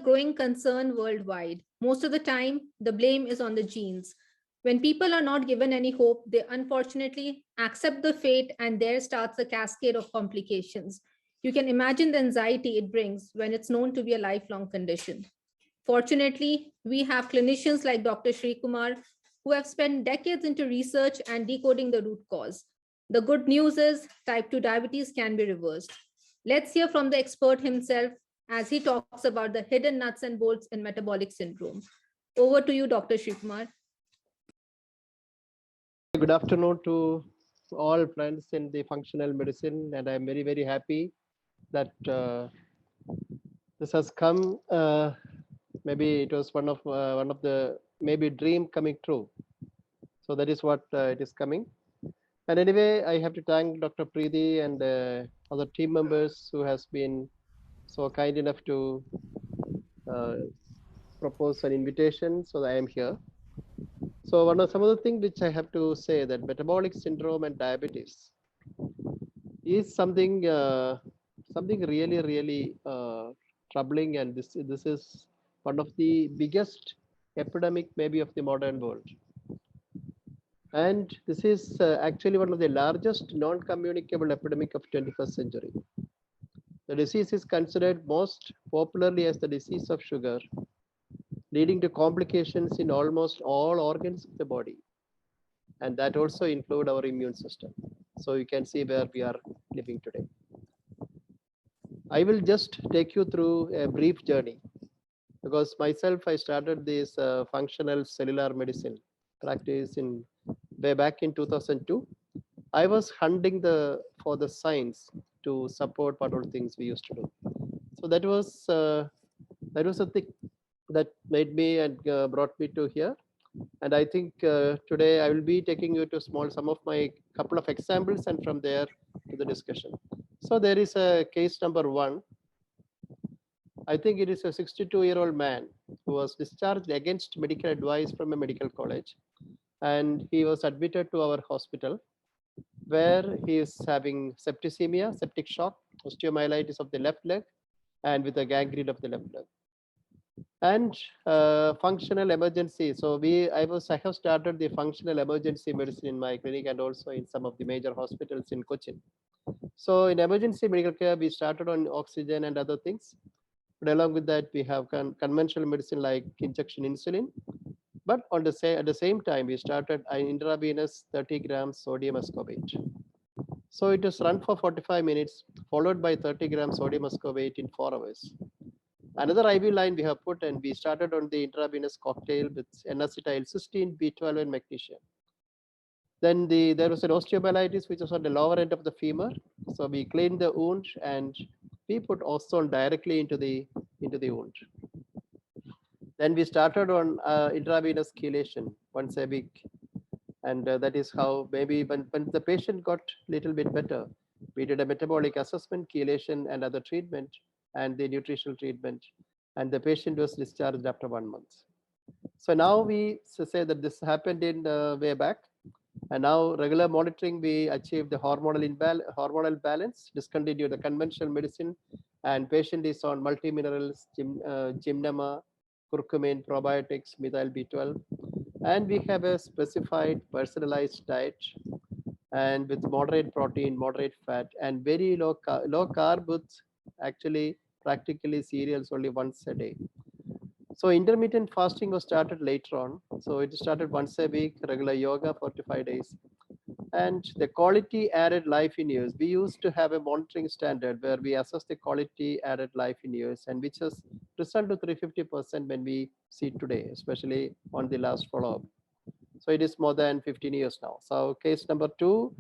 a growing concern worldwide. Most of the time, the blame is on the genes. When people are not given any hope, they unfortunately accept the fate, and there starts a cascade of complications. You can imagine the anxiety it brings when it's known to be a lifelong condition. Fortunately, we have clinicians like Dr.Sreekumar who have spent decades into research and decoding the root cause. The good news is type 2 diabetes can be reversed. Let's hear from the expert himself as he talks about the hidden nuts and bolts in metabolic syndrome. Over to you, Dr. Sreekumar. Good afternoon to all friends in the functional medicine, and I'm very, very happy that this has come. Maybe it was one of the maybe dream coming true. So that is what it is coming. And anyway, I have to thank Dr. Priti and other team members who has been so kind enough to propose an invitation, so that I am here. So some of the things which I have to say that metabolic syndrome and diabetes is something really, really troubling, and this is one of the biggest epidemic maybe of the modern world. And this is actually one of the largest non-communicable epidemic of 21st century. The disease is considered most popularly as the disease of sugar, leading to complications in almost all organs of the body. And that also include our immune system. So you can see where we are living today. I will just take you through a brief journey, because myself, I started this functional cellular medicine practice in way back in 2002. I was hunting for the science to support what all things we used to do. So that was a thing that made me and brought me to here. And I think today I will be taking you to some of my couple of examples, and from there to the discussion. So there is a case number 1. I think it is a 62-year-old man who was discharged against medical advice from a medical college, and he was admitted to our hospital, where he is having septicemia, septic shock, osteomyelitis of the left leg, and with a gangrene of the left leg, and functional emergency. So I have started the functional emergency medicine in my clinic and also in some of the major hospitals in Cochin. So in emergency medical care, we started on oxygen and other things. But along with that, we have conventional medicine like injection insulin. But at the same time, we started an intravenous 30 grams sodium ascorbate. So it was run for 45 minutes, followed by 30 grams sodium ascorbate in 4 hours. Another IV line we have put, and we started on the intravenous cocktail with N-acetylcysteine, B12, and magnesium. Then there was an osteomyelitis which was on the lower end of the femur. So we cleaned the wound and we put ozone directly into the wound. Then we started on intravenous chelation once a week, and that is how maybe when the patient got a little bit better, we did a metabolic assessment, chelation, and other treatment, and the nutritional treatment, and the patient was discharged after 1 month. So now we say that this happened in way back. And now regular monitoring, we achieved the hormonal balance, discontinue the conventional medicine, and patient is on multiminerals, gymnema, curcumin, probiotics, methyl B12. And we have a specified personalized diet, and with moderate protein, moderate fat, and very low carb with actually practically cereals only once a day. So intermittent fasting was started later on. So it started once a week, regular yoga 45 days. And the quality added life in years. We used to have a monitoring standard where we assess the quality added life in years, and which has resulted to 350% when we see today, especially on the last follow-up. So it is more than 15 years now. So case number 2,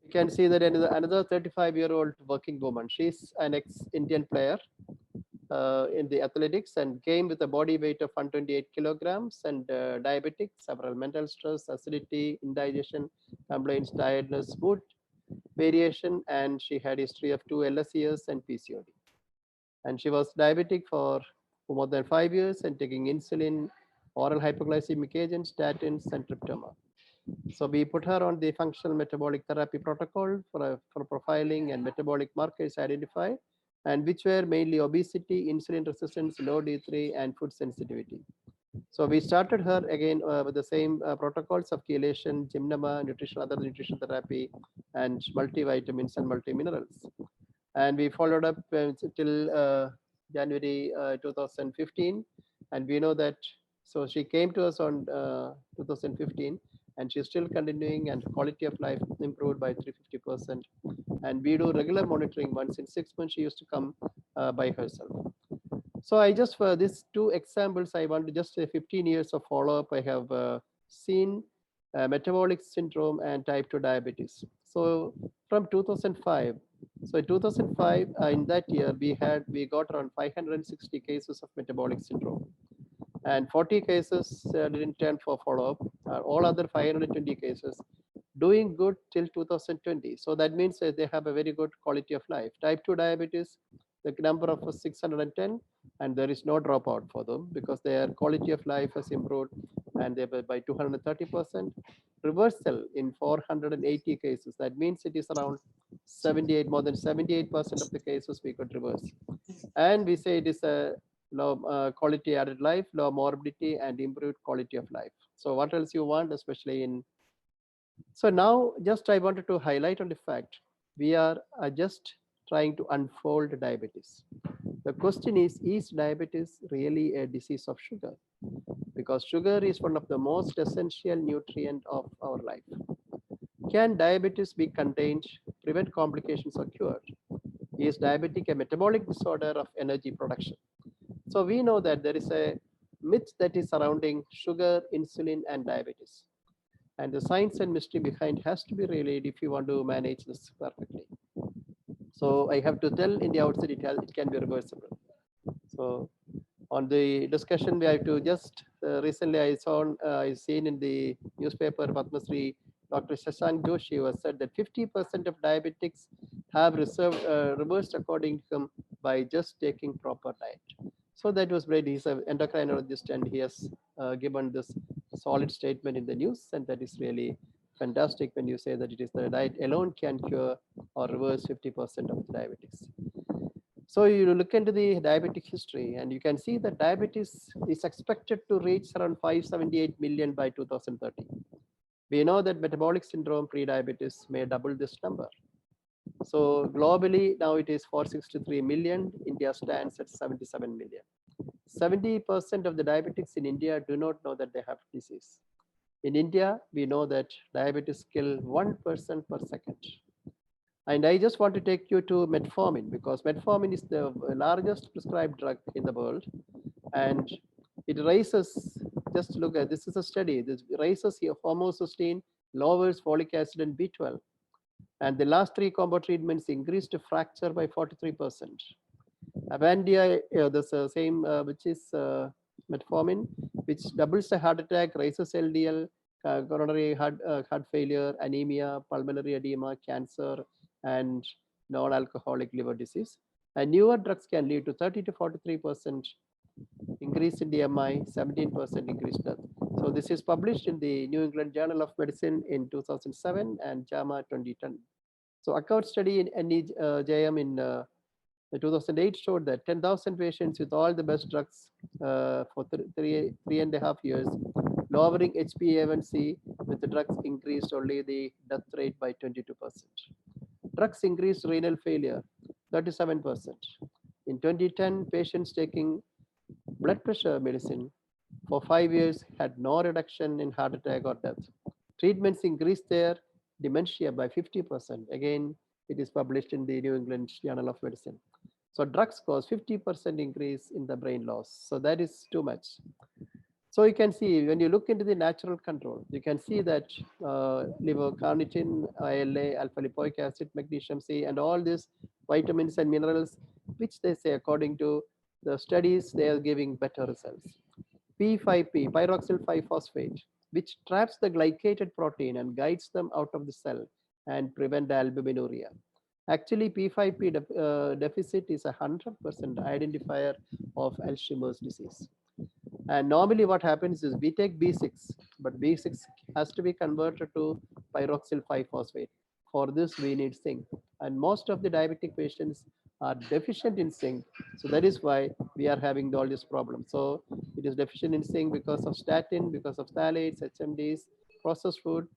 you can see that another 35-year-old working woman. She's an ex-Indian player in the athletics, and came with a body weight of 128 kilograms, and diabetic, several mental stress, acidity, indigestion, complaints, tiredness, mood variation, and she had history of 2 LSEs and PCOD. And she was diabetic for more than 5 years and taking insulin, oral hypoglycemic agents, statins, and tryptophan. So we put her on the functional metabolic therapy protocol for profiling and metabolic markers identified. and which were mainly obesity, insulin resistance, low D3, and food sensitivity. So we started her again with the same protocols of chelation, gymnema, nutrition, other nutrition therapy, and multivitamins and multiminerals. And we followed up till January 2015, and we know that. So she came to us on 2015, and she's still continuing, and quality of life improved by 350%. And we do regular monitoring. Once in 6 months, she used to come by herself. So I just, for these two examples, I want to just say 15 years of follow-up. I have seen metabolic syndrome and type 2 diabetes. So from 2005, so in 2005, in that year, we got around 560 cases of metabolic syndrome, and 40 cases didn't turn for follow-up. All other 520 cases doing good till 2020. So that means that they have a very good quality of life. Type 2 diabetes, the number of 610, and there is no dropout for them because their quality of life has improved, and they were by 230%. Reversal in 480 cases. That means it is around 78, more than 78% of the cases we could reverse. And we say it is a low quality added life, low morbidity, and improved quality of life. So what else you want, especially in. So now just I wanted to highlight on the fact we are just trying to unfold diabetes. The question is diabetes really a disease of sugar? Because sugar is one of the most essential nutrient of our life. Can diabetes be contained, prevent complications, or cured? Is diabetic a metabolic disorder of energy production? So we know that there is a myth that is surrounding sugar, insulin, and diabetes. And the science and mystery behind has to be relayed if you want to manage this perfectly. So I have to tell in the outset it can be reversible. So on the discussion, we have to just recently I seen in the newspaper Padma Shri Dr. Shashank Joshi was said that 50% of diabetics have reversed according to him by just taking proper diet. So that was great. He's an endocrinologist, and he has given this solid statement in the news, and that is really fantastic when you say that it is the diet alone can cure or reverse 50% of the diabetes. So you look into the diabetic history, and you can see that diabetes is expected to reach around 578 million by 2030. We know that metabolic syndrome pre-diabetes may double this number. So globally, now it is 463 million. India stands at 77 million. 70% of the diabetics in India do not know that they have disease. In India, we know that diabetes kills 1% per second. And I just want to take you to metformin, because metformin is the largest prescribed drug in the world. And it raises, just look at, this is a study, this raises your homocysteine, lowers folic acid and B12. And the last three combo treatments increased fracture by 43%. Avandia, the same, which is metformin, which doubles the heart attack, raises LDL, coronary heart failure, anemia, pulmonary edema, cancer, and non-alcoholic liver disease. And newer drugs can lead to 30 to 43% increase in DMI, 17% increase death. So this is published in the New England Journal of Medicine in 2007 and JAMA 2010. So ACCORD study in NEJM in 2008 showed that 10,000 patients with all the best drugs for three and a half years, lowering HbA1c with the drugs increased only the death rate by 22%. Drugs increased renal failure 37%. In 2010, patients taking blood pressure medicine for 5 years had no reduction in heart attack or death. Treatments increased their dementia by 50%. Again, it is published in the New England Journal of Medicine. So drugs cause 50% increase in the brain loss. So that is too much. So you can see when you look into the natural control, you can see that liver carnitine, ILA, alpha lipoic acid, magnesium C, and all these vitamins and minerals, which they say according to the studies, they are giving better results. P5P, pyroxyl 5-phosphate, which traps the glycated protein and guides them out of the cell and prevent albuminuria. Actually, P5P deficit is a 100% identifier of Alzheimer's disease. And normally what happens is we take B6, but B6 has to be converted to pyroxyl 5-phosphate. For this, we need zinc. And most of the diabetic patients are deficient in zinc. So that is why we are having all these problems. So it is deficient in zinc because of statin, because of phthalates, HMDs, processed food,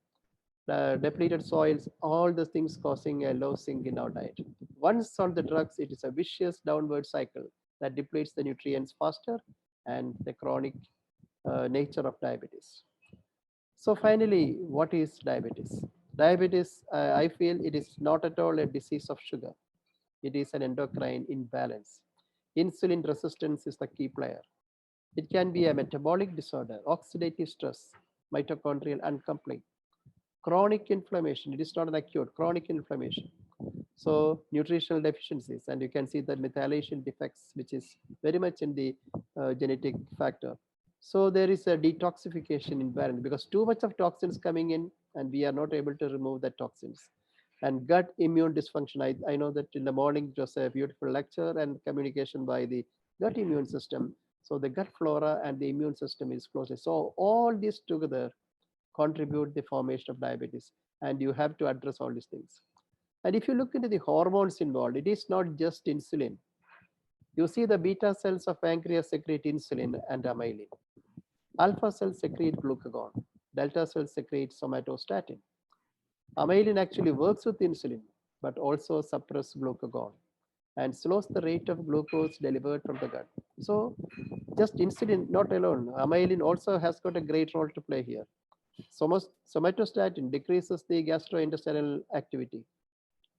depleted soils, all the things causing a low zinc in our diet. Once on the drugs, it is a vicious downward cycle that depletes the nutrients faster and the chronic nature of diabetes. So finally, what is diabetes? Diabetes, I feel it is not at all a disease of sugar. It is an endocrine imbalance. Insulin resistance is the key player. It can be a metabolic disorder, oxidative stress, mitochondrial uncoupling, chronic inflammation. It is not an acute, chronic inflammation. So nutritional deficiencies, and you can see the methylation defects, which is very much in the genetic factor. So there is a detoxification environment because too much of toxins coming in and we are not able to remove the toxins. And gut immune dysfunction. I know that in the morning it was a beautiful lecture and communication by the gut immune system. So the gut flora and the immune system is closely. So all these together contribute the formation of diabetes, and you have to address all these things. And if you look into the hormones involved, it is not just insulin. You see the beta cells of pancreas secrete insulin and amylin. Alpha cells secrete glucagon. Delta cells secrete somatostatin. Amylin actually works with insulin, but also suppresses glucagon and slows the rate of glucose delivered from the gut. So just insulin not alone, amylin also has got a great role to play here. Somatostatin decreases the gastrointestinal activity.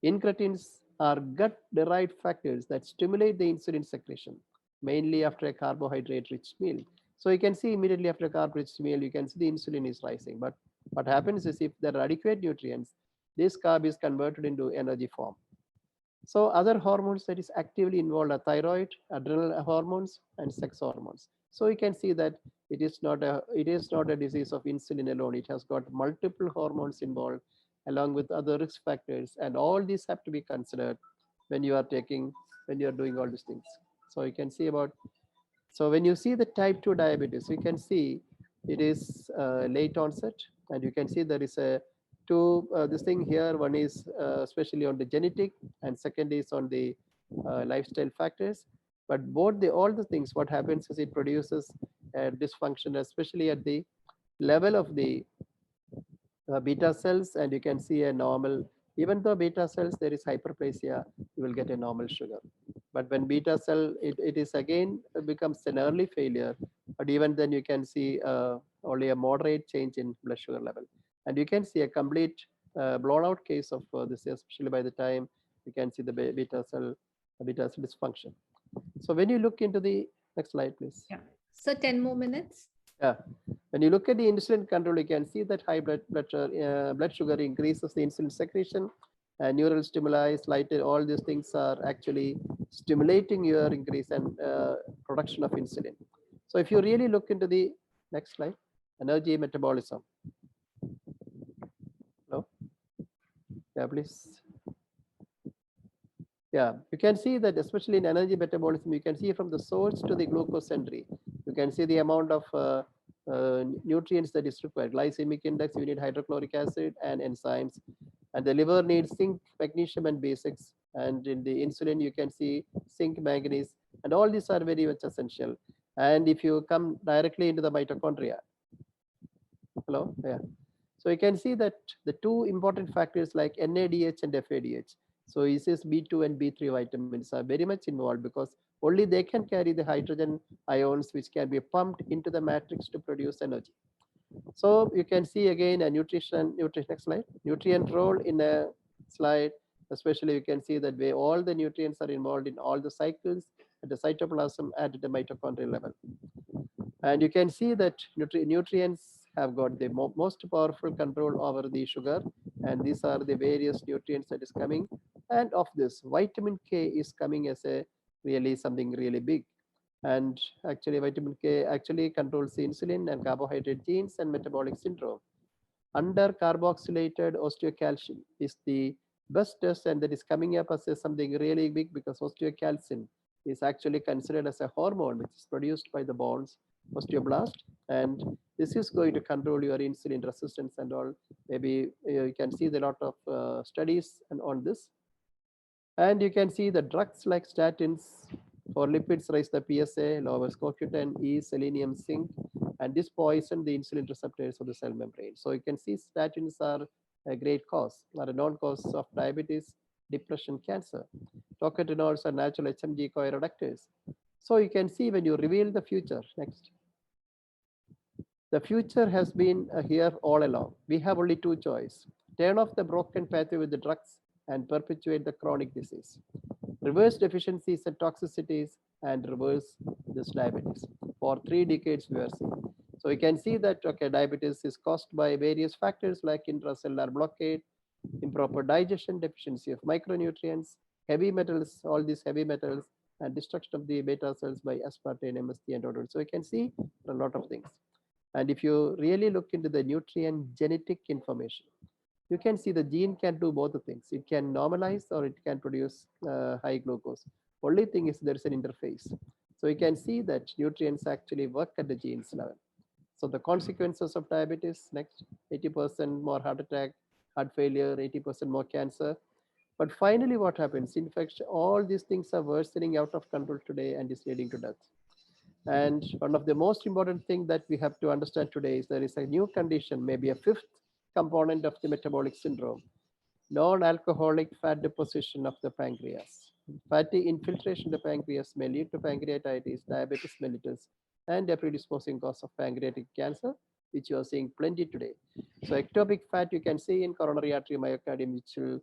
Incretins are gut-derived factors that stimulate the insulin secretion, mainly after a carbohydrate-rich meal. So you can see immediately after a carb-rich meal, you can see the insulin is rising. But what happens is if there are adequate nutrients, this carb is converted into energy form. So other hormones that is actively involved are thyroid, adrenal hormones, and sex hormones. So you can see that it is not a disease of insulin alone. It has got multiple hormones involved along with other risk factors, and all these have to be considered when you are doing all these things. So you can see about, so when you see the type 2 diabetes, you can see it is late onset, and you can see there is a two this thing here. One is especially on the genetic, and second is on the lifestyle factors. But both the all the things, what happens is it produces dysfunction, especially at the level of the beta cells, and you can see a normal, even though beta cells there is hyperplasia, you will get a normal sugar. But when beta cell, it is again becomes an early failure, but even then you can see only a moderate change in blood sugar level. And you can see a complete blown out case of this, especially by the time you can see the beta cell dysfunction. So when you look into the next slide, please. Yeah. So 10 more minutes. Yeah. When you look at the insulin control, you can see that high blood sugar increases the insulin secretion, and neural stimuli, slight, all these things are actually stimulating your increase and production of insulin. So if you really look into the next slide, energy metabolism. Hello? Yeah, please. Yeah, you can see that especially in energy metabolism, you can see from the source to the glucose entry. You can see the amount of nutrients that is required. Glycemic index, you need hydrochloric acid and enzymes. And the liver needs zinc, magnesium, and basics. And in the insulin, you can see zinc, manganese, and all these are very much essential. And if you come directly into the mitochondria, hello, yeah. So you can see that the two important factors like NADH and FADH. So he says B2 and B3 vitamins are very much involved because only they can carry the hydrogen ions which can be pumped into the matrix to produce energy. So you can see again a nutrition next slide, nutrient role in a slide, especially you can see that way all the nutrients are involved in all the cycles at the cytoplasm and at the mitochondrial level. And you can see that nutrients have got the most powerful control over the sugar, and these are the various nutrients that is coming. And of this, vitamin K is coming as a really something really big. And actually vitamin K actually controls the insulin and carbohydrate genes and metabolic syndrome. Under carboxylated osteocalcin is the best test, and that is coming up as something really big because osteocalcin is actually considered as a hormone which is produced by the bones, osteoblast, and this is going to control your insulin resistance and all. Maybe you can see a lot of studies and on this. And you can see the drugs like statins for lipids raise the PSA, lowers CoQ10, E, selenium, zinc, and this poison the insulin receptors of the cell membrane. So you can see statins are a great cause, are a known cause of diabetes, depression, cancer. Tocotinols are natural HMG CoA reductors. So you can see when you reveal the future, next. The future has been here all along. We have only two choices. Turn off the broken pathway with the drugs and perpetuate the chronic disease. Reverse deficiencies and toxicities and reverse this diabetes. For 3 decades we are seeing. So you can see that okay, diabetes is caused by various factors like intracellular blockade, improper digestion, deficiency of micronutrients, heavy metals, all these heavy metals, and destruction of the beta cells by aspartame, MSG, and odor. So you can see a lot of things. And if you really look into the nutrient genetic information, you can see the gene can do both the things. It can normalize or it can produce high glucose. Only thing is there's an interface. So you can see that nutrients actually work at the genes level. So the consequences of diabetes, next, 80% more heart attack, heart failure, 80% more cancer. But finally, what happens? In fact, all these things are worsening out of control today and is leading to death. And one of the most important things that we have to understand today is there is a new condition, maybe a fifth component of the metabolic syndrome, non-alcoholic fat deposition of the pancreas. Fatty infiltration of the pancreas may lead to pancreatitis, diabetes mellitus, and a predisposing cause of pancreatic cancer, which you are seeing plenty today. So ectopic fat you can see in coronary artery myocardium, which will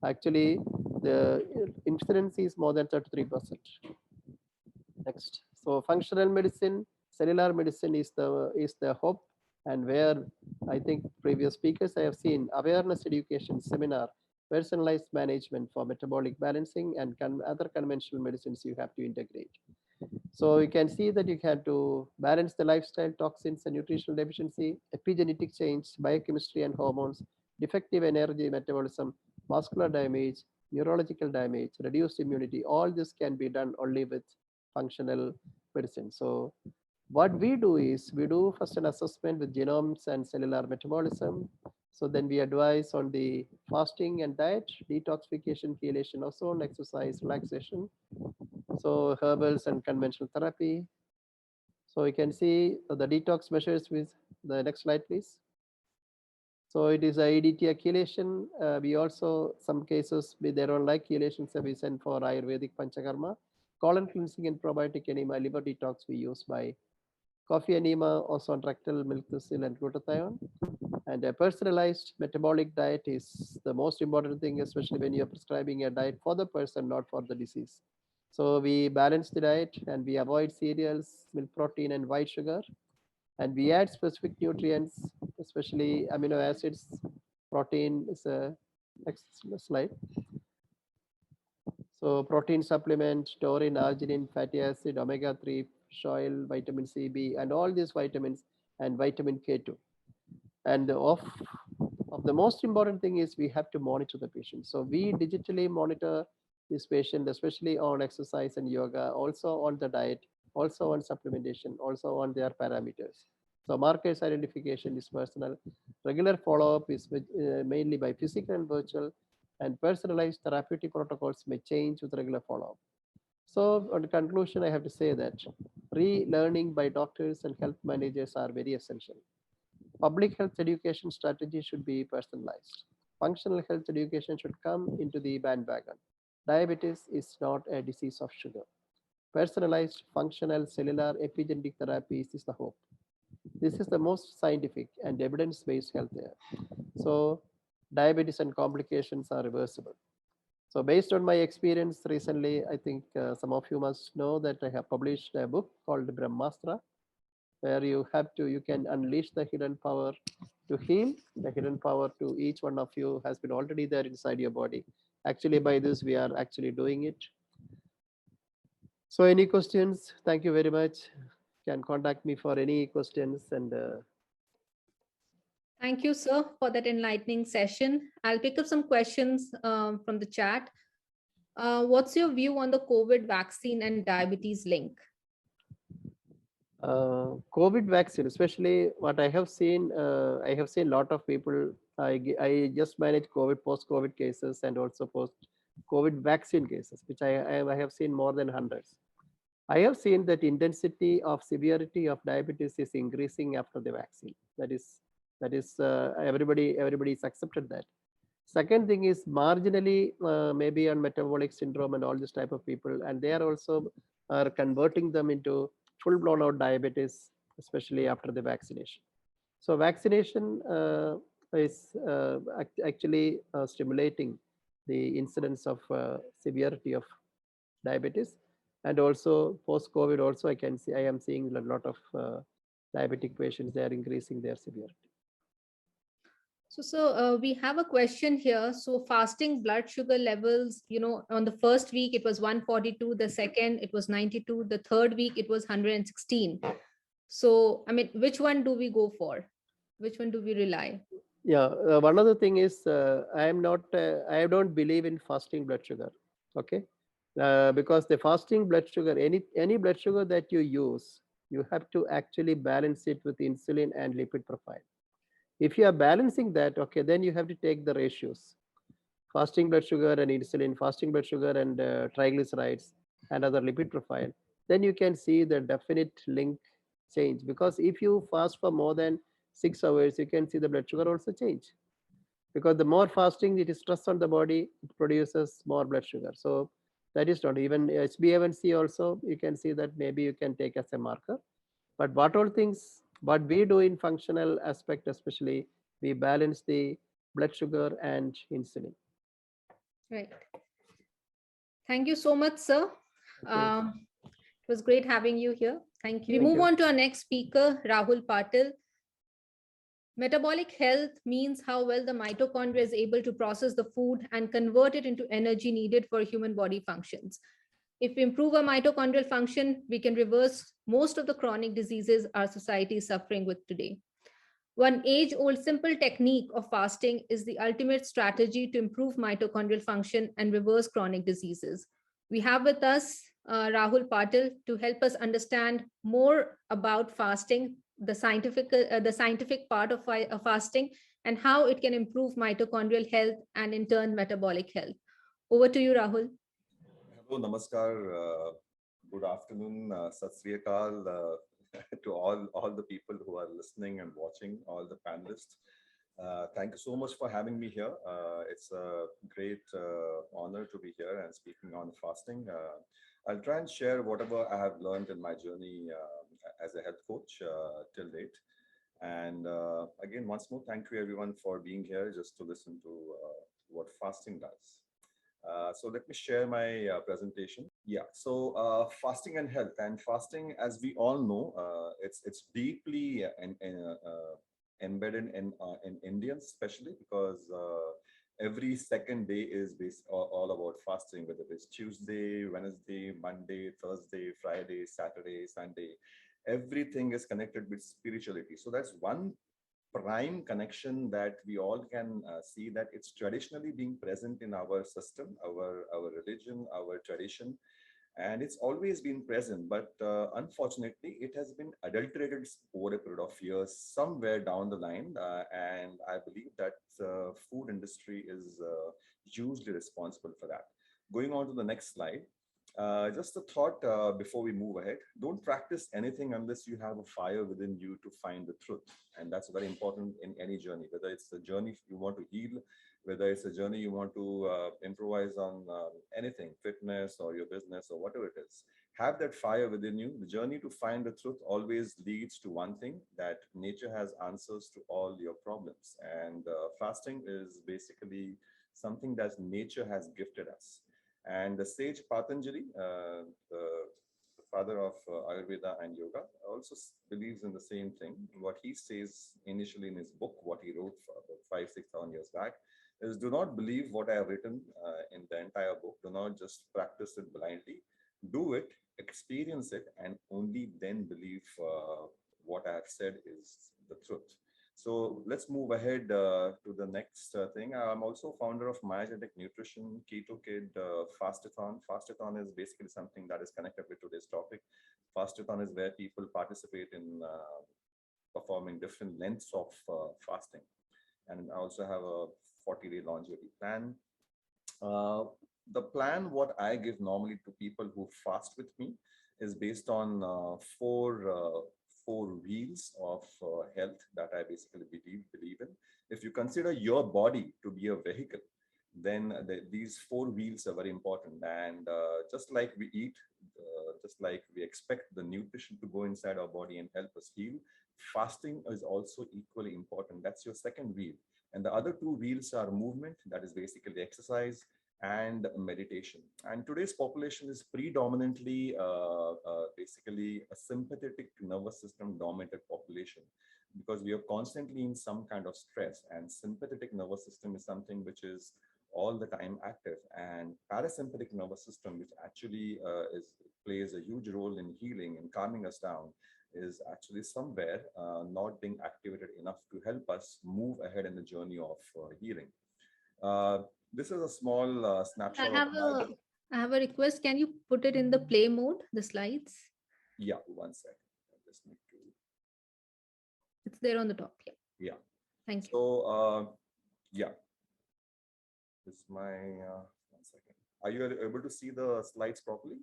actually the incidence is more than 33%. Next. So functional medicine, cellular medicine is the hope, and where I think previous speakers I have seen awareness education seminar, personalized management for metabolic balancing and other conventional medicines you have to integrate. So you can see that you have to balance the lifestyle, toxins and nutritional deficiency, epigenetic change, biochemistry and hormones, defective energy metabolism, vascular damage, neurological damage, reduced immunity. All this can be done only with functional medicine. So what we do is we do first an assessment with genomes and cellular metabolism. So then we advise on the fasting and diet, detoxification, chelation, ozone, exercise, relaxation. So herbals and conventional therapy. So you can see the detox measures with the next slide, please. So it is a EDTA chelation. We also, some cases, they don't like chelation, so we send for Ayurvedic Panchakarma. Colon cleansing and probiotic enema, liver detox we use by coffee enema, ozone rectal, milk thistle, and glutathione. And a personalized metabolic diet is the most important thing, especially when you're prescribing a diet for the person, not for the disease. So we balance the diet and we avoid cereals, milk protein, and white sugar. And we add specific nutrients, especially amino acids. Protein is a next slide. So protein supplement, taurine, arginine, fatty acid, omega-3, fish oil, vitamin C, B, and all these vitamins and vitamin K2. And of the most important thing is we have to monitor the patient. So we digitally monitor this patient, especially on exercise and yoga, also on the diet, also on supplementation, also on their parameters. So markers identification is personal. Regular follow-up is mainly by physical and virtual, and personalized therapeutic protocols may change with regular follow-up. So on conclusion, I have to say that relearning by doctors and health managers are very essential. Public health education strategy should be personalized. Functional health education should come into the bandwagon. Diabetes is not a disease of sugar. Personalized, functional, cellular, epigenetic therapies is the hope. This is the most scientific and evidence-based healthcare. So diabetes and complications are reversible. So based on my experience recently, I think some of you must know that I have published a book called Brahmastra, where you can unleash the hidden power to heal. The hidden power to each one of you has been already there inside your body. Actually, by this, we are actually doing it. So any questions? Thank you very much. You can contact me for any questions. And Thank you, sir, for that enlightening session. I'll pick up some questions from the chat. What's your view on the COVID vaccine and diabetes link? COVID vaccine, especially what I have seen a lot of people. I just manage COVID, post-COVID cases, and also post COVID vaccine cases, which I have seen more than hundreds. I have seen that intensity of severity of diabetes is increasing after the vaccine. That is everybody is accepted that. Second thing is marginally maybe on metabolic syndrome and all this type of people, and they are also converting them into full blown out diabetes, especially after the vaccination. So vaccination is actually stimulating the incidence of severity of diabetes, and also post COVID. Also, I am seeing a lot of diabetic patients. They are increasing their severity. So, we have a question here. So, fasting blood sugar levels, on the first week it was 142, the second it was 92, the third week it was 116. So, I mean, which one do we go for? Which one do we rely? Yeah, one other thing is I don't believe in fasting blood sugar. Okay, because the fasting blood sugar, any blood sugar that you use, you have to actually balance it with insulin and lipid profile. If you are balancing that, okay, then you have to take the ratios: fasting blood sugar and insulin, fasting blood sugar and triglycerides and other lipid profile. Then you can see the definite link change, because if you fast for more than 6 hours, you can see the blood sugar also change, because the more fasting, it is stress on the body, it produces more blood sugar. So that is not even HbA1c also, you can see that maybe you can take as a marker. But what we do in functional aspect, especially, we balance the blood sugar and insulin. Right. Thank you so much, sir. Okay. It was great having you here. Thank you. We Thank move you. on to our next speaker, Rahul Patil. Metabolic health means how well the mitochondria is able to process the food and convert it into energy needed for human body functions. If we improve our mitochondrial function, we can reverse most of the chronic diseases our society is suffering with today. One age old simple technique of fasting is the ultimate strategy to improve mitochondrial function and reverse chronic diseases. We have with us Rahul Patil to help us understand more about fasting, the scientific part of fasting, and how it can improve mitochondrial health and in turn metabolic health. Over to you, Rahul. Hello, namaskar. Good afternoon, Sat Sri Akal, to all the people who are listening and watching, all the panelists. Thank you so much for having me here. It's a great honor to be here and speaking on fasting. I'll try and share whatever I have learned in my journey as a health coach till date. And again, once more, thank you everyone for being here just to listen to what fasting does. So let me share my presentation. Yeah, so fasting and health, and fasting, as we all know, it's deeply embedded in Indians, especially because every second day is all about fasting, whether it's Tuesday, Wednesday, Monday, Thursday, Friday, Saturday, Sunday. Everything is connected with spirituality. So that's one prime connection that we all can see, that it's traditionally being present in our system, our religion, our tradition, and it's always been present. But unfortunately, it has been adulterated over a period of years, somewhere down the line, and I believe that the food industry is hugely responsible for that. Going on to the next slide. Just a thought before we move ahead. Don't practice anything unless you have a fire within you to find the truth. And that's very important in any journey, whether it's a journey you want to heal, whether it's a journey you want to improvise on anything, fitness or your business or whatever it is. Have that fire within you. The journey to find the truth always leads to one thing, that nature has answers to all your problems. And fasting is basically something that nature has gifted us. And the sage Patanjali, the father of Ayurveda and yoga, also believes in the same thing. What he says initially in his book, what he wrote for about 5, 6, 7 years back, is do not believe what I have written in the entire book. Do not just practice it blindly. Do it, experience it, and only then believe what I have said is the truth. So let's move ahead to the next thing. I'm also founder of Migenetic Nutrition, Keto Kid, Fastathon. Fastathon is basically something that is connected with today's topic. Fastathon is where people participate in performing different lengths of fasting. And I also have a 40-day longevity plan. the plan what I give normally to people who fast with me is based on four wheels of health that I basically believe in. If you consider your body to be a vehicle, then these four wheels are very important. And just like we eat, just like we expect the nutrition to go inside our body and help us heal, fasting is also equally important. That's your second wheel. And the other two wheels are movement, that is basically exercise, and meditation. And today's population is predominantly basically a sympathetic nervous system dominated population, because we are constantly in some kind of stress, and sympathetic nervous system is something which is all the time active, and parasympathetic nervous system, which actually plays a huge role in healing and calming us down, is actually somewhere not being activated enough to help us move ahead in the journey of healing. This is a small snapshot of my... I have a request. Can you put it in the play mode, the slides? Yeah, one second. I just need to... It's there on the top. Yeah. Yeah. Thank you. So, yeah. This is my... one second. Are you able to see the slides properly?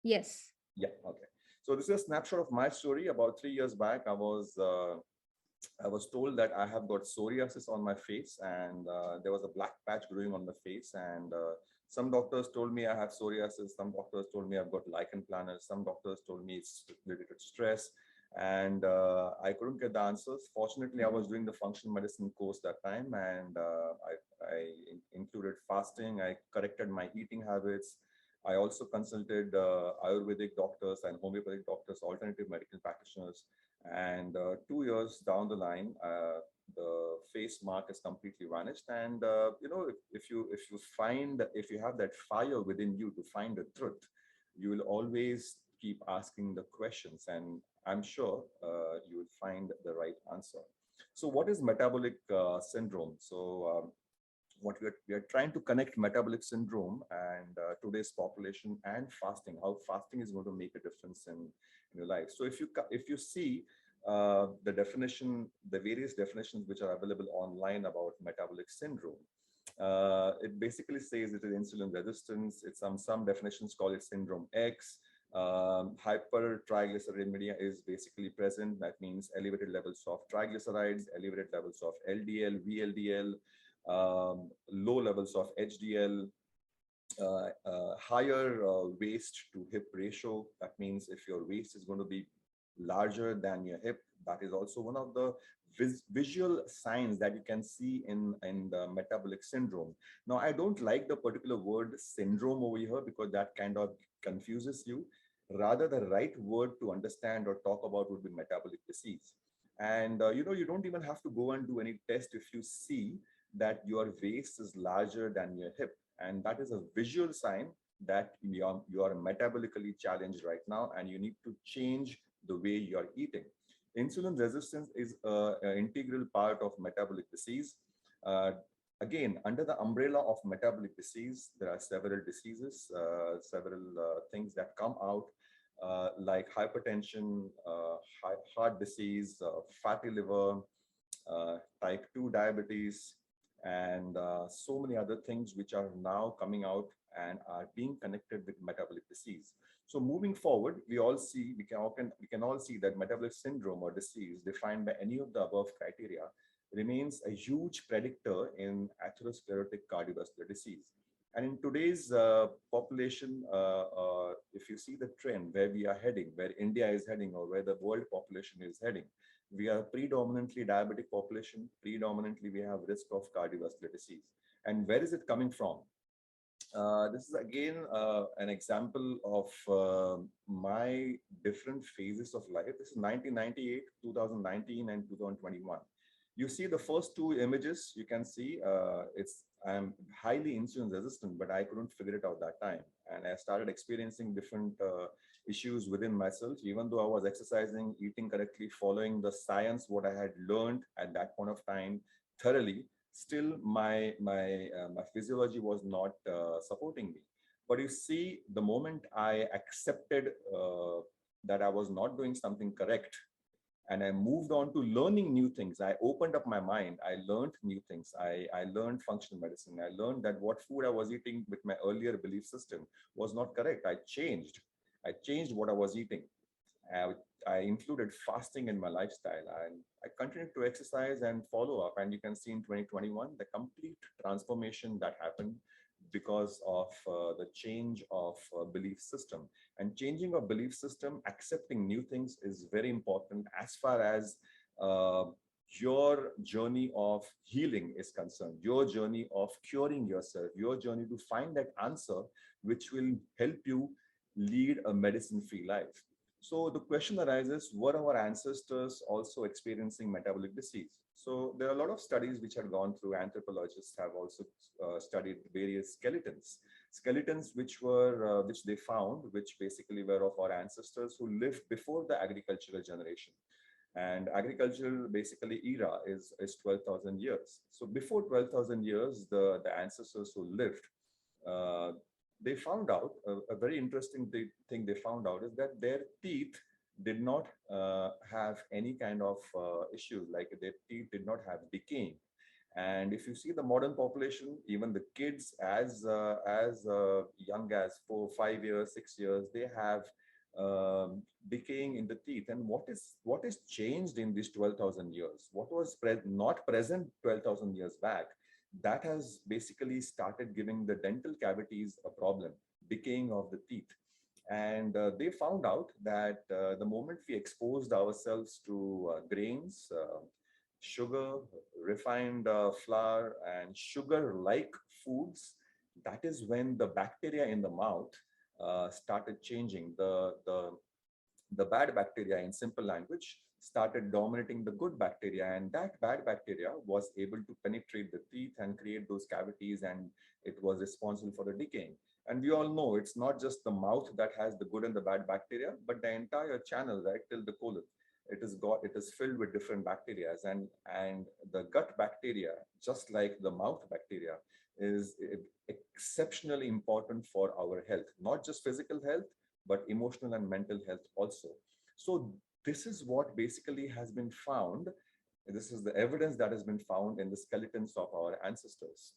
Yes. Yeah, okay. So this is a snapshot of my story. About 3 years back, I was told that I have got psoriasis on my face, and there was a black patch growing on the face. And some doctors told me I have psoriasis. Some doctors told me I've got lichen planus. Some doctors told me it's related to stress. And I couldn't get the answers. Fortunately, I was doing the functional medicine course that time, and I included fasting. I corrected my eating habits. I also consulted Ayurvedic doctors and homeopathic doctors, alternative medical practitioners. And 2 years down the line, the face mark has completely vanished. And if you have that fire within you to find the truth, you will always keep asking the questions, and I'm sure you will find the right answer. So, what is metabolic syndrome? So, what we are trying to connect metabolic syndrome and today's population and fasting, how fasting is going to make a difference in your life. So if you see the definition, the various definitions which are available online about metabolic syndrome, it basically says it is insulin resistance. It's some definitions call it syndrome X. Hypertriglyceridemia is basically present. That means elevated levels of triglycerides, elevated levels of LDL, VLDL, low levels of HDL, higher waist to hip ratio. That means if your waist is going to be larger than your hip, that is also one of the visual signs that you can see in the metabolic syndrome. Now, I don't like the particular word syndrome over here because that kind of confuses you. Rather, the right word to understand or talk about would be metabolic disease. And you don't even have to go and do any test if you see that your waist is larger than your hip, and that is a visual sign that you are metabolically challenged right now, and you need to change the way you are eating. Insulin resistance is an integral part of metabolic disease. Again, under the umbrella of metabolic disease, there are several diseases, several things that come out, like hypertension, heart disease, fatty liver, type 2 diabetes, and so many other things which are now coming out and are being connected with metabolic disease. So moving forward, we can all see that metabolic syndrome or disease defined by any of the above criteria remains a huge predictor in atherosclerotic cardiovascular disease. And in today's population, if you see the trend where we are heading, where India is heading, or where the world population is heading, we are predominantly diabetic population. Predominantly, we have risk of cardiovascular disease. And where is it coming from? This is again an example of my different phases of life. This is 1998, 2019, and 2021. You see the first two images, you can see I'm highly insulin resistant, but I couldn't figure it out that time. And I started experiencing different issues within myself, even though I was exercising, eating correctly, following the science, what I had learned at that point of time thoroughly. Still, my physiology was not supporting me. But you see, the moment I accepted that I was not doing something correct, and I moved on to learning new things. I opened up my mind. I learned new things. I learned functional medicine. I learned that what food I was eating with my earlier belief system was not correct. I changed. I changed what I was eating. I, I included fasting in my lifestyle, and I continued to exercise and follow up. And you can see in 2021, the complete transformation that happened because of the change of belief system. And changing a belief system, accepting new things is very important as far as uh, your journey of healing is concerned, your journey of curing yourself, your journey to find that answer which will help you lead a medicine-free life. So the question arises, were our ancestors also experiencing metabolic disease? So there are a lot of studies which have gone through. Anthropologists have also studied various skeletons which they found, which basically were of our ancestors who lived before the agricultural generation. And agricultural basically era is 12,000 years. So before 12,000 years, the ancestors who lived, uh, they found out a very interesting thing they found out is that their teeth did not have any kind of issues, like their teeth did not have decaying. And if you see the modern population, even the kids as young as 4 5 years 6 years, they have decaying in the teeth. And what is changed in these 12,000 years? What was not present 12,000 years back, that has basically started giving the dental cavities a problem, decaying of the teeth. And they found out that the moment we exposed ourselves to grains, sugar, refined flour, and sugar-like foods, that is when the bacteria in the mouth started changing. The bad bacteria, in simple language, started dominating the good bacteria, and that bad bacteria was able to penetrate the teeth and create those cavities, and it was responsible for the decaying. And we all know it's not just the mouth that has the good and the bad bacteria, but the entire channel right till the colon. It is filled with different bacteria, and the gut bacteria, just like the mouth bacteria, is exceptionally important for our health, not just physical health, but emotional and mental health also. So this is what basically has been found. This is the evidence that has been found in the skeletons of our ancestors.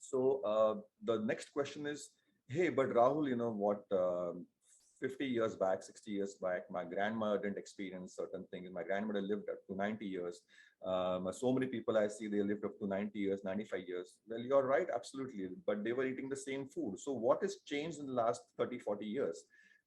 So the next question is, hey, but Rahul, you know what, 50 years back, 60 years back, my grandma didn't experience certain things. My grandmother lived up to 90 years. So many people I see, they lived up to 90 years, 95 years. Well, you're right, absolutely. But they were eating the same food. So what has changed in the last 30, 40 years?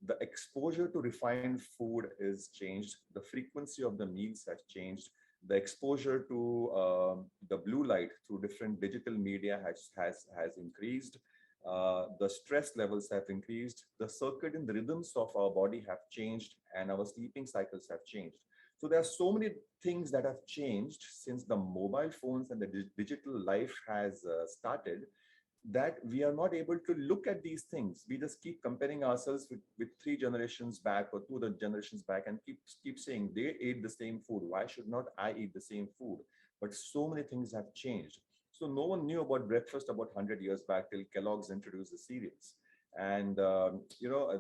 The exposure to refined food is changed. The frequency of the meals has changed. The exposure to the blue light through different digital media has increased. The stress levels have increased. The circadian rhythms of our body have changed, and our sleeping cycles have changed. So there are so many things that have changed since the mobile phones and the digital life has started, that we are not able to look at these things. We just keep comparing ourselves with 3 generations back or 2 generations back, and keep saying they ate the same food. Why should not I eat the same food? But so many things have changed. So no one knew about breakfast about 100 years back till Kellogg's introduced the cereals. And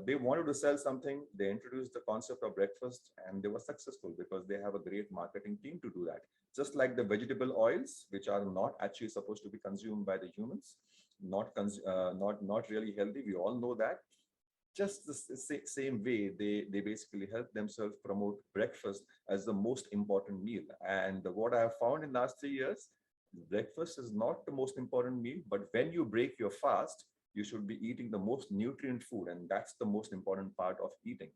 they wanted to sell something. They introduced the concept of breakfast, and they were successful because they have a great marketing team to do that. Just like the vegetable oils, which are not actually supposed to be consumed by the humans, not really healthy. We all know that. Just the same way, they basically help themselves promote breakfast as the most important meal. And what I have found in last 3 years, breakfast is not the most important meal, but when you break your fast, you should be eating the most nutrient food, and that's the most important part of eating.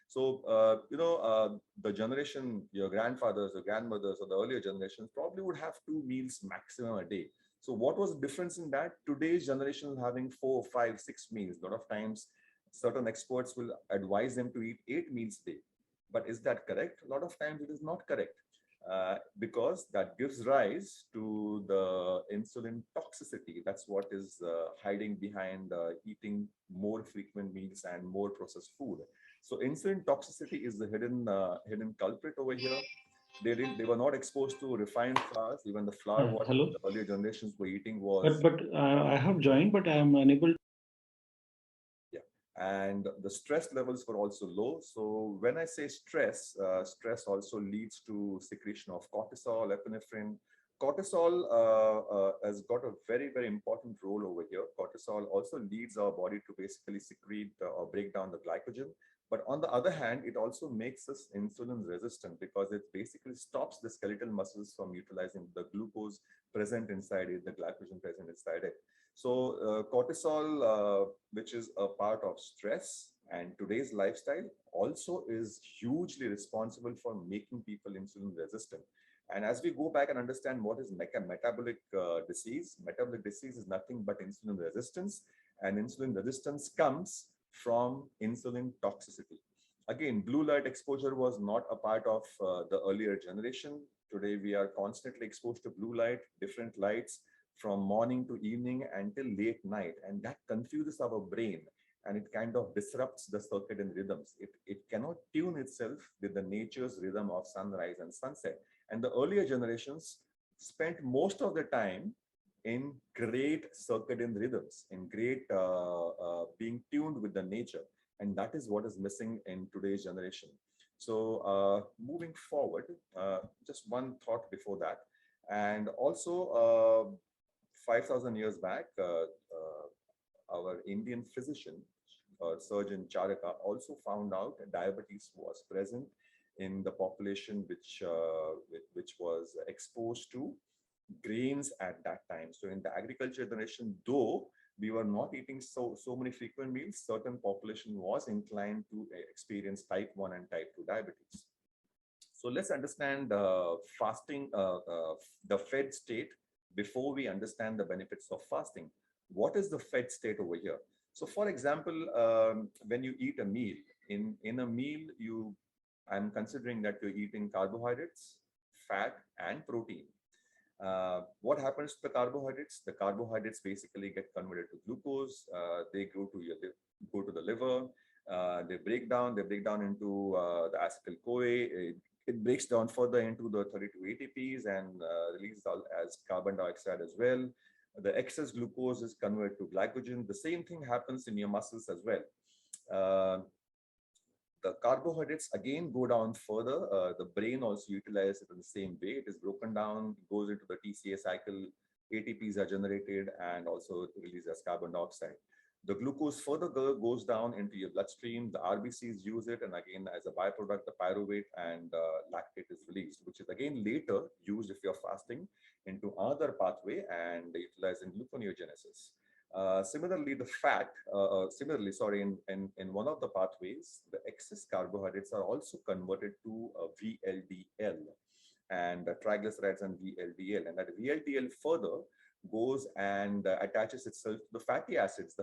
So, the generation, your grandfathers or grandmothers or the earlier generations probably would have 2 meals maximum a day. So what was the difference in that? Today's generation is having 4 5 6 meals. A lot of times, certain experts will advise them to eat 8 meals a day. But is that correct? A lot of times it is not correct. Because that gives rise to the insulin toxicity. That's what is hiding behind eating more frequent meals and more processed food. So insulin toxicity is the hidden culprit over here. They were not exposed to refined flours. Even the flour what Hello. the earlier generations were eating was. But I have joined, but I am unable. Yeah, and the stress levels were also low. So when I say stress, stress also leads to secretion of cortisol, epinephrine. Cortisol has got a very, very important role over here. Cortisol also leads our body to basically secrete or break down the glycogen. But on the other hand, it also makes us insulin resistant because it basically stops the skeletal muscles from utilizing the glucose present inside it, the glycogen present inside it. So cortisol, which is a part of stress and today's lifestyle, also is hugely responsible for making people insulin resistant. And as we go back and understand what is metabolic disease is nothing but insulin resistance, and insulin resistance comes from insulin toxicity. Again, blue light exposure was not a part of the earlier generation. Today, we are constantly exposed to blue light, different lights, from morning to evening until late night, and that confuses our brain and it kind of disrupts the circadian rhythms. It cannot tune itself with the nature's rhythm of sunrise and sunset. And the earlier generations spent most of the time in great circadian rhythms, in great being tuned with the nature. And that is what is missing in today's generation. So moving forward, just one thought before that. And also 5,000 years back, our Indian physician, surgeon Charaka, also found out that diabetes was present in the population which was exposed to grains at that time. So in the agriculture generation, though we were not eating so many frequent meals, certain population was inclined to experience type 1 and type 2 diabetes. So let's understand fasting, the fed state, before we understand the benefits of fasting. What is the fed state over here? So for example, when you eat a meal, in a meal, I'm considering that you're eating carbohydrates, fat, and protein. What happens to the carbohydrates? The carbohydrates basically get converted to glucose. They go to the liver. They break down into the acetyl-CoA. It breaks down further into the 32 ATPs and releases as carbon dioxide as well. The excess glucose is converted to glycogen. The same thing happens in your muscles as well. The carbohydrates again go down further. The brain also utilizes it in the same way. It is broken down, goes into the TCA cycle. ATPs are generated and also released as carbon dioxide. The glucose further goes down into your bloodstream. The RBCs use it, and again, as a byproduct, the pyruvate and lactate is released, which is again later used if you're fasting into another pathway and utilized in gluconeogenesis. Similarly, the fat, in one of the pathways, the excess carbohydrates are also converted to VLDL and triglycerides and VLDL, and that VLDL further goes and attaches itself to the fatty acids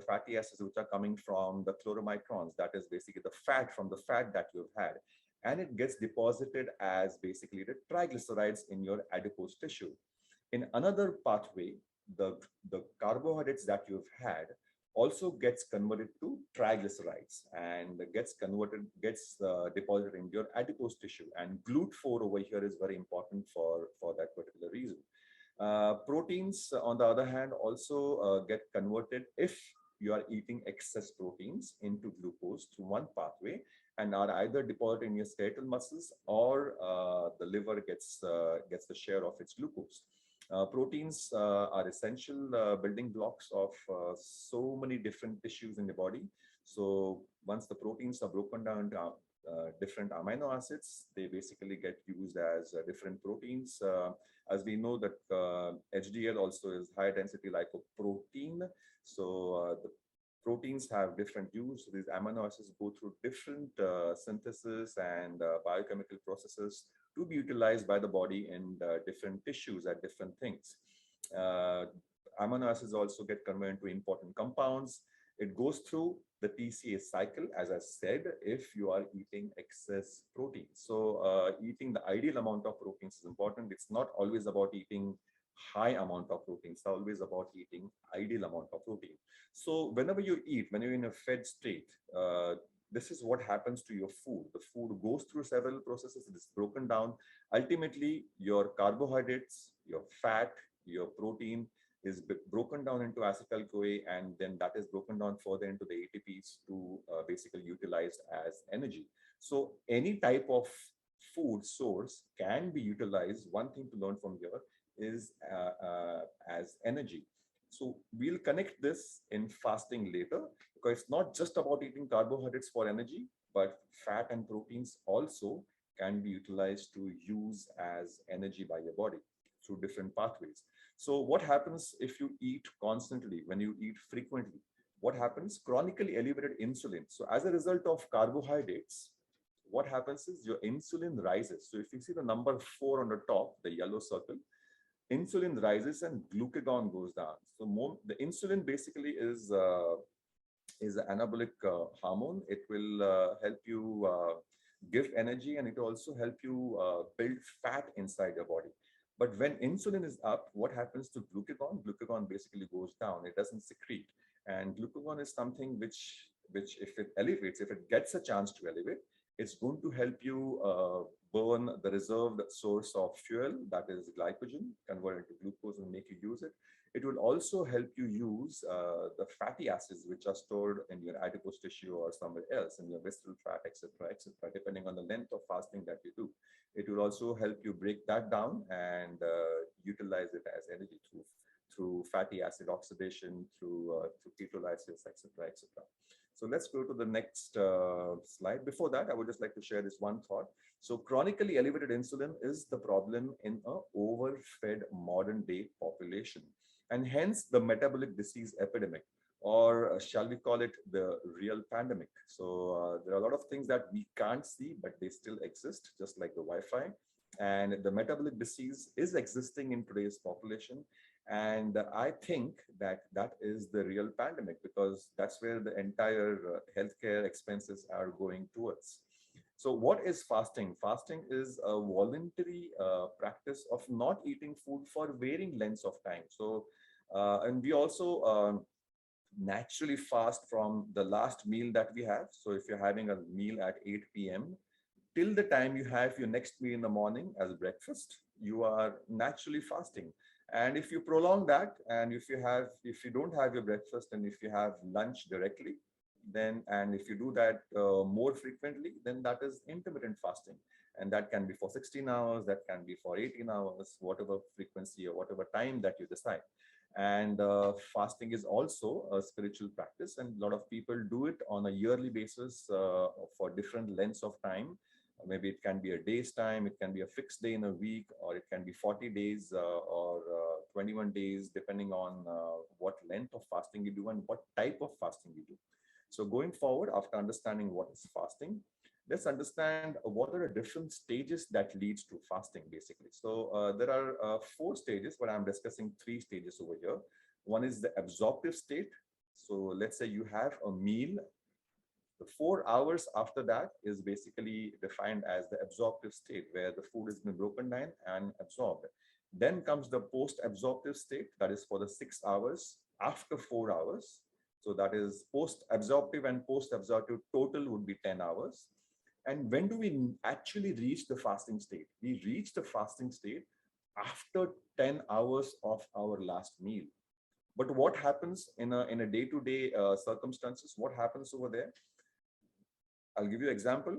which are coming from the chloromicrons. That is basically the fat from the fat that you've had, and it gets deposited as basically the triglycerides in your adipose tissue. In another pathway, the carbohydrates that you've had also gets converted to triglycerides and gets deposited in your adipose tissue, and GLUT4 over here is very important for that particular reason. Proteins, on the other hand, also get converted if you are eating excess proteins into glucose through one pathway, and are either deposited in your skeletal muscles or the liver gets the share of its glucose. Proteins are essential building blocks of so many different tissues in the body. So once the proteins are broken down into different amino acids, they basically get used as different proteins. As we know that HDL also is high density lipoprotein. So the proteins have different use. So these amino acids go through different synthesis and biochemical processes to be utilized by the body in different tissues at different things. Amino acids also get converted into important compounds. It goes through the TCA cycle, as I said, if you are eating excess protein. So eating the ideal amount of proteins is important. It's not always about eating high amount of protein. It's always about eating ideal amount of protein. So whenever you eat, when you're in a fed state, this is what happens to your food. The food goes through several processes. It is broken down. Ultimately, your carbohydrates, your fat, your protein, is broken down into acetyl-CoA, and then that is broken down further into the ATPs to basically utilized as energy. So any type of food source can be utilized. One thing to learn from here is as energy. So we'll connect this in fasting later, because it's not just about eating carbohydrates for energy, but fat and proteins also can be utilized to use as energy by your body through different pathways. So what happens if you eat constantly, when you eat frequently? What happens? Chronically elevated insulin. So as a result of carbohydrates, what happens is your insulin rises. So if you see the number 4 on the top, the yellow circle, insulin rises and glucagon goes down. So the insulin basically is an anabolic hormone. It will help you give energy, and it will also help you build fat inside your body. But when insulin is up, what happens to glucagon? Glucagon basically goes down. It doesn't secrete. And glucagon is something which if it elevates, if it gets a chance to elevate, it's going to help you burn the reserved source of fuel, that is glycogen, convert it to glucose and make you use it. It will also help you use the fatty acids which are stored in your adipose tissue or somewhere else, in your visceral fat, etc., depending on the length of fasting that you do. It will also help you break that down and utilize it as energy through fatty acid oxidation, through ketolysis, etc., etc. So let's go to the next slide. Before that, I would just like to share this one thought. So chronically elevated insulin is the problem in an overfed modern day population, and hence the metabolic disease epidemic, or shall we call it the real pandemic. So there are a lot of things that we can't see, but they still exist, just like the Wi-Fi. And the metabolic disease is existing in today's population. And I think that is the real pandemic, because that's where the entire healthcare expenses are going towards. So what is fasting? Fasting is a voluntary practice of not eating food for varying lengths of time. So, and we also naturally fast from the last meal that we have. So if you're having a meal at 8 p.m., till the time you have your next meal in the morning as breakfast, you are naturally fasting. And if you prolong that, and if you don't have your breakfast, and if you have lunch directly, then, and if you do that more frequently, then that is intermittent fasting. And that can be for 16 hours, that can be for 18 hours, whatever frequency or whatever time that you decide. And fasting is also a spiritual practice, and a lot of people do it on a yearly basis for different lengths of time. Maybe it can be a day's time, it can be a fixed day in a week, or it can be 40 days or 21 days, depending on what length of fasting you do and what type of fasting you do. So going forward, after understanding what is fasting, let's understand what are the different stages that leads to fasting, basically. So there are 4 stages, but I'm discussing 3 stages over here. One is the absorptive state. So let's say you have a meal. The 4 hours after that is basically defined as the absorptive state, where the food has been broken down and absorbed. Then comes the post-absorptive state, that is for the 6 hours after 4 hours. So that is post-absorptive and post-absorptive total would be 10 hours. And when do we actually reach the fasting state? We reach the fasting state after 10 hours of our last meal. But what happens in a day-to-day circumstances? What happens over there? I'll give you an example.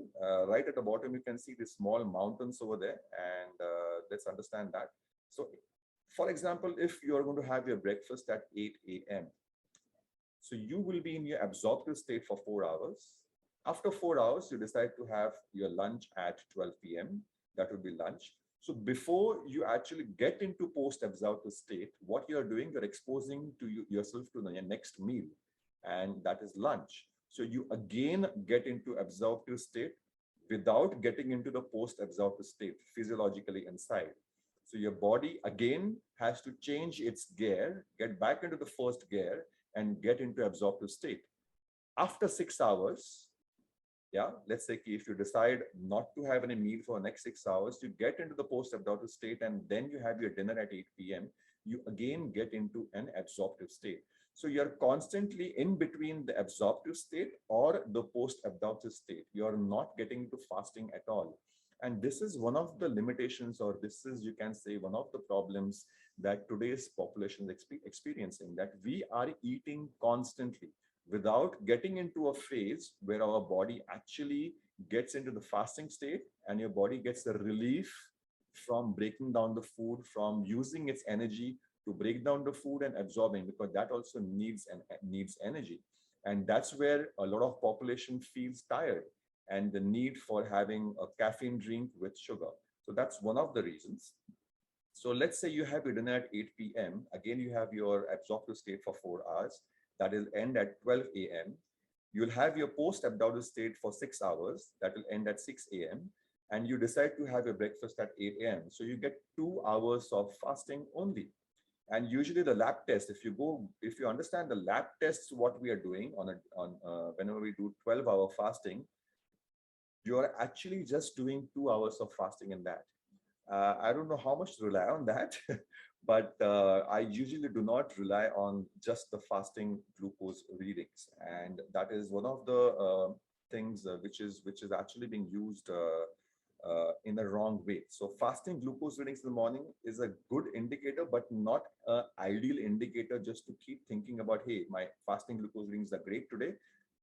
Right at the bottom, you can see the small mountains over there, and let's understand that. So, for example, if you're going to have your breakfast at 8 a.m., so you will be in your absorptive state for 4 hours. After 4 hours, you decide to have your lunch at 12 p.m. That would be lunch. So before you actually get into post-absorptive state, what you're doing, you're exposing to yourself to your next meal, and that is lunch. So you again get into absorptive state without getting into the post-absorptive state physiologically inside. So your body again has to change its gear, get back into the first gear, and get into absorptive state. After 6 hours, yeah, let's say if you decide not to have any meal for the next 6 hours, you get into the post-absorptive state, and then you have your dinner at 8 p.m., you again get into an absorptive state. So you're constantly in between the absorptive state or the post-absorptive state. You're not getting into fasting at all. And this is one of the limitations, or this is, you can say, one of the problems that today's population is experiencing, that we are eating constantly without getting into a phase where our body actually gets into the fasting state and your body gets a relief from breaking down the food, from using its energy to break down the food and absorbing, because that also needs energy. And that's where a lot of population feels tired, and the need for having a caffeine drink with sugar. So that's one of the reasons. So let's say you have your dinner at 8 p.m. Again, you have your absorptive state for 4 hours. That will end at 12 a.m. You'll have your post-abdominal state for 6 hours. That will end at 6 a.m. And you decide to have your breakfast at 8 a.m. So you get 2 hours of fasting only. And usually the lab test, if you understand the lab tests, what we are doing whenever we do 12-hour fasting, you are actually just doing 2 hours of fasting in that. I don't know how much to rely on that, but I usually do not rely on just the fasting glucose readings. And that is one of the things which is actually being used in a wrong way. So fasting glucose readings in the morning is a good indicator, but not an ideal indicator just to keep thinking about, hey, my fasting glucose readings are great today.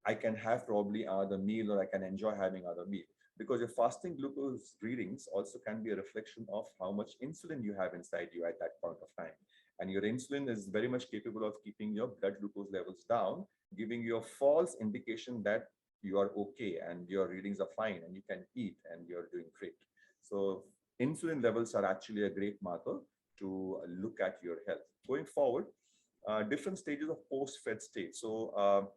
I can have probably another meal, or I can enjoy having another meal. Because your fasting glucose readings also can be a reflection of how much insulin you have inside you at that point of time. And your insulin is very much capable of keeping your blood glucose levels down, giving you a false indication that you are okay and your readings are fine and you can eat and you're doing great. So insulin levels are actually a great marker to look at your health. Going forward, different stages of post-fed state. So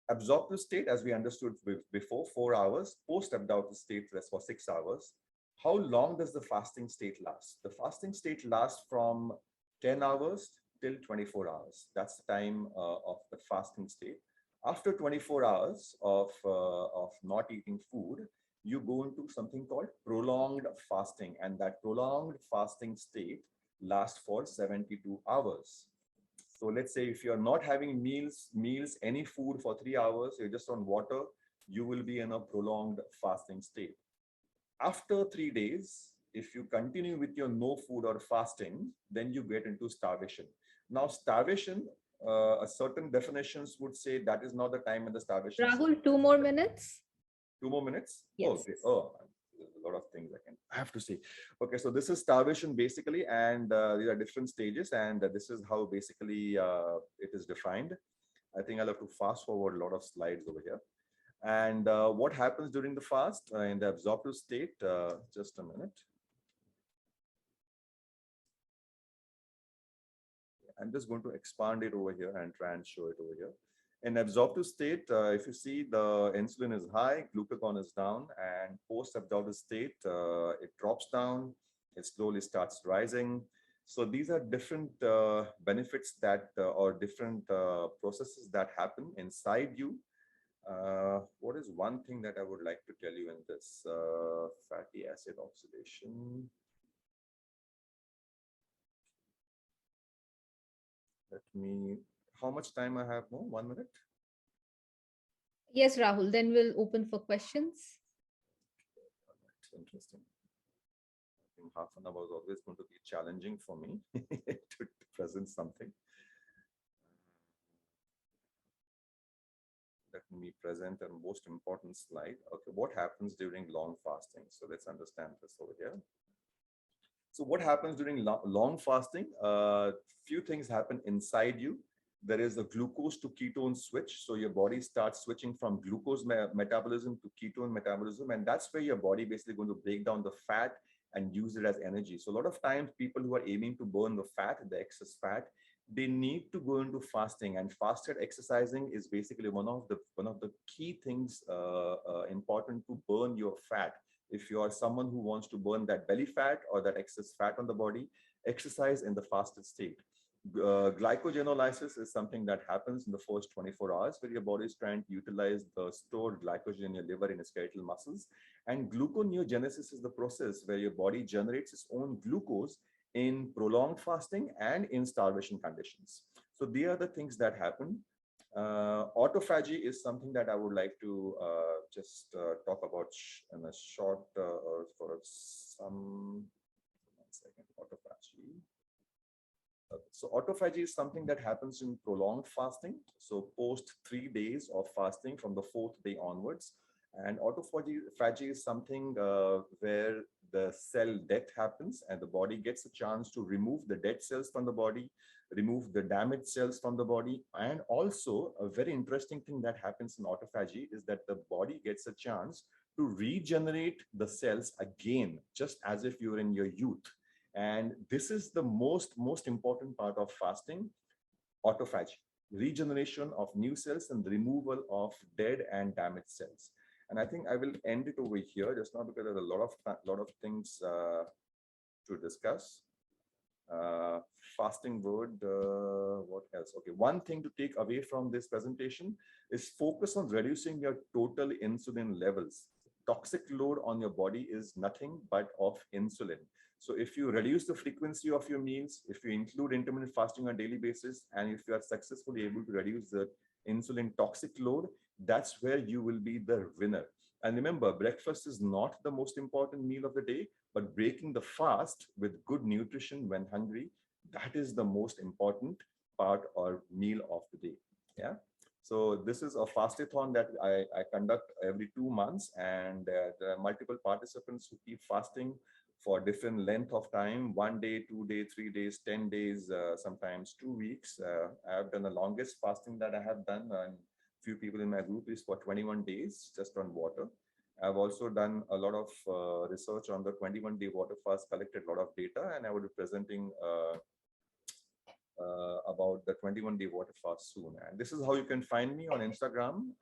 absorptive state, as we understood before, 4 hours. Post-absorptive state, that's for 6 hours. How long does the fasting state last? The fasting state lasts from 10 hours till 24 hours. That's the time of the fasting state. After 24 hours of not eating food, you go into something called prolonged fasting. And that prolonged fasting state lasts for 72 hours. So let's say if you're not having meals, any food for 3 hours, you're just on water, you will be in a prolonged fasting state. After 3 days, if you continue with your no food or fasting, then you get into starvation. Now, starvation, certain definitions would say that is not the time when the starvation. Rahul, 2 more minutes. 2 more minutes? Yes. Oh, okay. Oh, there's a lot of things I have to say. Okay, so this is starvation basically, and these are different stages, and this is how basically it is defined. I think I'll have to fast forward a lot of slides over here. And what happens during the fast in the absorptive state? Just a minute. I'm just going to expand it over here and try and show it over here. In absorptive state, if you see, the insulin is high, glucagon is down, and post-absorptive state, it drops down, it slowly starts rising. So these are different benefits that, or different processes that happen inside you. What is one thing that I would like to tell you in this fatty acid oxidation? Let me, how much time I have more? 1 minute? Yes, Rahul, then we'll open for questions. That's interesting. I think half an hour is always going to be challenging for me to present something. Let me present a most important slide. Okay, what happens during long fasting? So let's understand this over here. So what happens during long fasting? Few things happen inside you. There is a glucose to ketone switch. So your body starts switching from glucose metabolism to ketone metabolism. And that's where your body basically going to break down the fat and use it as energy. So a lot of times people who are aiming to burn the fat, the excess fat, they need to go into fasting, and fasted exercising is basically one of the key things important to burn your fat. If you are someone who wants to burn that belly fat or that excess fat on the body, exercise in the fasted state. Glycogenolysis is something that happens in the first 24 hours, where your body is trying to utilize the stored glycogen in your liver and skeletal muscles. And gluconeogenesis is the process where your body generates its own glucose in prolonged fasting and in starvation conditions. So they are the things that happen. Autophagy is something that I would like to just talk about in a short or for some. 1 second. Autophagy. So autophagy is something that happens in prolonged fasting. So post 3 days of fasting from the 4th day onwards. And autophagy is something where the cell death happens and the body gets a chance to remove the dead cells from the body, remove the damaged cells from the body. And also a very interesting thing that happens in autophagy is that the body gets a chance to regenerate the cells again, just as if you're in your youth. And this is the most important part of fasting, autophagy, regeneration of new cells and the removal of dead and damaged cells. And I think I will end it over here just now because there's a lot of things to discuss. Fasting word, what else? Okay, one thing to take away from this presentation is focus on reducing your total insulin levels. Toxic load on your body is nothing but of insulin. So if you reduce the frequency of your meals, if you include intermittent fasting on a daily basis, and if you are successfully able to reduce the insulin toxic load, that's where you will be the winner. And remember, breakfast is not the most important meal of the day, but breaking the fast with good nutrition when hungry, that is the most important part or meal of the day. Yeah. So this is a fastathon that I conduct every 2 months, and there are multiple participants who keep fasting for different length of time, 1 day, 2 days, 3 days, 10 days, sometimes 2 weeks. I have done the longest fasting that I have done, and few people in my group is for 21 days just on water. I've also done a lot of research on the 21-day water fast, collected a lot of data, and I will be presenting about the 21-day water fast soon. And this is how you can find me on Instagram,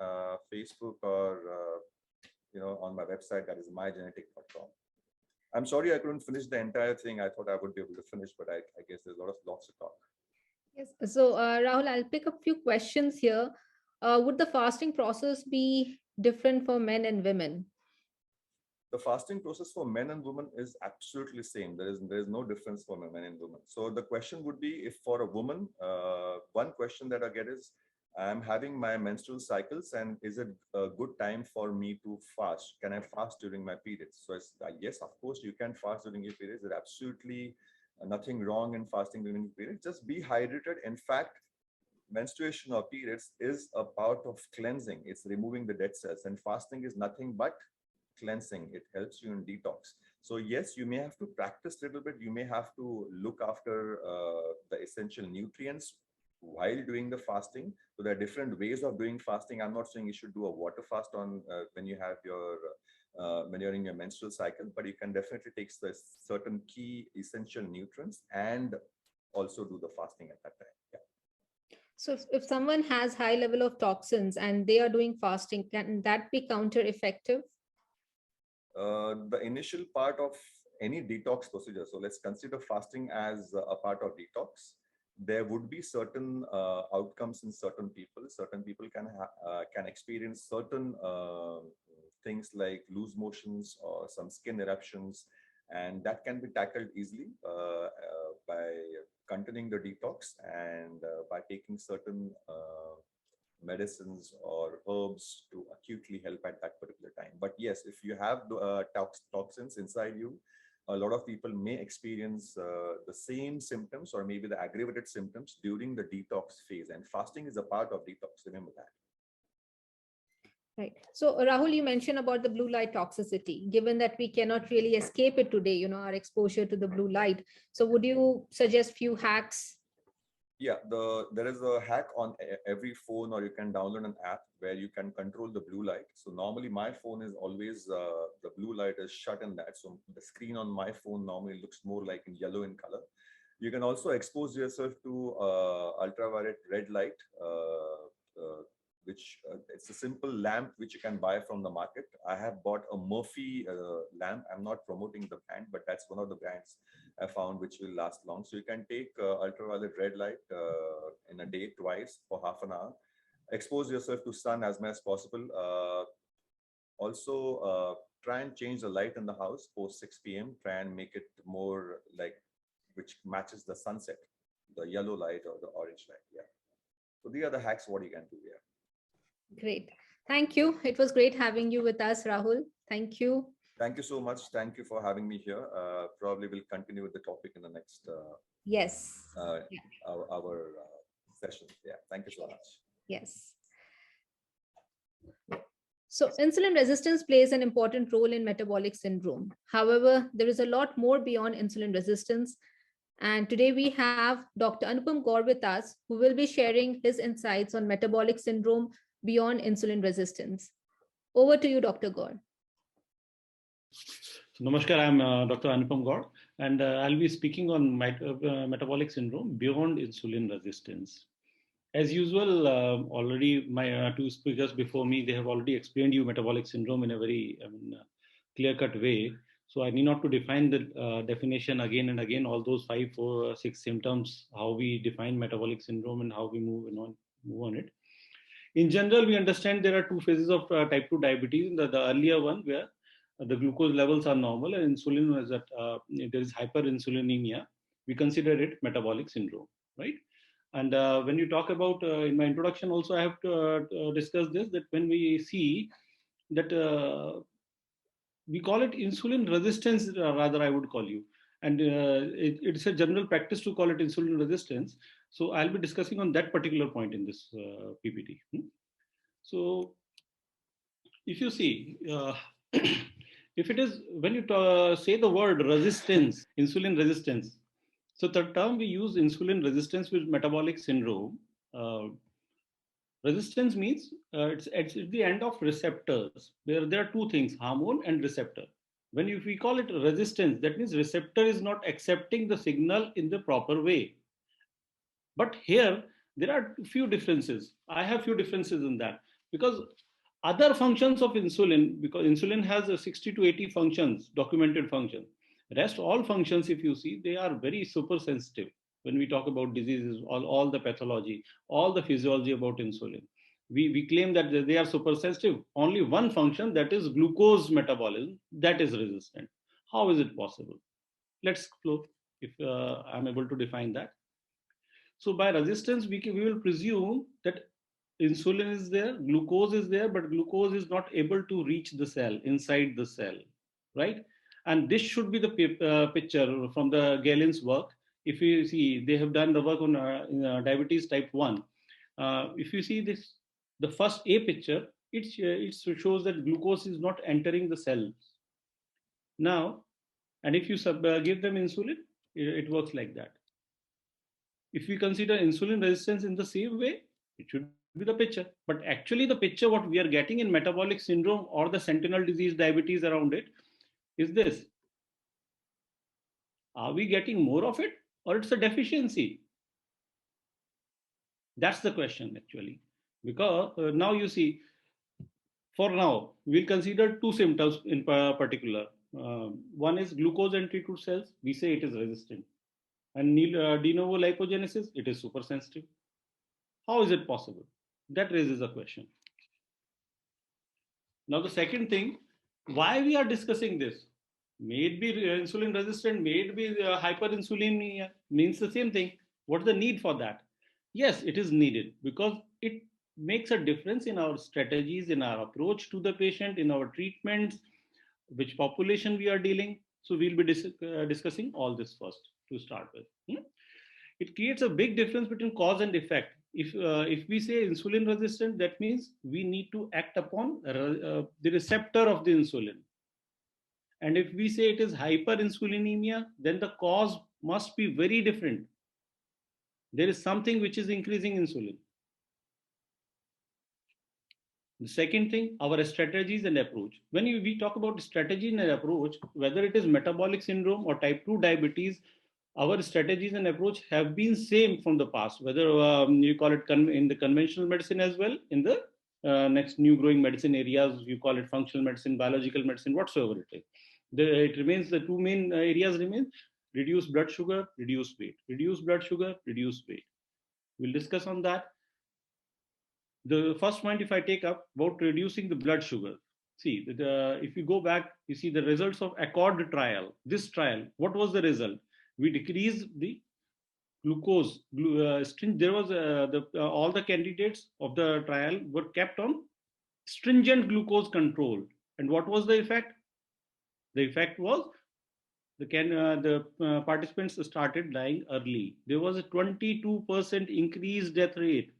Facebook, or on my website, that is mygenetic.com. I'm sorry I couldn't finish the entire thing. I thought I would be able to finish, but I guess there's lots to talk. Yes. So, Rahul, I'll pick up a few questions here. Would the fasting process be different for men and women? The fasting process for men and women is absolutely same. There is no difference for men and women. So the question would be, if for a woman, one question that I get is, I'm having my menstrual cycles, and is it a good time for me to fast? Can I fast during my periods? So it's, yes, of course, you can fast during your periods. There's absolutely nothing wrong in fasting during your periods. Just be hydrated. In fact, menstruation or periods is a part of cleansing. It's removing the dead cells, and fasting is nothing but cleansing. It helps you in detox. So yes, you may have to practice a little bit. You may have to look after the essential nutrients while doing the fasting. So there are different ways of doing fasting. I'm not saying you should do a water fast on when you have your when you're in your menstrual cycle, but you can definitely take certain key essential nutrients and also do the fasting at that time. Yeah. So if someone has high level of toxins and they are doing fasting, can that be counter effective? The initial part of any detox procedure. So let's consider fasting as a part of detox. There would be certain outcomes in certain people. Certain people can experience certain things like loose motions or some skin eruptions, and that can be tackled easily by continuing the detox and by taking certain medicines or herbs to acutely help at that particular time. But yes, if you have toxins inside you, a lot of people may experience the same symptoms or maybe the aggravated symptoms during the detox phase. And fasting is a part of detox. Remember that. Right. So, Rahul, you mentioned about the blue light toxicity. Given that we cannot really escape it today, our exposure to the blue light. So, would you suggest few hacks? Yeah, there is a hack on every phone, or you can download an app where you can control the blue light. So normally my phone is always, the blue light is shut in that. So the screen on my phone normally looks more like in yellow in color. You can also expose yourself to ultraviolet red light, which it's a simple lamp which you can buy from the market. I have bought a Murphy lamp. I'm not promoting the brand, but that's one of the brands I found which will last long. So you can take ultraviolet red light in a day twice for half an hour. Expose yourself to sun as much as possible. Also, try and change the light in the house post 6 p.m. Try and make it more like which matches the sunset, the yellow light or the orange light. Yeah. So these are the hacks what you can do. Yeah. Great. Thank you. It was great having you with us, Rahul. Thank you. Thank you so much. Thank you for having me here. Probably we'll continue with the topic in the next Yes. uh, Yeah. our session. Yeah. Thank you so much. Yes. So insulin resistance plays an important role in metabolic syndrome. However, there is a lot more beyond insulin resistance. And today we have Dr. Anupam Gaur with us, who will be sharing his insights on metabolic syndrome beyond insulin resistance. Over to you, Dr. Gaur. Namaskar, I'm Dr. Anupam Gaur, and I'll be speaking on metabolic syndrome beyond insulin resistance. As usual, already my two speakers before me, they have already explained you metabolic syndrome in a very clear-cut way. So I need not to define the definition again and again, all those 5, 4, 6 symptoms, how we define metabolic syndrome and how we move on it. In general, we understand there are two phases of type 2 diabetes. The earlier one where the glucose levels are normal and insulin is at, there is hyperinsulinemia. We consider it metabolic syndrome, right? And when you talk about, in my introduction also, I have to discuss this, that when we see that we call it insulin resistance, rather I would call you. And it's a general practice to call it insulin resistance. So I'll be discussing on that particular point in this PPT. So if you see, if it is, when you say the word resistance, insulin resistance, so the term we use insulin resistance with metabolic syndrome, resistance means it's the end of receptors. There are two things, hormone and receptor. When we call it resistance, that means receptor is not accepting the signal in the proper way. But here, there are few differences. I have few differences in that, because other functions of insulin, because insulin has a 60 to 80 functions, documented functions. Rest all functions, if you see, they are very super sensitive. When we talk about diseases, all the pathology, all the physiology about insulin, we claim that they are super sensitive. Only one function, that is glucose metabolism, that is resistant. How is it possible? Let's explore if I'm able to define that. So by resistance, we will presume that insulin is there, glucose is there, but glucose is not able to reach the cell, inside the cell, right? And this should be the picture from the Galen's work. If you see, they have done the work on diabetes type 1. If you see this, the first A picture, it shows that glucose is not entering the cells. Now, and if you give them insulin, it works like that. If we consider insulin resistance in the same way, it should be the picture. But actually the picture what we are getting in metabolic syndrome or the sentinel disease diabetes around it is this. Are we getting more of it or it's a deficiency? That's the question actually. Because now you see, for now, we'll consider two symptoms in particular. One is glucose entry to cells. We say it is resistant. And de novo lipogenesis, it is super sensitive. How is it possible? That raises a question. Now, the second thing, why we are discussing this? May it be insulin resistant, may it be hyperinsulinemia, means the same thing. What's the need for that? Yes, it is needed because it makes a difference in our strategies, in our approach to the patient, in our treatments, which population we are dealing. So we'll be discussing all this first to start with. It creates a big difference between cause and effect. If we say insulin resistant, that means we need to act upon the receptor of the insulin. And if we say it is hyperinsulinemia, then the cause must be very different. There is something which is increasing insulin. The second thing, our strategies and approach. When we talk about strategy and approach, whether it is metabolic syndrome or type 2 diabetes, our strategies and approach have been same from the past, whether you call it in the conventional medicine as well, in the next new growing medicine areas, you call it functional medicine, biological medicine, whatsoever it is. It remains, the two main areas remain: reduce blood sugar, reduce weight, reduce blood sugar, reduce weight. We'll discuss on that. The first point, if I take up about reducing the blood sugar, see, if you go back, you see the results of Accord trial. This trial, what was the result? We decreased the glucose. There was all the candidates of the trial were kept on stringent glucose control. And what was the effect? The effect was the participants started dying early. There was a 22% increased death rate,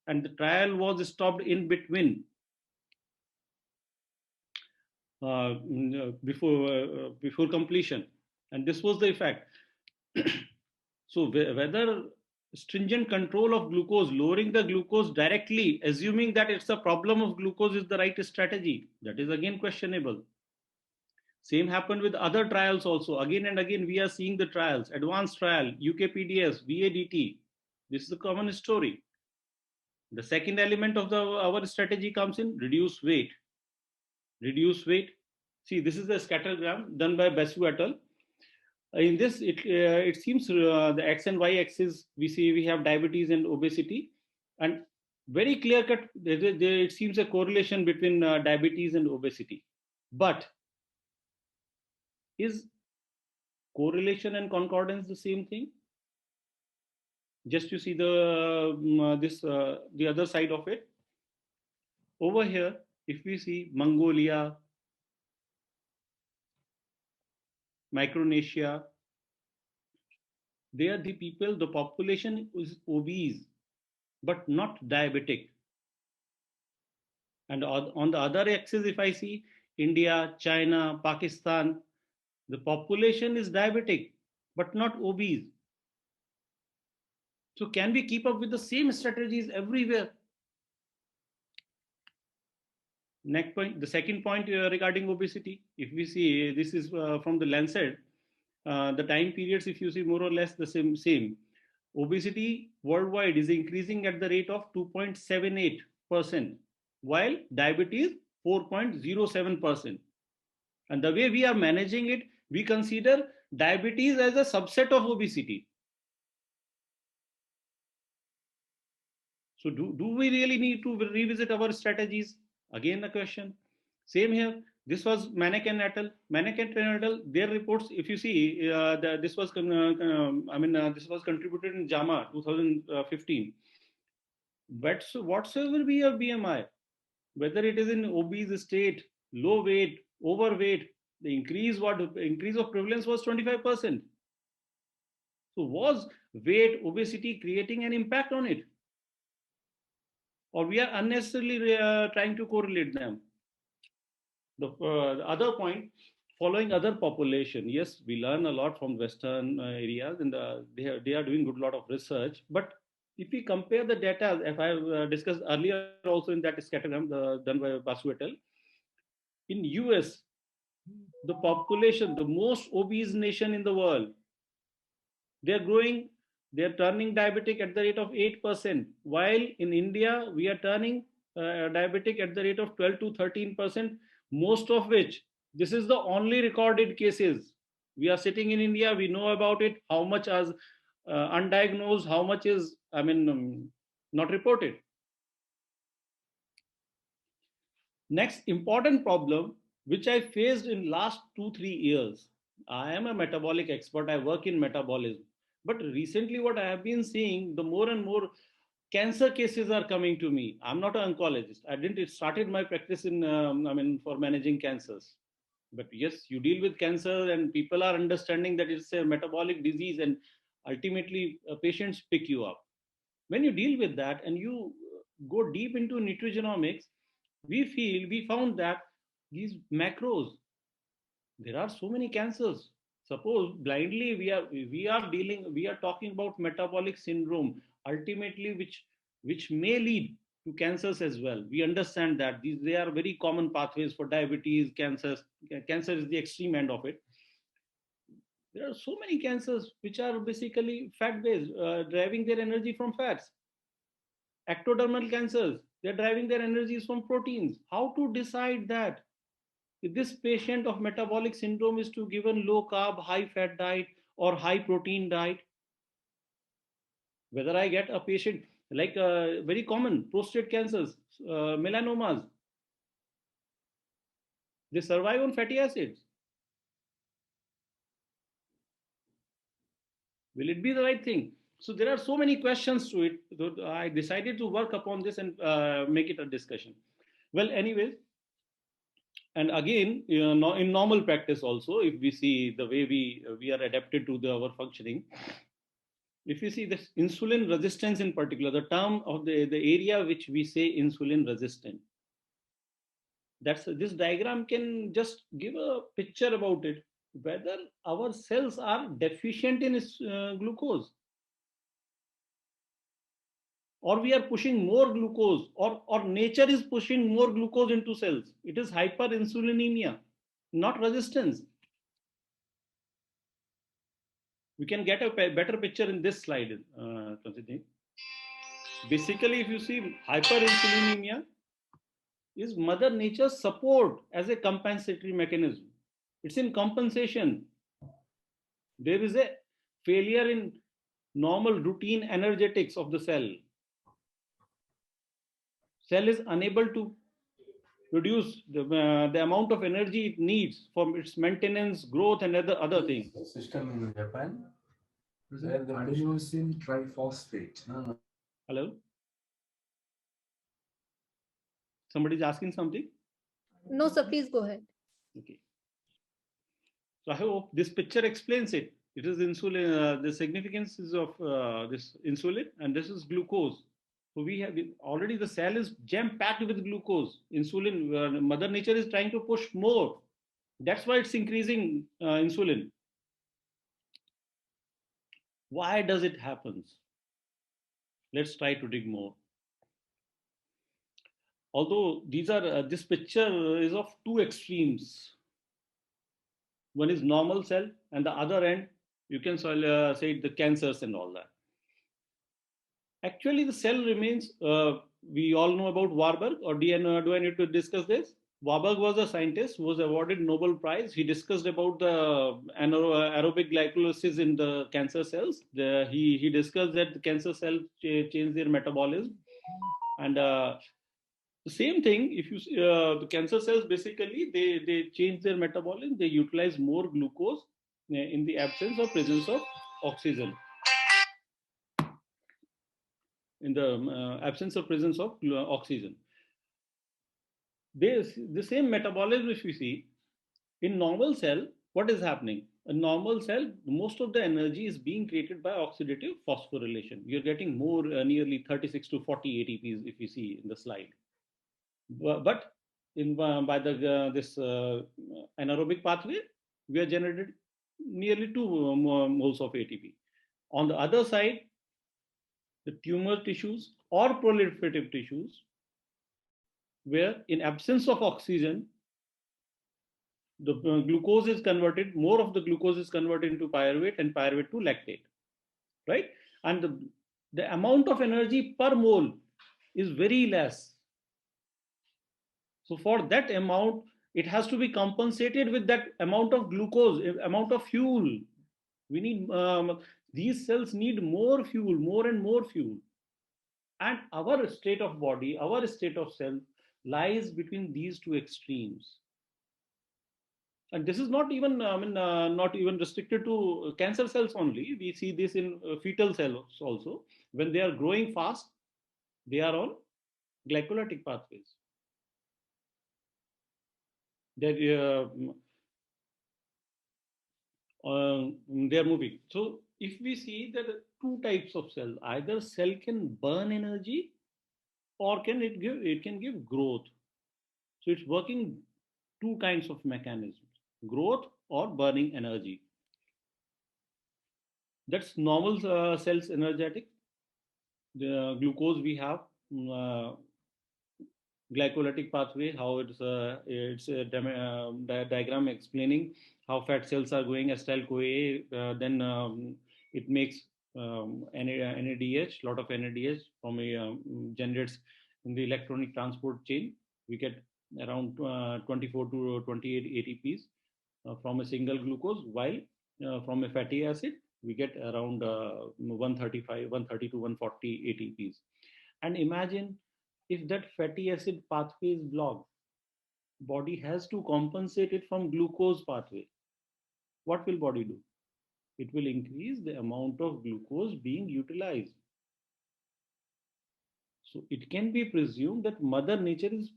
and the trial was stopped in between before completion. And this was the effect. So whether stringent control of glucose, lowering the glucose directly, assuming that it's a problem of glucose, is the right strategy, that is again questionable. Same happened with other trials also. Again and again, we are seeing the trials, advanced trial, UKPDS, VADT. This is a common story. The second element of our strategy comes in reduce weight. Reduce weight. See, this is the scattergram done by Basu et al. In this, it seems the X and Y axis, we have diabetes and obesity. And very clear cut, it seems a correlation between diabetes and obesity. But is correlation and concordance the same thing? Just to see the other side of it. Over here, if we see Mongolia, Micronesia, they are the people, the population is obese, but not diabetic. And on the other axis, if I see India, China, Pakistan, the population is diabetic, but not obese. So can we keep up with the same strategies everywhere? Next point, the second point regarding obesity, if we see, this is from the Lancet, the time periods, if you see more or less the same. Obesity worldwide is increasing at the rate of 2.78%, while diabetes 4.07%. And the way we are managing it, we consider diabetes as a subset of obesity. So do we really need to revisit our strategies? Again, the question. Same here. This was Manek and al. Manek and al. Their reports, if you see, this was contributed in JAMA 2015. But so whatsoever be your BMI, whether it is in obese state, low weight, overweight, the increase of prevalence was 25%. So was weight, obesity creating an impact on it? Or we are unnecessarily trying to correlate them? The other point, following other population, yes, we learn a lot from Western areas, and they are doing good lot of research. But if we compare the data, if I discussed earlier also in that scattergram done by Basu et al., in US, the population, the most obese nation in the world, they're growing, they're turning diabetic at the rate of 8%, while in India, we are turning diabetic at the rate of 12 to 13%, most of which, this is the only recorded cases. We are sitting in India, we know about it, how much as undiagnosed, how much is, not reported. Next important problem, which I faced in last 2-3 years. I am a metabolic expert, I work in metabolism. But recently what I have been seeing, the more and more cancer cases are coming to me. I'm not an oncologist. It started my practice in, for managing cancers. But yes, you deal with cancer and people are understanding that it's a metabolic disease, and ultimately patients pick you up. When you deal with that and you go deep into nutrigenomics, we found that these macros, there are so many cancers. Suppose blindly we are talking about metabolic syndrome, ultimately which may lead to cancers as well. We understand that they are very common pathways for diabetes, cancers. Cancer is the extreme end of it. There are so many cancers which are basically fat based, driving their energy from fats. Ectodermal cancers, they're driving their energies from proteins. How to decide that? If this patient of metabolic syndrome is to given low carb, high fat diet or high protein diet, whether I get a patient like very common prostate cancers, melanomas, they survive on fatty acids. Will it be the right thing? So there are so many questions to it. So I decided to work upon this and make it a discussion. Well, anyways, and again, in normal practice also, if we see the way we are adapted to our functioning, if you see this insulin resistance in particular, the term of the area which we say insulin resistant, that's this diagram can just give a picture about it, whether our cells are deficient in glucose, or we are pushing more glucose, or nature is pushing more glucose into cells. It is hyperinsulinemia, not resistance. We can get a better picture in this slide. Basically, if you see, hyperinsulinemia is Mother Nature's support as a compensatory mechanism. It's in compensation. There is a failure in normal routine energetics of the cell. Cell is unable to produce the amount of energy it needs for its maintenance, growth, and other things. System in Japan. Adenosine triphosphate. Hello? Somebody's asking something? No, sir, please go ahead. Okay. So I hope this picture explains it. It is insulin, the significance is of this insulin, and this is glucose. So we have already the cell is jam-packed with glucose. Insulin, Mother Nature is trying to push more. That's why it's increasing insulin. Why does it happen? Let's try to dig more. Although these are, this picture is of two extremes. One is normal cell, and the other end, you can say the cancers and all that. Actually, the cell remains, we all know about Warburg, or do I need to discuss this? Warburg was a scientist who was awarded Nobel Prize. He discussed about the aerobic glycolysis in the cancer cells. He discussed that the cancer cells change their metabolism. And the same thing, if you the cancer cells, basically, they change their metabolism. They utilize more glucose in the absence or presence of oxygen. In the absence or presence of oxygen. The same metabolism, if we see, in normal cell, what is happening? A normal cell, most of the energy is being created by oxidative phosphorylation. You're getting more, nearly 36 to 40 ATPs, if you see in the slide. But by this anaerobic pathway, we are generated nearly 2 moles of ATP. On the other side, the tumor tissues or proliferative tissues, where in absence of oxygen, the glucose is converted, more of the glucose is converted into pyruvate and pyruvate to lactate, right? And the amount of energy per mole is very less. So for that amount, it has to be compensated with that amount of glucose, amount of fuel. We need, these cells need more fuel, more and more fuel. And our state of body, our state of cell lies between these two extremes. And this is not even, not even restricted to cancer cells only. We see this in fetal cells also. When they are growing fast, they are on glycolytic pathways. They are moving. So if we see that two types of cells, either cell can burn energy, or it can give growth. So it's working two kinds of mechanisms, growth or burning energy. That's normal cells energetic. The glucose we have, glycolytic pathway, how it's a diagram explaining how fat cells are going acetyl-CoA, then it makes NADH, lot of NADH from generates in the electronic transport chain. We get around 24 to 28 ATPs from a single glucose, while from a fatty acid, we get around 130 to 140 ATPs. And imagine if that fatty acid pathway is blocked, body has to compensate it from glucose pathway. What will body do? it will increase the amount of glucose being utilized. So it can be presumed that Mother Nature is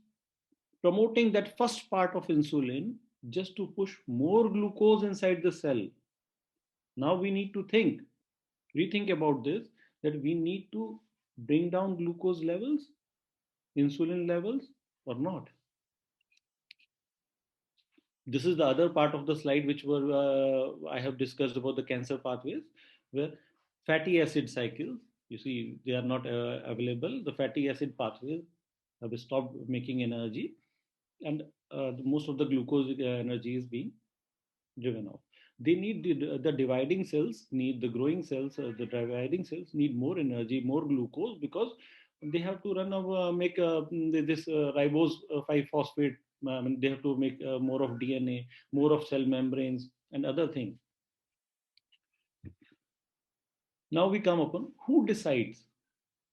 promoting that first part of insulin just to push more glucose inside the cell. Now we need to rethink about this, that we need to bring down glucose levels, insulin levels, or not. This is the other part of the slide which I have discussed about the cancer pathways, where fatty acid cycles, you see, they are not available. The fatty acid pathways have stopped making energy, and most of the glucose energy is being driven off. They need the dividing cells, need the growing cells, the dividing cells need more energy, more glucose, because they have to run make this ribose 5-phosphate. They have to make more of DNA, more of cell membranes, and other things. Now we come upon who decides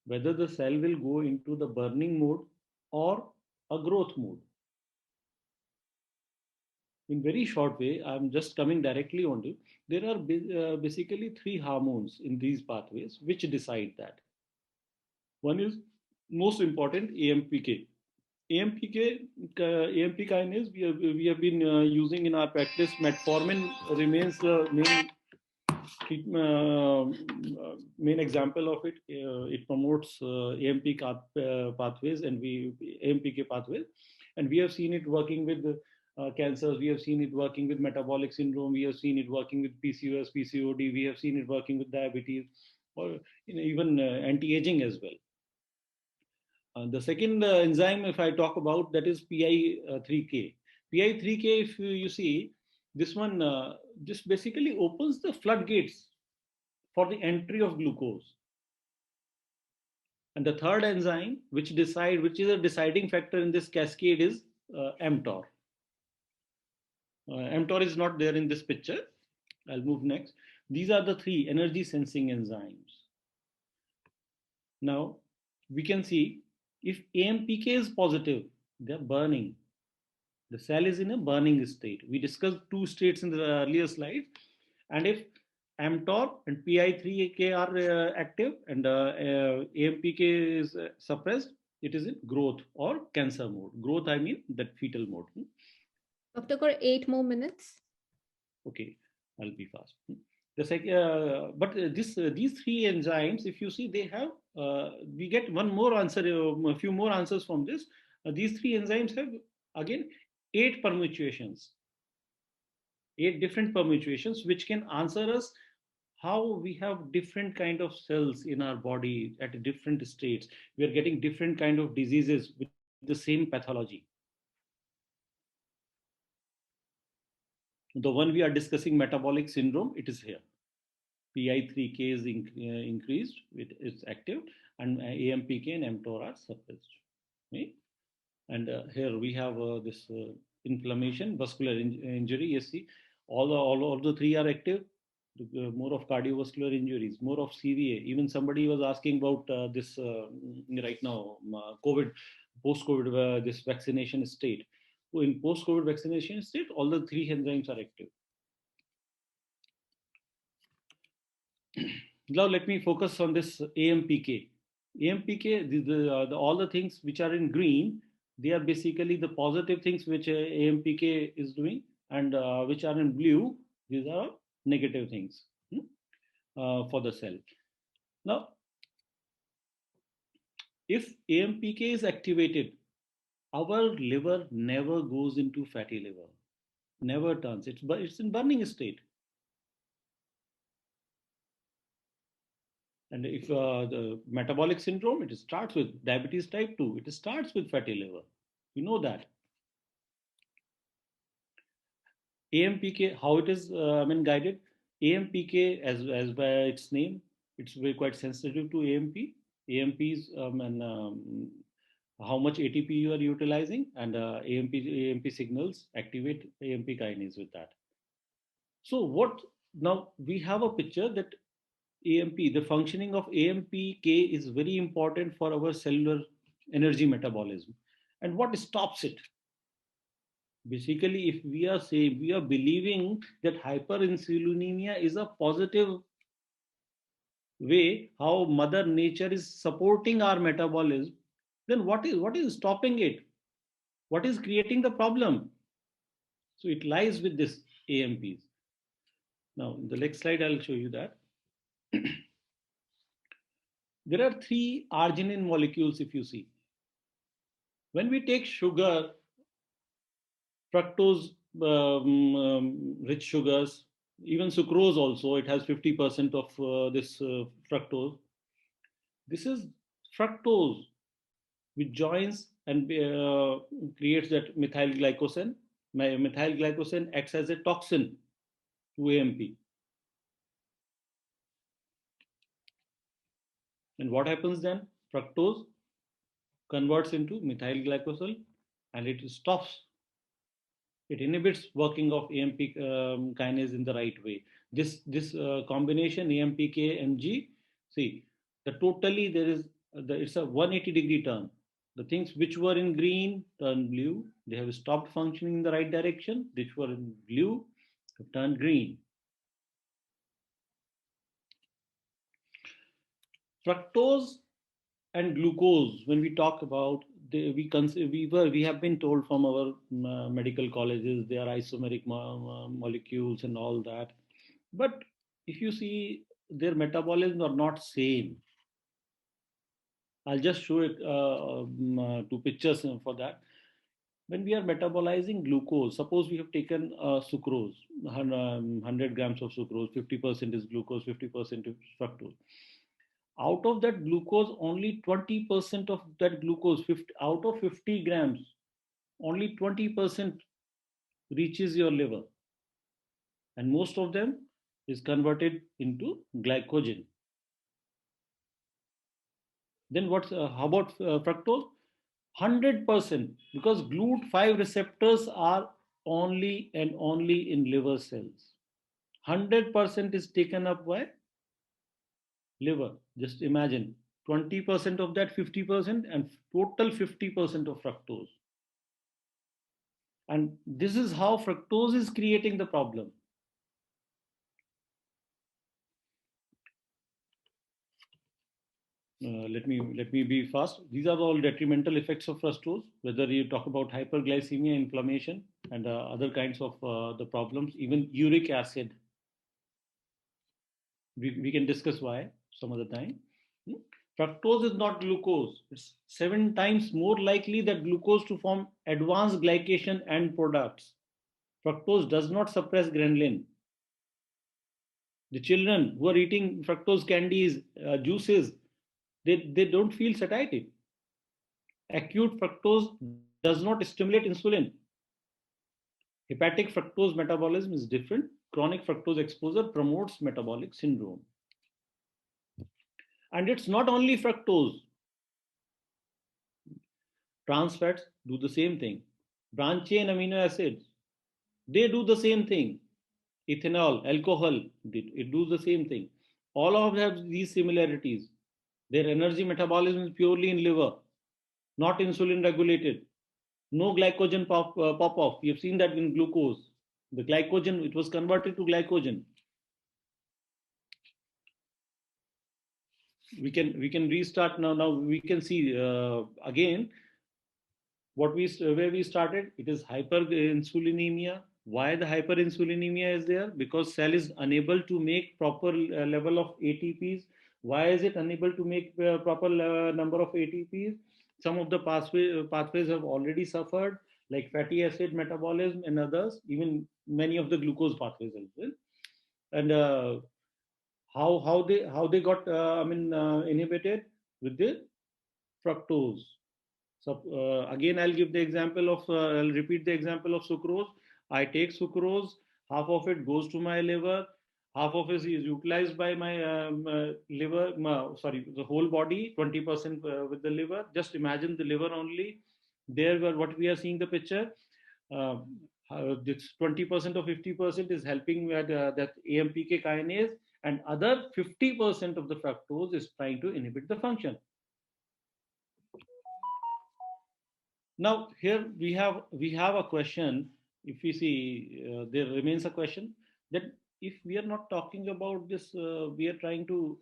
whether the cell will go into the burning mode or a growth mode. In very short way, I'm just coming directly on it. There are basically 3 hormones in these pathways which decide that. One is most important, AMPK. AMP kinase we have been using in our practice. Metformin remains the main example of it. It promotes AMP pathways and AMPK pathways, and we have seen it working with cancers. We have seen it working with metabolic syndrome. We have seen it working with PCOS, PCOD. We have seen it working with diabetes, or even anti-aging as well. The second enzyme, if I talk about, that is PI3K. PI3K, if you see, this one just basically opens the floodgates for the entry of glucose. And the third enzyme, which is a deciding factor in this cascade, is mTOR. mTOR is not there in this picture. I'll move next. These are the 3 energy sensing enzymes. Now we can see, if AMPK is positive, they're burning. The cell is in a burning state. We discussed 2 states in the earlier slide. And if mTOR and PI3K are active and AMPK is suppressed, it is in growth or cancer mode. Growth, I mean that fetal mode. Dr. Gaur, 8 more minutes. Okay, I'll be fast. But these 3 enzymes, if you see, they have, we get one more answer, a few more answers from this. These 3 enzymes have, again, 8 permutations, 8 different permutations, which can answer us how we have different kind of cells in our body at different states. We are getting different kind of diseases with the same pathology. The one we are discussing, metabolic syndrome, it is here. PI3K is increased, it is active, and AMPK and mTOR are suppressed. Okay? And here we have this inflammation, vascular injury. You see, all the 3 are active. More of cardiovascular injuries, more of CVA. Even somebody was asking about this right now, COVID, post-COVID, this vaccination state. So in post-COVID vaccination state, all the 3 enzymes are active. Now let me focus on this AMPK. AMPK, all the things which are in green, they are basically the positive things which AMPK is doing, and which are in blue, these are negative things for the cell. Now, if AMPK is activated, our liver never goes into fatty liver, never turns. It's in burning state. And if the metabolic syndrome, it starts with diabetes type 2, it starts with fatty liver. You know that. AMPK, how it is guided? AMPK, as by its name, it's very quite sensitive to AMP. AMPs and how much ATP you are utilizing, and AMP signals activate AMP kinase with that. So now we have a picture that AMP, the functioning of AMPK is very important for our cellular energy metabolism. And what stops it? Basically, if we are saying, we are believing that hyperinsulinemia is a positive way how Mother Nature is supporting our metabolism, then what is stopping it? What is creating the problem? So it lies with this AMPs. Now, in the next slide, I'll show you that. There are three arginine molecules, if you see. When we take sugar, fructose, rich sugars, even sucrose also, it has 50% of this fructose. This is fructose, which joins and creates that methyl glycosan. Methyl glycosan acts as a toxin to AMP. And what happens then? Fructose converts into methyl glycosol and it stops. It inhibits working of AMP kinase in the right way. This combination AMPK MG, see, totally there is it's a 180-degree turn. The things which were in green turn blue. They have stopped functioning in the right direction. Which were in blue have turned green. Fructose and glucose, when we talk about, we have been told from our medical colleges they are isomeric molecules and all that. But if you see, their metabolism are not same. I'll just show it two pictures for that. When we are metabolizing glucose, suppose we have taken sucrose, 100 grams of sucrose, 50% is glucose, 50% is fructose. Out of that glucose, only 20% of that glucose, out of 50 grams, only 20% reaches your liver. And most of them is converted into glycogen. Then how about fructose? 100%, because GLUT5 receptors are only and only in liver cells. 100% is taken up by liver. Just imagine 20% of that 50% and total 50% of fructose. And this is how fructose is creating the problem. Let me be fast. These are all detrimental effects of fructose, whether you talk about hyperglycemia, inflammation, and other kinds of the problems, even uric acid. We can discuss why some other time. Fructose is not glucose. It's 7 times more likely that glucose to form advanced glycation end products. Fructose does not suppress ghrelin. The children who are eating fructose candies, juices, they don't feel satiety. Acute fructose does not stimulate insulin. Hepatic fructose metabolism is different. Chronic fructose exposure promotes metabolic syndrome. And it's not only fructose. Trans fats do the same thing. Branch chain amino acids, they do the same thing. Ethanol, alcohol, it does the same thing. All of them have these similarities. Their energy metabolism is purely in liver, not insulin regulated. No glycogen pop off. We have seen that in glucose. The glycogen, it was converted to glycogen. We can restart now. Now we can see again where we started. It is hyperinsulinemia. Why the hyperinsulinemia is there? Because cell is unable to make proper level of ATPs. Why is it unable to make proper number of ATPs? Some of the pathways have already suffered, like fatty acid metabolism and others, even many of the glucose pathways as well. And how they got inhibited with the fructose. So again, I'll give the example of I'll repeat the example of sucrose. I take sucrose, half of it goes to my liver, half of it is utilized by my liver, the whole body, 20% with the liver. Just imagine the liver only. There, what we are seeing the picture, this 20% or 50% is helping that AMPK kinase, and other 50% of the fructose is trying to inhibit the function. Now here we have a question if we see, there remains a question that if we are not talking about this, we are trying to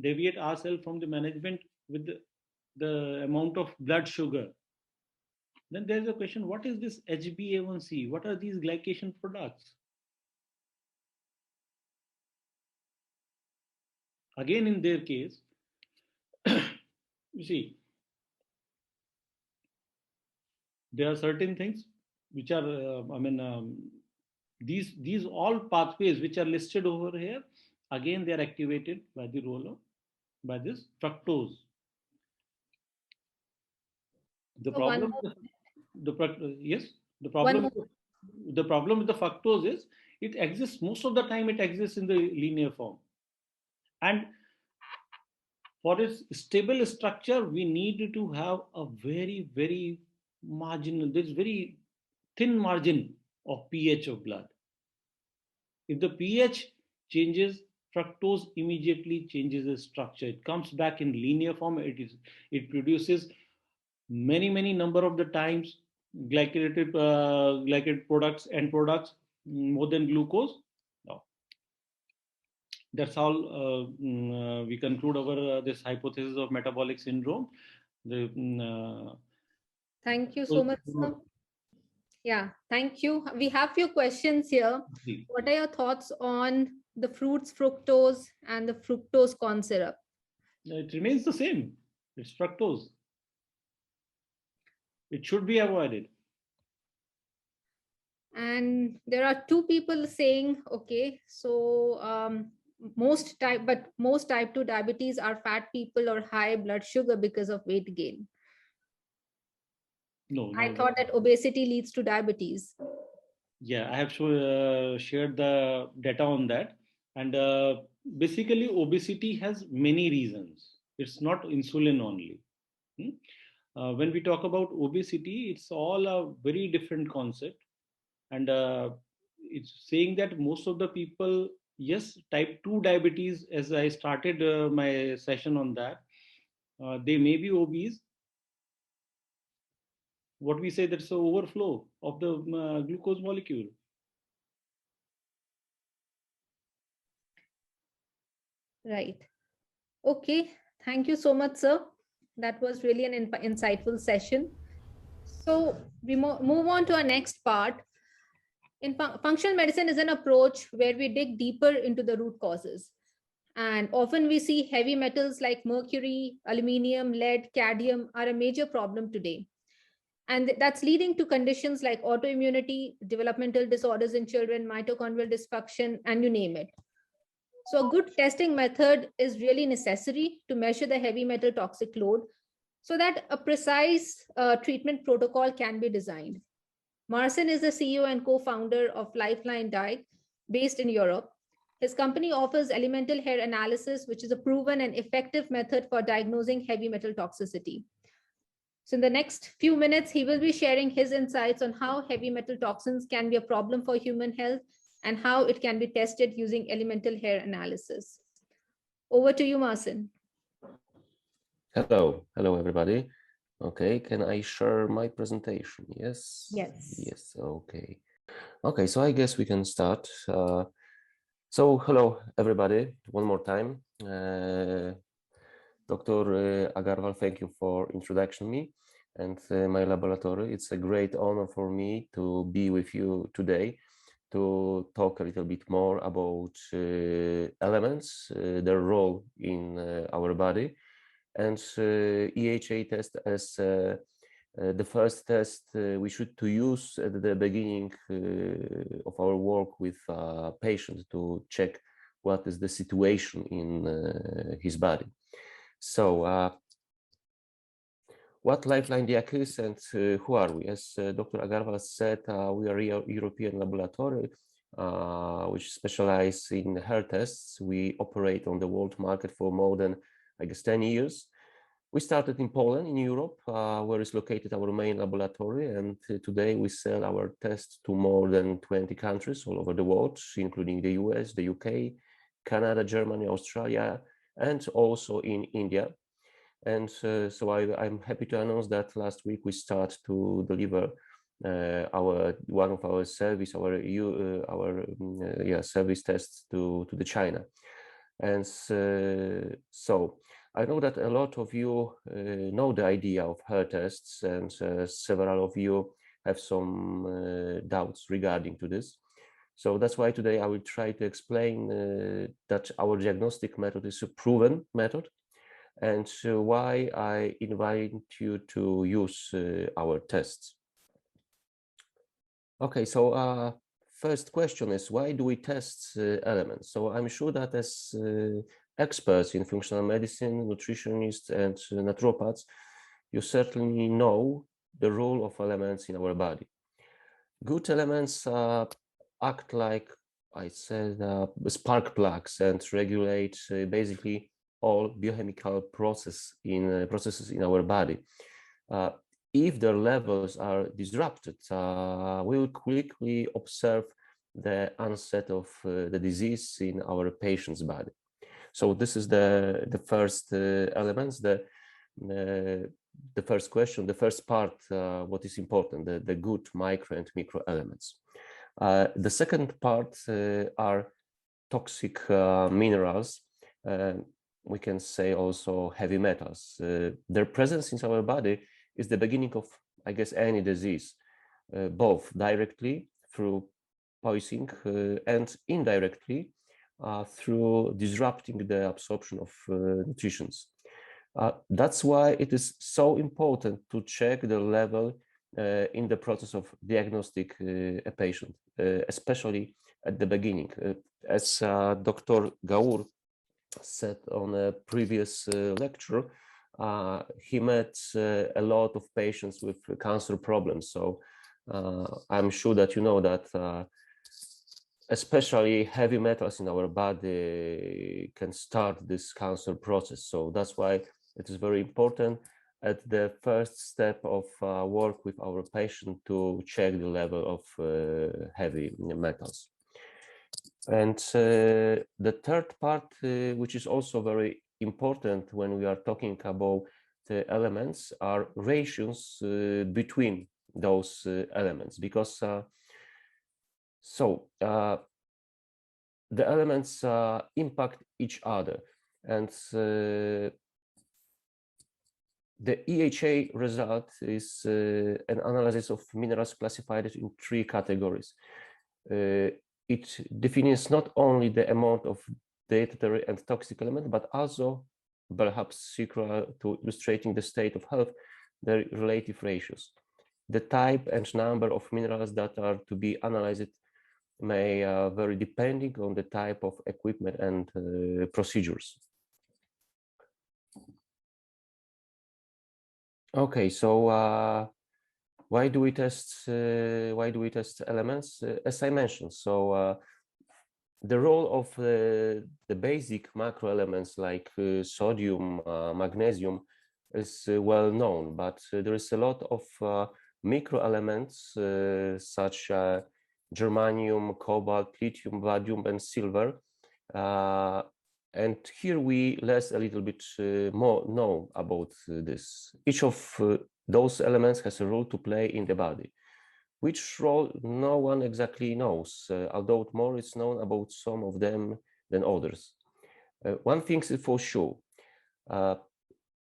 deviate ourselves from the management with the amount of blood sugar. Then there's a question, what is this HbA1c? What are these glycation products? Again, in their case, you see, there are certain things which are, these all pathways which are listed over here, again, they are activated by the role of, by this fructose. The So one problem, yes, the one problem, more. the problem with the fructose is it exists most of the time. It exists in the linear form, and for its stable structure, we need to have a very, very marginal. There's very thin margin of pH of blood. If the pH changes, fructose immediately changes the structure. It comes back in linear form. It produces many number of the times glycated products and products more than glucose. Now, that's how we conclude our this hypothesis of metabolic syndrome. Thank you so much, sir. Yeah, thank you. We have few questions here. What are your thoughts on the fruits fructose and the fructose corn syrup? It remains the same. It's fructose. It should be avoided. And there are two people saying, okay, so most type 2 diabetes are fat people or high blood sugar because of weight gain. No, I thought that obesity leads to diabetes. Yeah, I have shared the data on that. And basically, obesity has many reasons. It's not insulin only. When we talk about obesity, it's all a very different concept. And it's saying that most of the people, yes, type 2 diabetes, as I started my session on that, they may be obese. What we say, that's the overflow of the glucose molecule. Right. Okay. Thank you so much, sir. That was really an insightful session. So we move on to our next part. In functional medicine is an approach where we dig deeper into the root causes. And often we see heavy metals like mercury, aluminium, lead, cadmium are a major problem today. And that's leading to conditions like autoimmunity, developmental disorders in children, mitochondrial dysfunction, and you name it. So a good testing method is really necessary to measure the heavy metal toxic load so that a precise treatment protocol can be designed. Marcin is the CEO and co-founder of LifelineDiag, based in Europe. His company offers elemental hair analysis, which is a proven and effective method for diagnosing heavy metal toxicity. So in the next few minutes, he will be sharing his insights on how heavy metal toxins can be a problem for human health and how it can be tested using elemental hair analysis. Over to you, Marcin. Hello, everybody. Okay, can I share my presentation? Yes. Yes. Okay. Okay, so I guess we can start. So hello, everybody, one more time. Dr. Agarwala, thank you for introducing me and my laboratory. It's a great honor for me to be with you today to talk a little bit more about elements, their role in our body, and EHA test as the first test we should to use at the beginning of our work with patients to check what is the situation in his body. So what LifelineDiag is and who are we? As Dr. Agarwala said, we are a European laboratory which specializes in hair tests. We operate on the world market for more than, I guess, 10 years. We started in Poland, in Europe, where is located our main laboratory. And today we sell our tests to more than 20 countries all over the world, including the US, the UK, Canada, Germany, Australia, and also in India. And so I'm happy to announce that last week we start to deliver one of our service, service tests to the China. And so I know that a lot of you know the idea of hair tests, and several of you have some doubts regarding to this. So that's why today I will try to explain that our diagnostic method is a proven method, and why I invite you to use our tests. Okay, so first question is, why do we test elements? So I'm sure that as experts in functional medicine, nutritionists, and naturopaths, you certainly know the role of elements in our body. Good elements act like, I said, spark plugs and regulate basically all biochemical processes in our body. If their levels are disrupted, we will quickly observe the onset of the disease in our patient's body. So this is the first elements, the first question, the first part, what is important, the good micro and micro elements. The second part are toxic minerals. We can say also heavy metals. Their presence in our body is the beginning of, I guess, any disease, both directly through poisoning and indirectly through disrupting the absorption of nutrients. That's why it is so important to check the level in the process of diagnostic a patient, especially at the beginning. As Dr. Gaur said on a previous lecture, he met a lot of patients with cancer problems. So I'm sure that you know that especially heavy metals in our body can start this cancer process. So that's why it is very important at the first step of work with our patient to check the level of heavy metals. And the third part, which is also very important when we are talking about the elements, are ratios between those elements, because the elements impact each other, and the EHA result is an analysis of minerals classified in 3 categories. It defines not only the amount of dietary and toxic element, but also, perhaps secret to illustrating the state of health, the relative ratios. The type and number of minerals that are to be analyzed may vary depending on the type of equipment and procedures. Okay, so why do we test elements? As I mentioned, so the role of the basic macro elements like sodium, magnesium is well known, but there is a lot of micro elements such as germanium, cobalt, lithium, vanadium, and silver. And here we less a little bit more know about this. Each of those elements has a role to play in the body. Which role no one exactly knows, although more is known about some of them than others. One thing is for sure,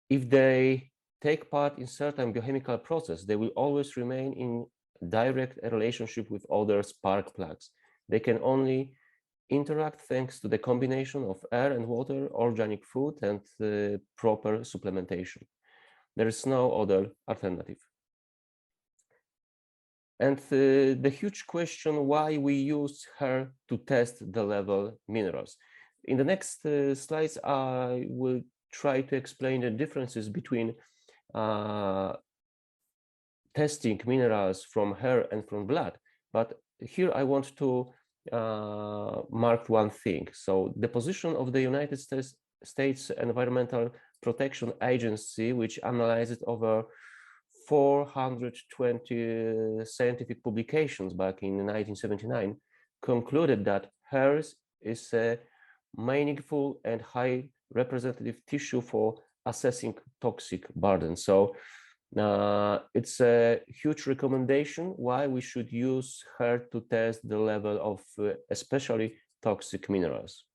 if they take part in certain biochemical process, they will always remain in direct relationship with other spark plugs. They can only interact thanks to the combination of air and water, organic food, and proper supplementation. There is no other alternative. And the huge question why we use hair to test the level minerals. In the next slides, I will try to explain the differences between testing minerals from hair and from blood. But here I want to mark one thing. So the position of the United States Environmental Protection Agency, which analyzed over 420 scientific publications back in 1979, concluded that hair is a meaningful and high representative tissue for assessing toxic burden. So It's a huge recommendation why we should use hair to test the level of especially toxic minerals.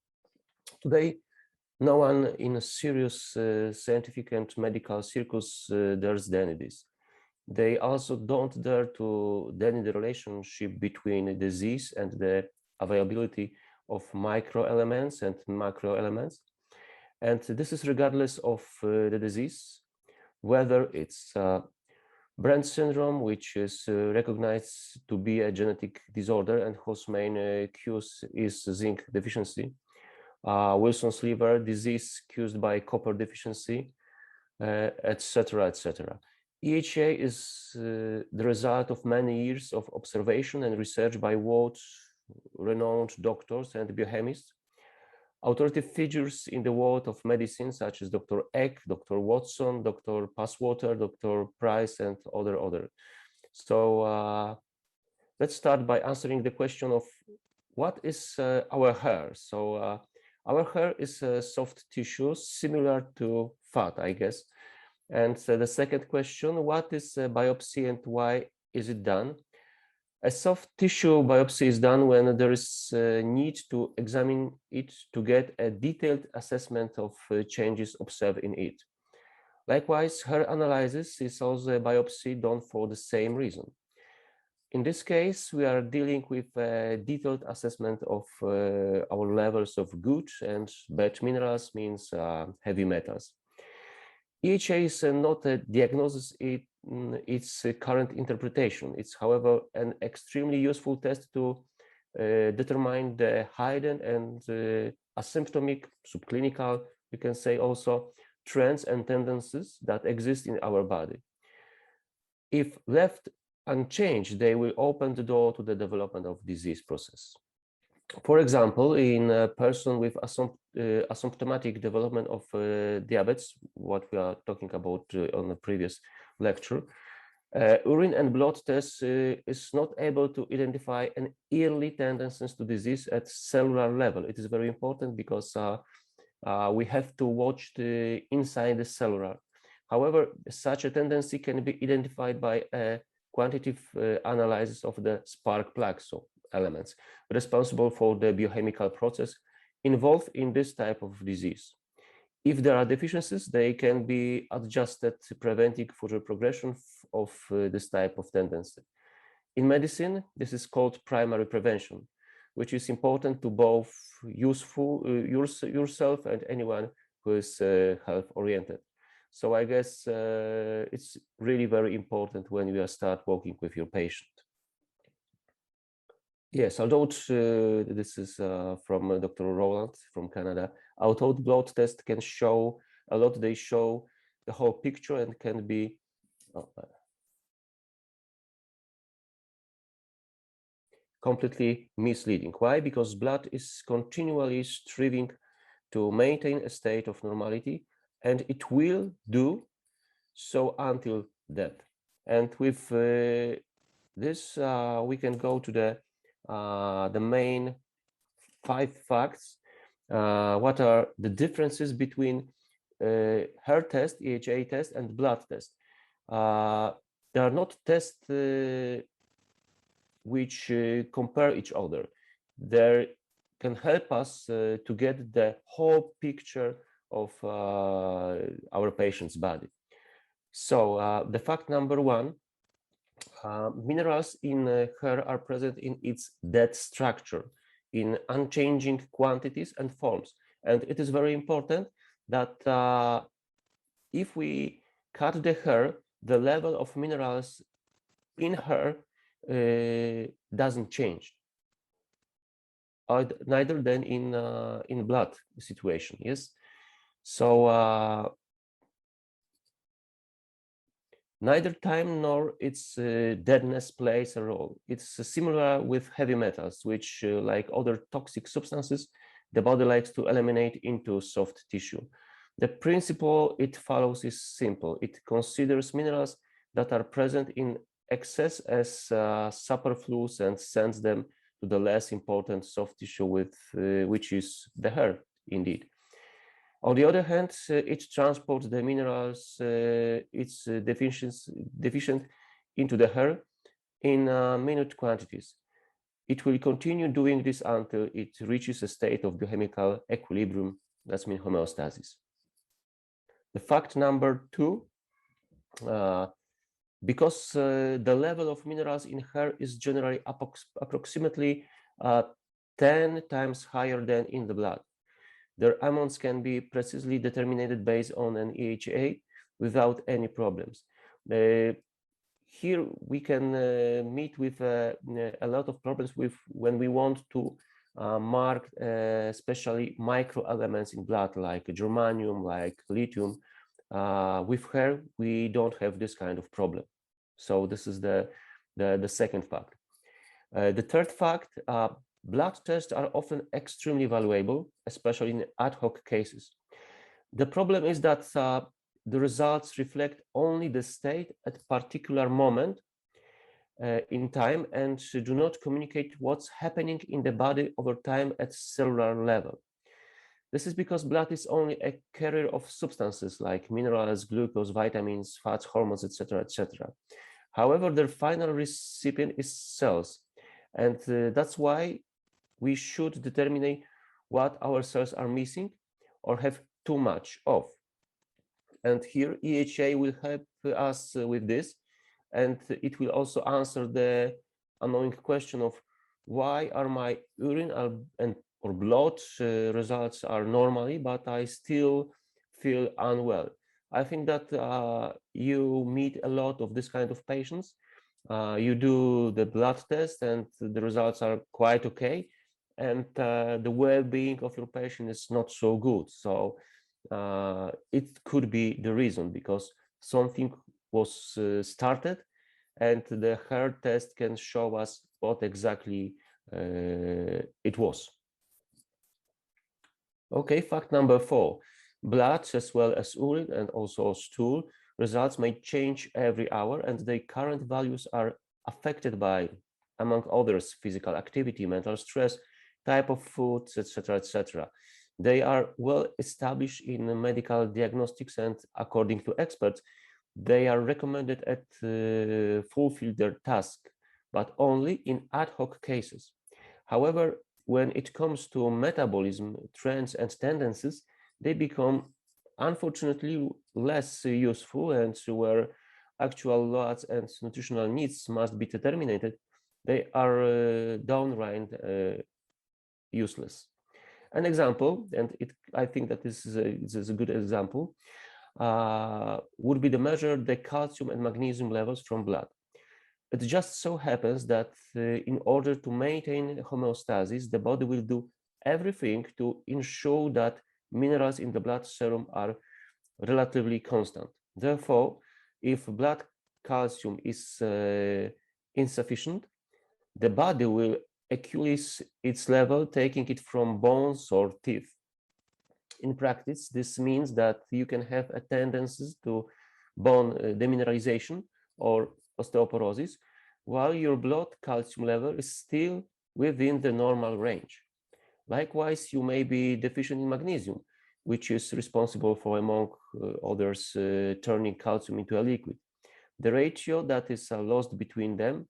Today, no one in a serious scientific and medical circles dares deny this. They also don't dare to deny the relationship between disease and the availability of microelements and macroelements. And this is regardless of the disease, whether it's Brand syndrome, which is recognized to be a genetic disorder and whose main cause is zinc deficiency, Wilson's liver disease caused by copper deficiency, etc., etc. EHA is the result of many years of observation and research by world-renowned doctors and biochemists. Authoritative figures in the world of medicine, such as Dr. Eck, Dr. Watson, Dr. Passwater, Dr. Price, and other. So let's start by answering the question of what is our hair. So our hair is a soft tissue similar to fat, I guess. And the second question, what is biopsy and why is it done? A soft tissue biopsy is done when there is a need to examine it to get a detailed assessment of changes observed in it. Likewise, hair analysis is also a biopsy done for the same reason. In this case, we are dealing with a detailed assessment of our levels of good and bad minerals, means heavy metals. EHA is not a diagnosis, its current interpretation. It's, however, an extremely useful test to determine the hidden and asymptomatic, subclinical, you can say also, trends and tendencies that exist in our body. If left unchanged, they will open the door to the development of disease process. For example, in a person with asymptomatic development of diabetes, what we are talking about on the previous lecture, urine and blood test is not able to identify an early tendencies to disease at cellular level. It is very important because we have to watch the inside the cellular. However, such a tendency can be identified by a quantitative analysis of the spark plugs, so elements responsible for the biochemical process involved in this type of disease. If there are deficiencies, they can be adjusted, preventing further progression of this type of tendency. In medicine, this is called primary prevention, which is important to both yourself and anyone who is health-oriented. So I guess it's really very important when you start working with your patient. Yes, although this is from Dr. Roland from Canada, although blood test can show a lot, they show the whole picture and can be completely misleading. Why? Because blood is continually striving to maintain a state of normality, and it will do so until death. And with this, we can go to the main 5 facts. What are the differences between hair test, EHA test, and blood test? They are not tests which compare each other. They can help us to get the whole picture of our patient's body. So the fact number 1, minerals in hair are present in its dead structure, in unchanging quantities and forms. And it is very important that if we cut the hair, the level of minerals in hair doesn't change, neither than in blood situation. Yes, so neither time nor its deadness plays a role. It's similar with heavy metals, which, like other toxic substances, the body likes to eliminate into soft tissue. The principle it follows is simple. It considers minerals that are present in excess as superfluous and sends them to the less important soft tissue, which is the hair, indeed. On the other hand, it transports the minerals it's deficient into the hair in minute quantities. It will continue doing this until it reaches a state of biochemical equilibrium, that's mean homeostasis. The fact number 2, because the level of minerals in hair is generally approximately 10 times higher than in the blood. Their amounts can be precisely determined based on an EHA without any problems. Here we can meet with a lot of problems with when we want to mark especially micro elements in blood like germanium, like lithium. With hair, we don't have this kind of problem. So this is the second fact. The third fact, blood tests are often extremely valuable, especially in ad hoc cases. The problem is that the results reflect only the state at a particular moment in time and do not communicate what's happening in the body over time at cellular level. This is because blood is only a carrier of substances like minerals, glucose, vitamins, fats, hormones, etc., etc. However, their final recipient is cells, and that's why we should determine what our cells are missing or have too much of. And here EHA will help us with this, and it will also answer the annoying question of why are my urine or blood results are normally, but I still feel unwell. I think that you meet a lot of this kind of patients. You do the blood test and the results are quite okay, and the well-being of your patient is not so good. So it could be the reason, because something was started and the hair test can show us what exactly it was. Okay, fact number 4. Blood as well as urine and also stool results may change every hour, and their current values are affected by, among others, physical activity, mental stress, type of food, etc., etc. They are well established in medical diagnostics, and according to experts, they are recommended at fulfill their task, but only in ad hoc cases. However, when it comes to metabolism, trends, and tendencies, they become unfortunately less useful, and where actual loads and nutritional needs must be determined, they are downright useless. An example, and I think that this is a good example, would be to measure the calcium and magnesium levels from blood. It just so happens that in order to maintain homeostasis, the body will do everything to ensure that minerals in the blood serum are relatively constant. Therefore, if blood calcium is insufficient, the body will accumulate its level, taking it from bones or teeth. In practice, this means that you can have a tendency to bone demineralization or osteoporosis, while your blood calcium level is still within the normal range. Likewise, you may be deficient in magnesium, which is responsible for, among others, turning calcium into a liquid. The ratio that is lost between them,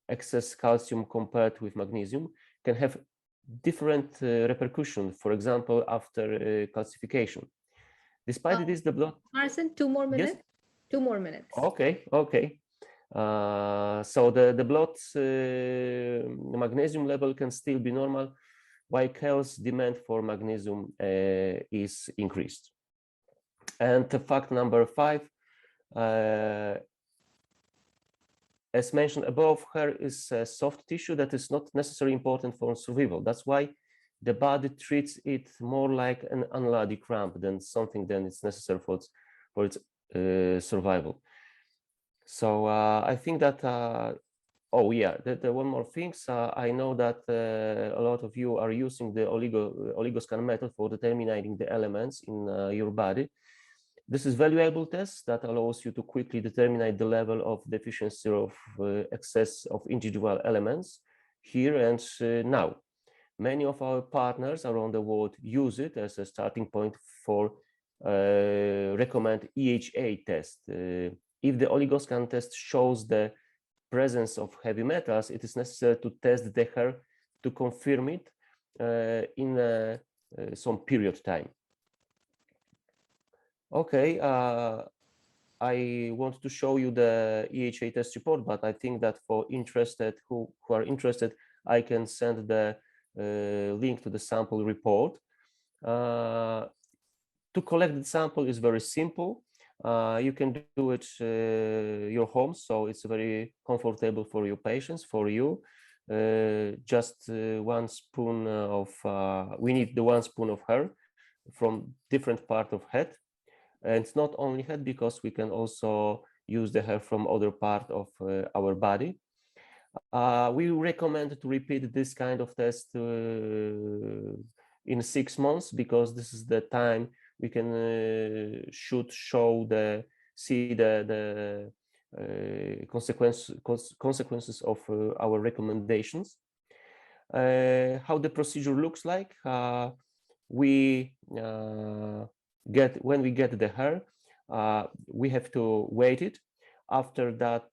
excess calcium compared with magnesium, can have different repercussions, for example, after calcification. Despite this, the blood... Marcin, 2 more minutes? Yes? 2 more minutes. Okay, okay. So the blood magnesium level can still be normal, while Kel's demand for magnesium is increased. And fact number 5, as mentioned above, hair is a soft tissue that is not necessarily important for survival. That's why the body treats it more like an unlucky cramp than something that is necessary for its survival. So I think that, oh yeah, the one more thing. I know that a lot of you are using the oligoscan method for determining the elements in your body. This is valuable test that allows you to quickly determine the level of deficiency of excess of individual elements here and now. many of our partners around the world use it as a starting point for recommend EHA test. If the oligoscan test shows the presence of heavy metals, it is necessary to test the hair to confirm it in some period time. Okay, I want to show you the EHA test report, but I think that for interested who are interested, I can send the link to the sample report. To collect the sample is very simple. You can do it your home, so it's very comfortable for your patients, for you. Just 1 spoon of, we need the 1 spoon of hair from different part of head. And it's not only head, because we can also use the hair from other part of our body. We recommend to repeat this kind of test in 6 months, because this is the time we can should show see the consequences of our recommendations. How the procedure looks like: when we get the hair, we have to weight it. After that,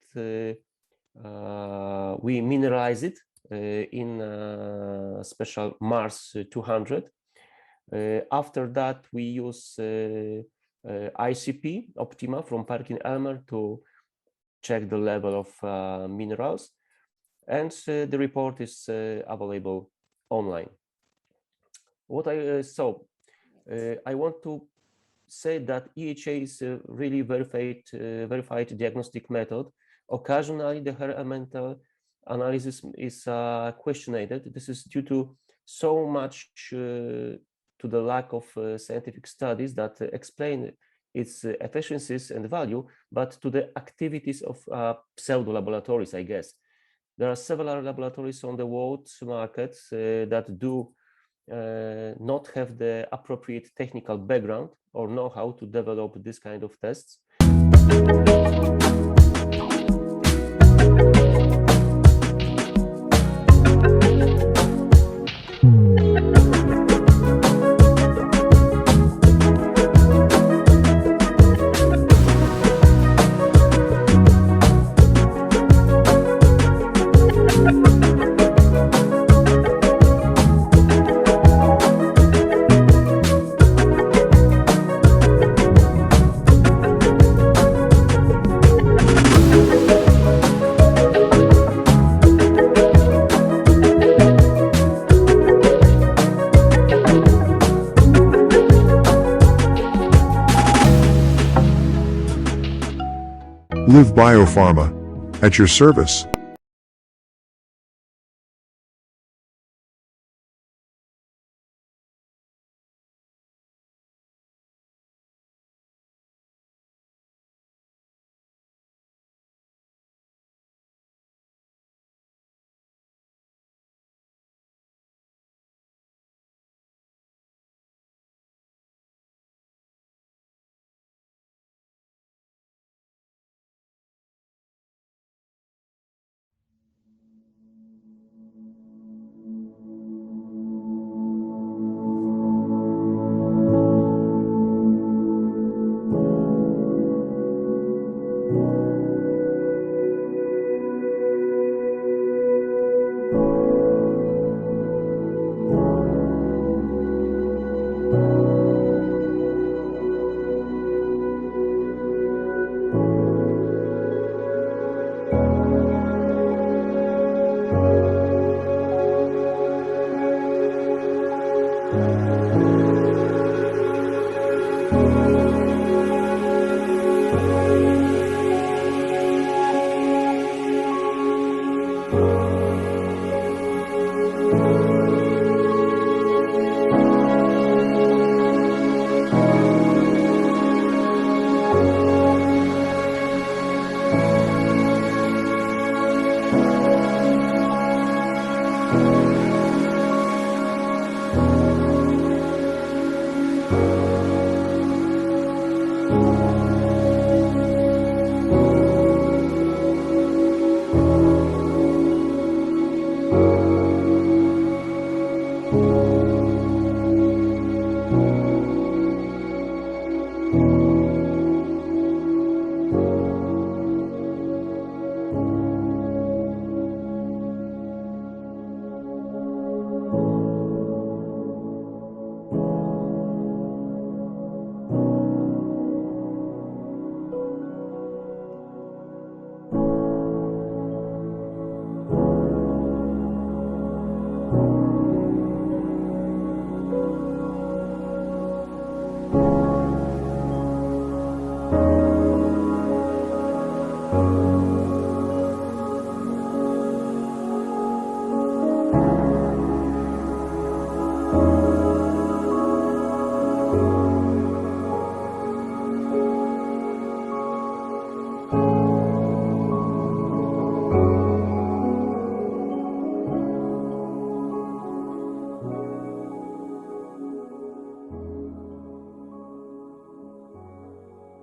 we mineralize it in special Mars 200. After that, we use ICP Optima from Parkin Elmer to check the level of minerals, and the report is available online. What I want to say that EHA is a really verified diagnostic method. Occasionally, the hair elemental analysis is questioned. This is due to so much to the lack of scientific studies that explain its efficiencies and value, but to the activities of pseudo laboratories, I guess. There are several laboratories on the world market that do not have the appropriate technical background or know how to develop this kind of tests. Live Biopharma. At your service.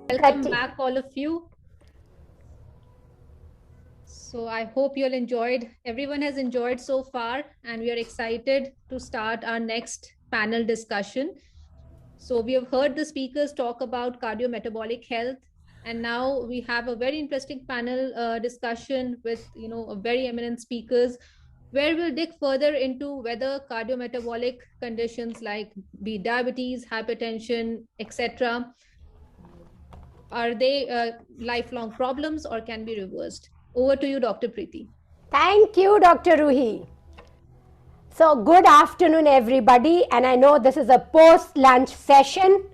Welcome back, all of you. So I hope you all enjoyed. Everyone has enjoyed so far, and we are excited to start our next panel discussion. So we have heard the speakers talk about cardiometabolic health, and now we have a very interesting panel discussion with a very eminent speakers, where we'll dig further into whether cardiometabolic conditions like be diabetes, hypertension, etc., are they lifelong problems or can be reversed? Over to you, Dr. Priti. Thank you, Dr. Ruhi. So good afternoon, everybody. And I know this is a post-lunch session,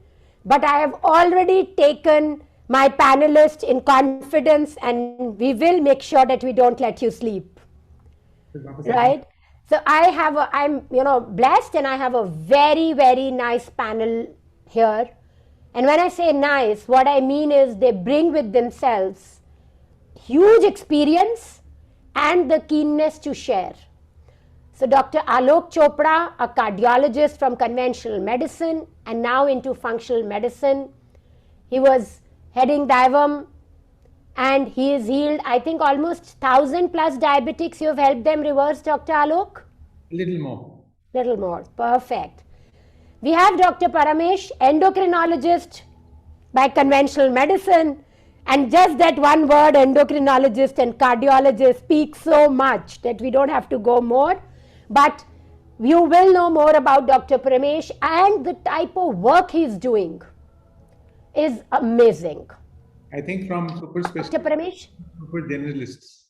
but I have already taken my panelists in confidence, and we will make sure that we don't let you sleep. Right? So I'm blessed, and I have a very, very nice panel here. And when I say nice, what I mean is they bring with themselves huge experience and the keenness to share. So Dr. Alok Chopra, a cardiologist from conventional medicine and now into functional medicine. He was heading DIVM and he has healed, I think, almost 1,000 plus diabetics. You have helped them reverse, Dr. Alok? Little more. Little more. Perfect. We have Dr. Paramesh, endocrinologist by conventional medicine. And just that one word, endocrinologist and cardiologist, speaks so much that we don't have to go more. But you will know more about Dr. Paramesh, and the type of work he's doing is amazing. I think from super specialists, Dr. Paramesh? super generalists.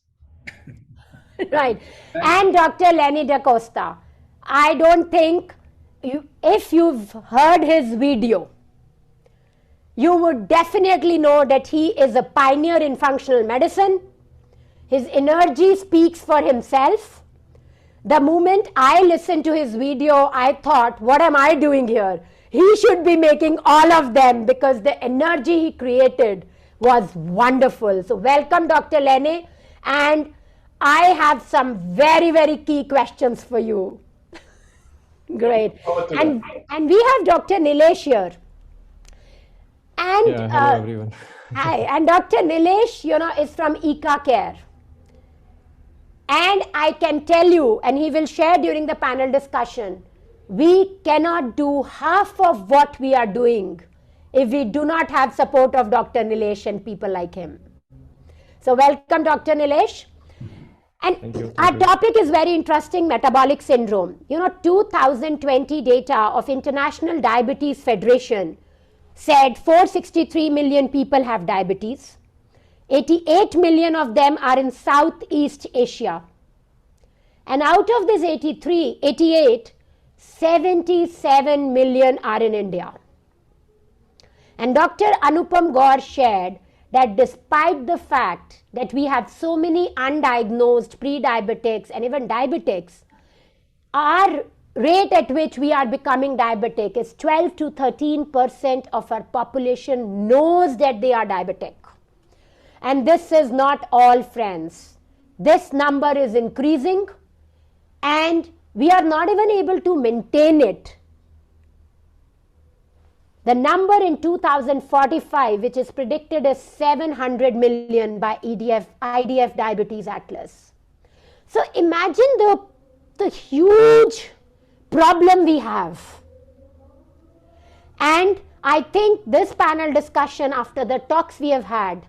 Right. And Dr. Lenny Costa. I don't think, if you've heard his video, you would definitely know that he is a pioneer in functional medicine. His energy speaks for himself. The moment I listened to his video, I thought, what am I doing here? He should be making all of them, because the energy he created was wonderful. So welcome, Dr. Lenny. And I have some very, very key questions for you. Great. And we have Dr. Nilesh here. And hello everyone. hi, and Dr. Nilesh, is from Ika Care. And I can tell you, and he will share during the panel discussion, we cannot do half of what we are doing if we do not have support of Dr. Nilesh and people like him. So welcome, Dr. Nilesh. And our topic is very interesting, metabolic syndrome. 2020 data of International Diabetes Federation said 463 million people have diabetes. 88 million of them are in Southeast Asia. And out of this 88, 77 million are in India. And Dr. Anupam Gaur shared that despite the fact that we have so many undiagnosed pre-diabetics and even diabetics, our rate at which we are becoming diabetic is 12 to 13% of our population knows that they are diabetic. And this is not all, friends. This number is increasing and we are not even able to maintain it. The number in 2045, which is predicted as 700 million by IDF Diabetes Atlas. So imagine the huge problem we have. And I think this panel discussion, after the talks we have had,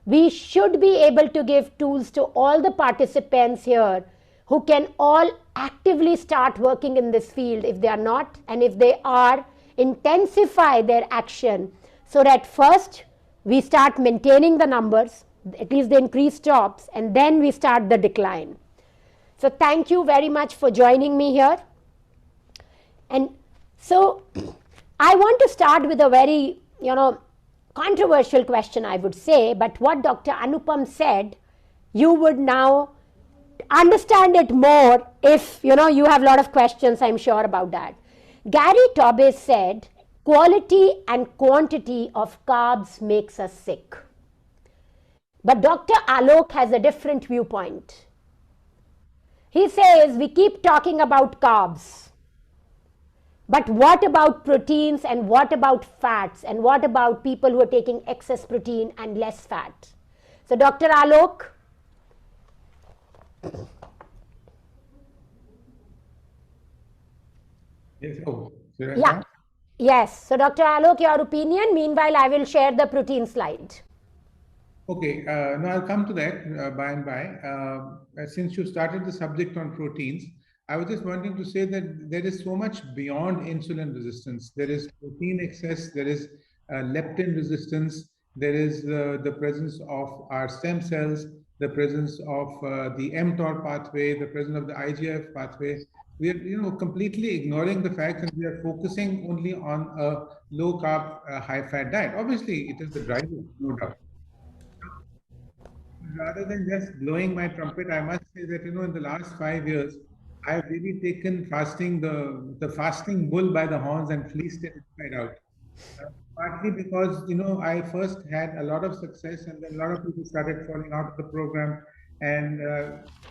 we should be able to give tools to all the participants here who can all actively start working in this field if they are not, and if they are, intensify their action so that first we start maintaining the numbers, at least the increased jobs, and then we start the decline. So thank you very much for joining me here. And so I want to start with a very, controversial question, I would say, but what Dr. Anupam said, you would now understand it more if, you have a lot of questions, I'm sure about that. Gary Tobbe said, quality and quantity of carbs makes us sick. But Dr. Alok has a different viewpoint. He says we keep talking about carbs. But what about proteins and what about fats and what about people who are taking excess protein and less fat? So Dr. Alok. Yes. Oh, should I Yeah. start? Yes. So Dr. Alok, your opinion. Meanwhile, I will share the protein slide. Okay, now I'll come to that by and by. Since you started the subject on proteins, I was just wanting to say that there is so much beyond insulin resistance. There is protein excess, there is leptin resistance, there is the presence of our stem cells, the presence of the mTOR pathway, the presence of the IGF pathway. We are, completely ignoring the fact that we are focusing only on a low carb, high fat diet. Obviously, it is the driver, no doubt. Rather than just blowing my trumpet, I must say that in the last 5 years, I've really taken fasting the fasting bull by the horns and fleeced it inside out. Partly because I first had a lot of success, and then a lot of people started falling out of the program, and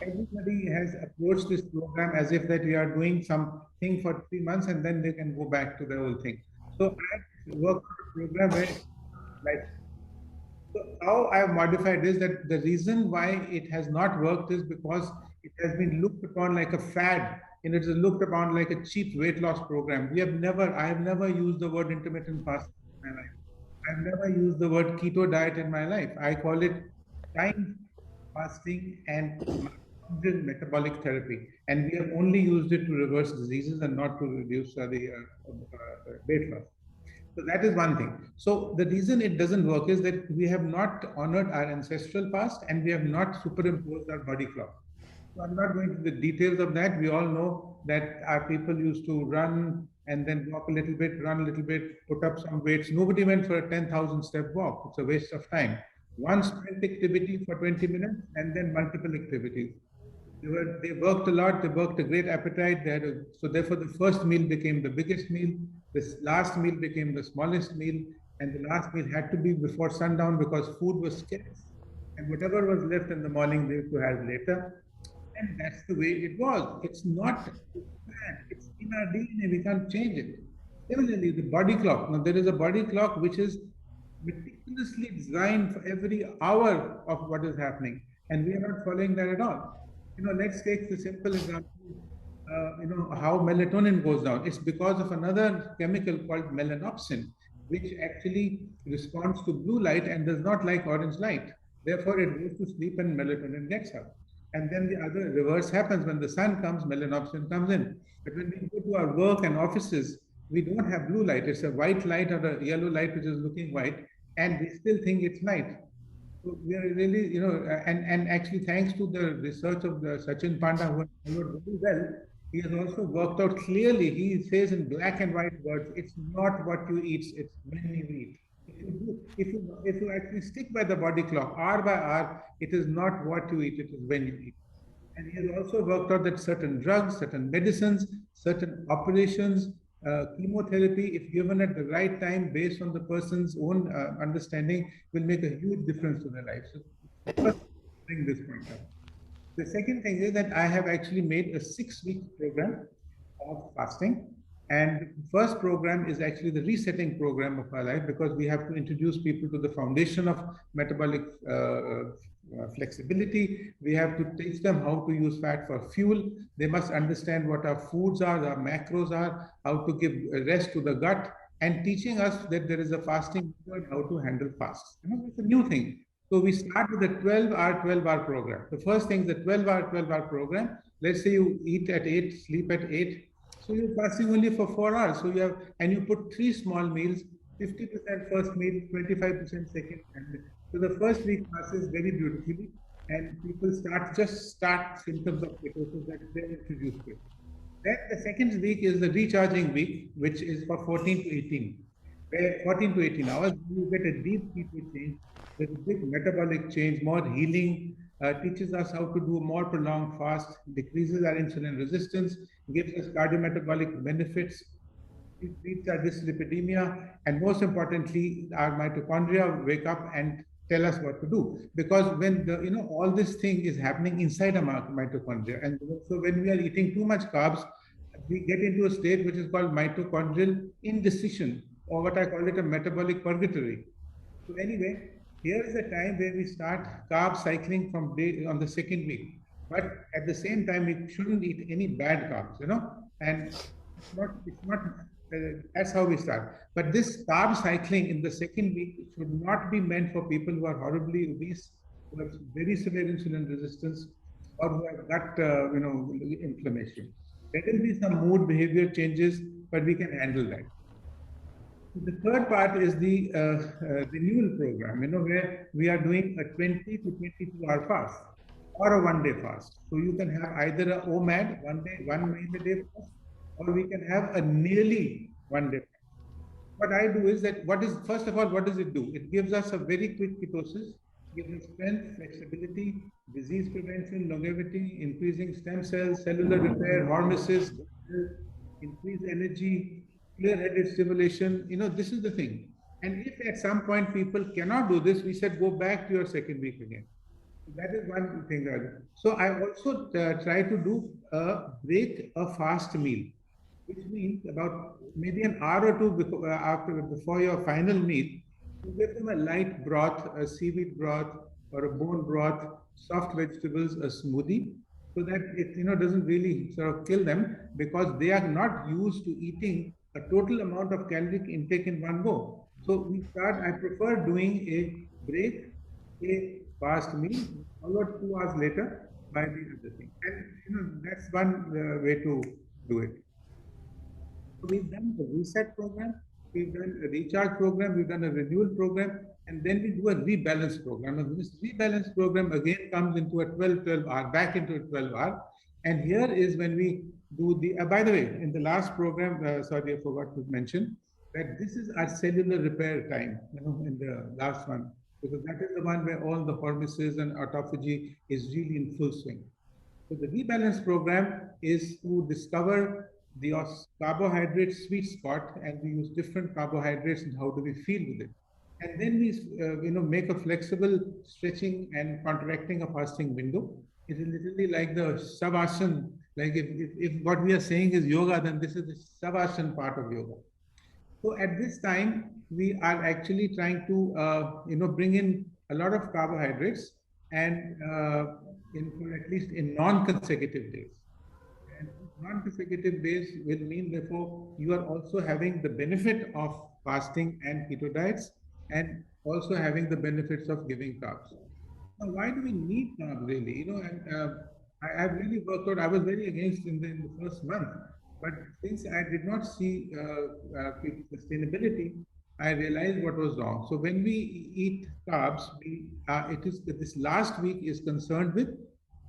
everybody has approached this program as if that we are doing something for 3 months and then they can go back to the old thing. So I worked on a program where like. So how I have modified is that the reason why it has not worked is because it has been looked upon like a fad, and it is looked upon like a cheap weight loss program. I have never used the word intermittent fasting in my life. I've never used the word keto diet in my life. I call it time fasting and metabolic therapy, and we have only used it to reverse diseases and not to reduce the weight loss. So that is one thing. So the reason it doesn't work is that we have not honored our ancestral past and we have not superimposed our body clock. So I'm not going to the details of that. We all know that our people used to run and then walk a little bit, run a little bit, put up some weights. Nobody went for a 10,000 step walk. It's a waste of time. One sprint activity for 20 minutes and then multiple activities. They worked a lot. They worked a great appetite. So therefore, the first meal became the biggest meal. This last meal became the smallest meal, and the last meal had to be before sundown because food was scarce, and whatever was left in the morning they used to have later. And that's the way it was. It's not bad. It's in our DNA. We can't change it. Similarly, the body clock. Now there is a body clock which is meticulously designed for every hour of what is happening, and we are not following that at all. Let's take the simple example, how melatonin goes down. It's because of another chemical called melanopsin, which actually responds to blue light and does not like orange light. Therefore, it goes to sleep and melatonin gets up. And then the other reverse happens. When the sun comes, melanopsin comes in. But when we go to our work and offices, we don't have blue light. It's a white light or a yellow light, which is looking white, and we still think it's light. So we are really, and actually thanks to the research of the Sachin Panda, who has followed very well, he has also worked out clearly. He says in black and white words, it's not what you eat, it's when you eat. If you actually stick by the body clock, hour by hour, it is not what you eat, it is when you eat. And he has also worked out that certain drugs, certain medicines, certain operations, chemotherapy, if given at the right time based on the person's own understanding, will make a huge difference to their life. So first, bring this point up. The second thing is that I have actually made a 6-week program of fasting. And the first program is actually the resetting program of our life, because we have to introduce people to the foundation of metabolic flexibility. We have to teach them how to use fat for fuel. They must understand what our foods are, our macros are, how to give rest to the gut, and teaching us that there is a fasting method, how to handle fasts. It's a new thing. So we start with a 12-hour program. The first thing is the 12-hour program. Let's say you eat at 8, sleep at 8. So you're fasting only for 4 hours. So you put 3 small meals, 50% first meal, 25% second. So the first week passes very beautifully, and people start symptoms of ketosis that they're introduced to. Then the second week is the recharging week, which is for 14 to 18. Where 14 to 18 hours, you get a deep keto change. There's a big metabolic change, more healing, teaches us how to do a more prolonged fast, decreases our insulin resistance, gives us cardiometabolic benefits, treats our dyslipidemia, and most importantly, our mitochondria wake up and tell us what to do. Because when all this thing is happening inside our mitochondria, and so when we are eating too much carbs, we get into a state which is called mitochondrial indecision, or what I call it a metabolic purgatory. So anyway, here is the time where we start carb cycling from on the second week. But at the same time, we shouldn't eat any bad carbs, and it's not, that's how we start. But this carb cycling in the second week should not be meant for people who are horribly obese, who have very severe insulin resistance, or who have gut, inflammation. There will be some mood behavior changes, but we can handle that. The third part is the renewal program, where we are doing a 20 to 22-hour fast or a one-day fast. So you can have either a OMAD, one meal a day fast, or we can have a nearly one-day fast. What I do is that, first of all, what does it do? It gives us a very quick ketosis, gives us strength, flexibility, disease prevention, longevity, increasing stem cells, cellular repair, hormesis, increased energy, clear-headed stimulation. This is the thing. And if at some point people cannot do this, we said go back to your second week again. That is one thing. So I also try to do a fast meal, which means about maybe an hour or two before your final meal, you give them a light broth, a seaweed broth or a bone broth, soft vegetables, a smoothie, so that it doesn't really sort of kill them, because they are not used to eating a total amount of caloric intake in one go. So I prefer doing a break, a fast meal, followed 2 hours later by the other thing. And that's one way to do it. So we've done the reset program, we've done a recharge program, we've done a renewal program, and then we do a rebalance program. And this rebalance program again comes into a 12 hour, back into a 12 hour. And here is when we do the, by the way, in the last program, sorry, I forgot to mention that this is our cellular repair time, in the last one, because that is the one where all the hormesis and autophagy is really in full swing. So the rebalance program is to discover the carbohydrate sweet spot, and we use different carbohydrates and how do we feel with it. And then we make a flexible stretching and contracting a fasting window. It is literally like the savasana. Like if what we are saying is yoga, then this is the savasana part of yoga. So at this time, we are actually trying to bring in a lot of carbohydrates, and at least in non-consecutive days. And non-consecutive days will mean, therefore, you are also having the benefit of fasting and keto diets, and also having the benefits of giving carbs. Now, why do we need carbs really? I've really worked out. I was very against in the first month, but since I did not see sustainability, I realized what was wrong. So when we eat carbs, this last week is concerned with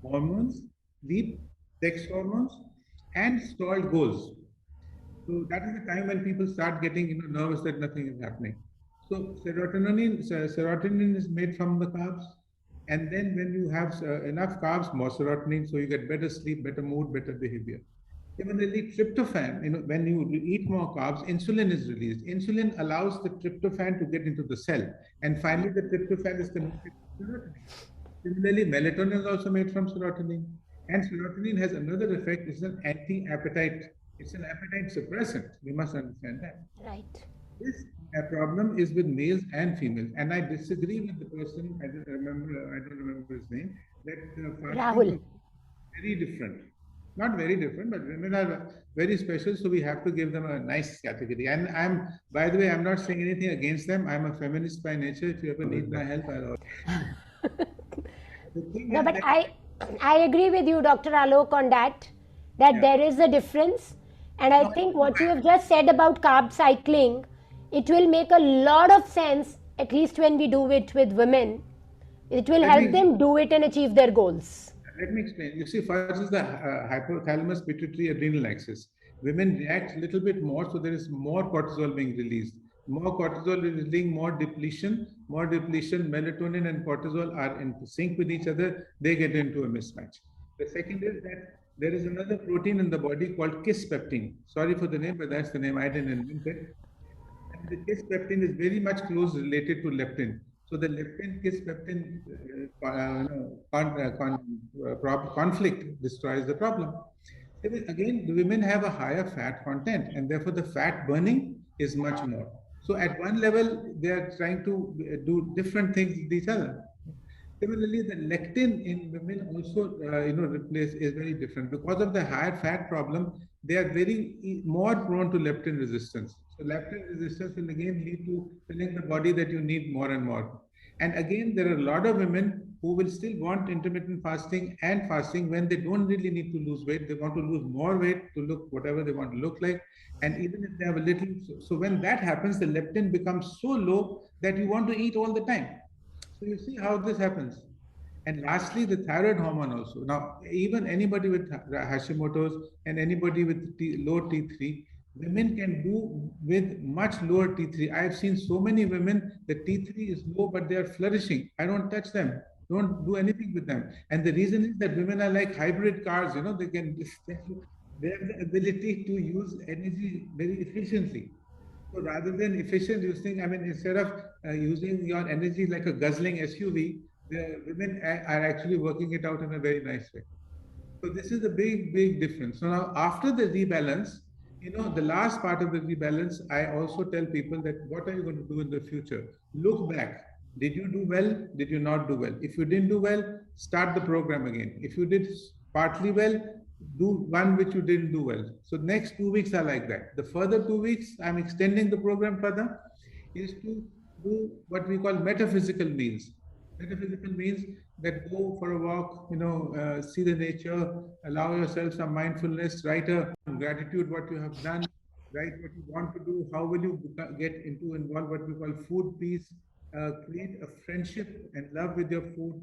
hormones, sleep, sex hormones, and stalled goals. So that is the time when people start getting nervous that nothing is happening. So serotonin is made from the carbs, and then when you have enough carbs, more serotonin, so you get better sleep, better mood, better behavior. Similarly, tryptophan, when you eat more carbs, insulin is released. Insulin allows the tryptophan to get into the cell, and finally the tryptophan is connected to serotonin. Similarly, melatonin is also made from serotonin, and serotonin has another effect. It's an anti-appetite. It's an appetite suppressant. We must understand that. Right. This problem is with males and females, and I disagree with the person. I don't remember his name. That Rahul. is very different. Not very different, but women are very special, so we have to give them a nice category. And by the way, I'm not saying anything against them. I'm a feminist by nature. If you ever need my help, I'll. No, but I agree with you, Dr. Alok, on that there is a difference. And I think what you have just said about carb cycling, it will make a lot of sense, at least when we do it with women. It will help them do it and achieve their goals. Let me explain. You see, first is the hypothalamus pituitary adrenal axis. Women react a little bit more, so there is more cortisol being released. More cortisol is releasing more depletion, melatonin and cortisol are in sync with each other, they get into a mismatch. The second is that there is another protein in the body called kisspeptin. Sorry for the name, but that's the name, I didn't invent it. And the kisspeptin is very much close related to leptin. So the leptin-kisspeptin conflict destroys the problem. Again, the women have a higher fat content, and therefore the fat burning is much more. So at one level, they are trying to do different things with each other. Similarly, the lectin in women also, replace is very different because of the higher fat problem. They are very more prone to leptin resistance. So leptin resistance will again lead to telling the body that you need more and more. And again, there are a lot of women who will still want intermittent fasting and fasting when they don't really need to lose weight. They want to lose more weight to look whatever they want to look like. And even if they have a little, so when that happens, the leptin becomes so low that you want to eat all the time. So you see how this happens. And lastly, the thyroid hormone also. Now, even anybody with Hashimoto's and anybody with low T3, women can do with much lower T3. I have seen so many women, the T3 is low, but they are flourishing. I don't touch them. Don't do anything with them. And the reason is that women are like hybrid cars, they can, they have the ability to use energy very efficiently. So rather than efficient using, instead of using your energy like a guzzling SUV, the women are actually working it out in a very nice way. So this is a big, big difference. So now after the rebalance, the last part of the rebalance, I also tell people that what are you going to do in the future? Look back. Did you do well? Did you not do well? If you didn't do well, start the program again. If you did partly well, do one which you didn't do well. So next 2 weeks are like that. The further 2 weeks, I'm extending the program further, is to do what we call metaphysical meals. Metaphysical means that go for a walk, see the nature, allow yourself some mindfulness, write a gratitude what you have done, write what you want to do, how will you get involved what we call food peace, create a friendship and love with your food,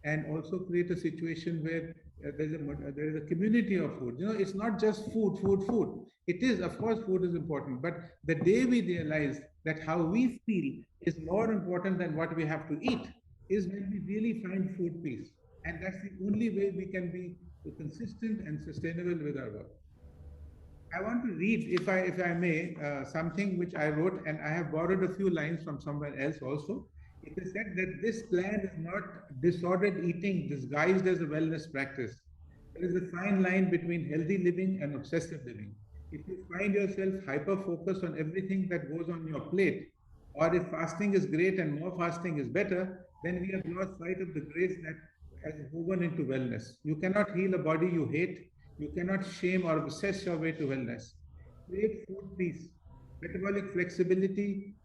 and also create a situation where there is a community of food. It's not just food. It is, of course, food is important, but the day we realize that how we feel is more important than what we have to eat is when we really find food peace. And that's the only way we can be consistent and sustainable with our work. I want to read, if I may, something which I wrote, and I have borrowed a few lines from somewhere else also. It is said that this plan is not disordered eating disguised as a wellness practice. There is a fine line between healthy living and obsessive living. If you find yourself hyper-focused on everything that goes on your plate, or if fasting is great and more fasting is better, then we have lost sight of the grace that has woven into wellness. You cannot heal a body you hate. You cannot shame or obsess your way to wellness. Create food peace. Metabolic flexibility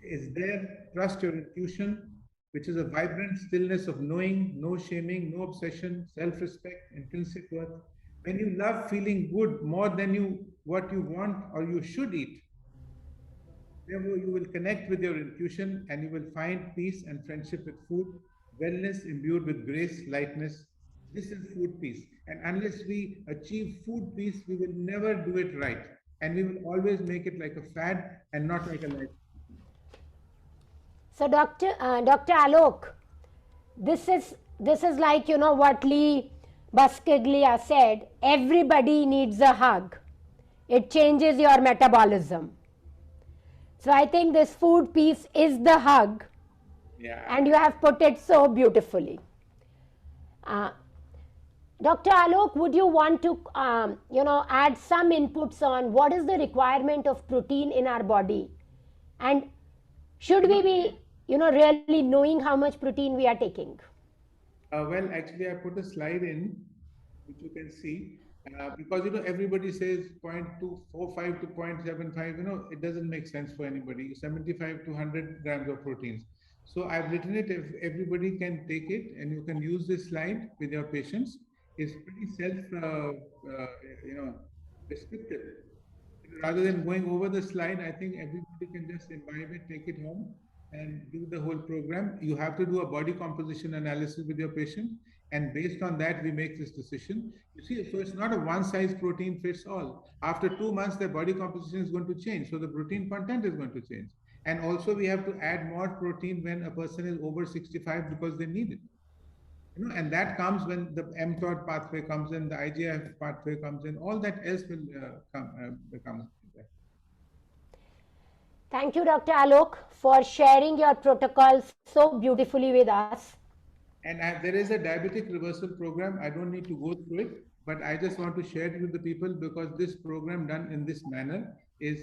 is there. Trust your intuition, which is a vibrant stillness of knowing, no shaming, no obsession, self-respect, intrinsic worth. When you love feeling good more than what you want or you should eat, therefore you will connect with your intuition and you will find peace and friendship with food, wellness imbued with grace, lightness. This is food peace. And unless we achieve food peace, we will never do it right. And we will always make it like a fad and not like a life. So Dr. Alok, this is like, what Lee Baskaglia said, everybody needs a hug. It changes your metabolism. So I think this food piece is the hug. Yeah. And you have put it so beautifully. Dr. Alok, would you want to, add some inputs on what is the requirement of protein in our body? And should we be, really knowing how much protein we are taking? Well, actually, I put a slide in, which you can see, because, everybody says 0.245 to 0.75, it doesn't make sense for anybody, 75 to 100 grams of proteins. So I've written it, if everybody can take it and you can use this slide with your patients. It's pretty prescriptive. Rather than going over the slide, I think everybody can just imbibe it, take it home and do the whole program. You have to do a body composition analysis with your patient. And based on that, we make this decision. You see, so it's not a one size protein fits all. After 2 months, their body composition is going to change. So the protein content is going to change. And also we have to add more protein when a person is over 65 because they need it. And that comes when the mTOR pathway comes in, the IGF pathway comes in, all that else will come. Thank you, Dr. Alok, for sharing your protocols so beautifully with us. And there is a diabetic reversal program. I don't need to go through it, But I just want to share it with the people because this program done in this manner has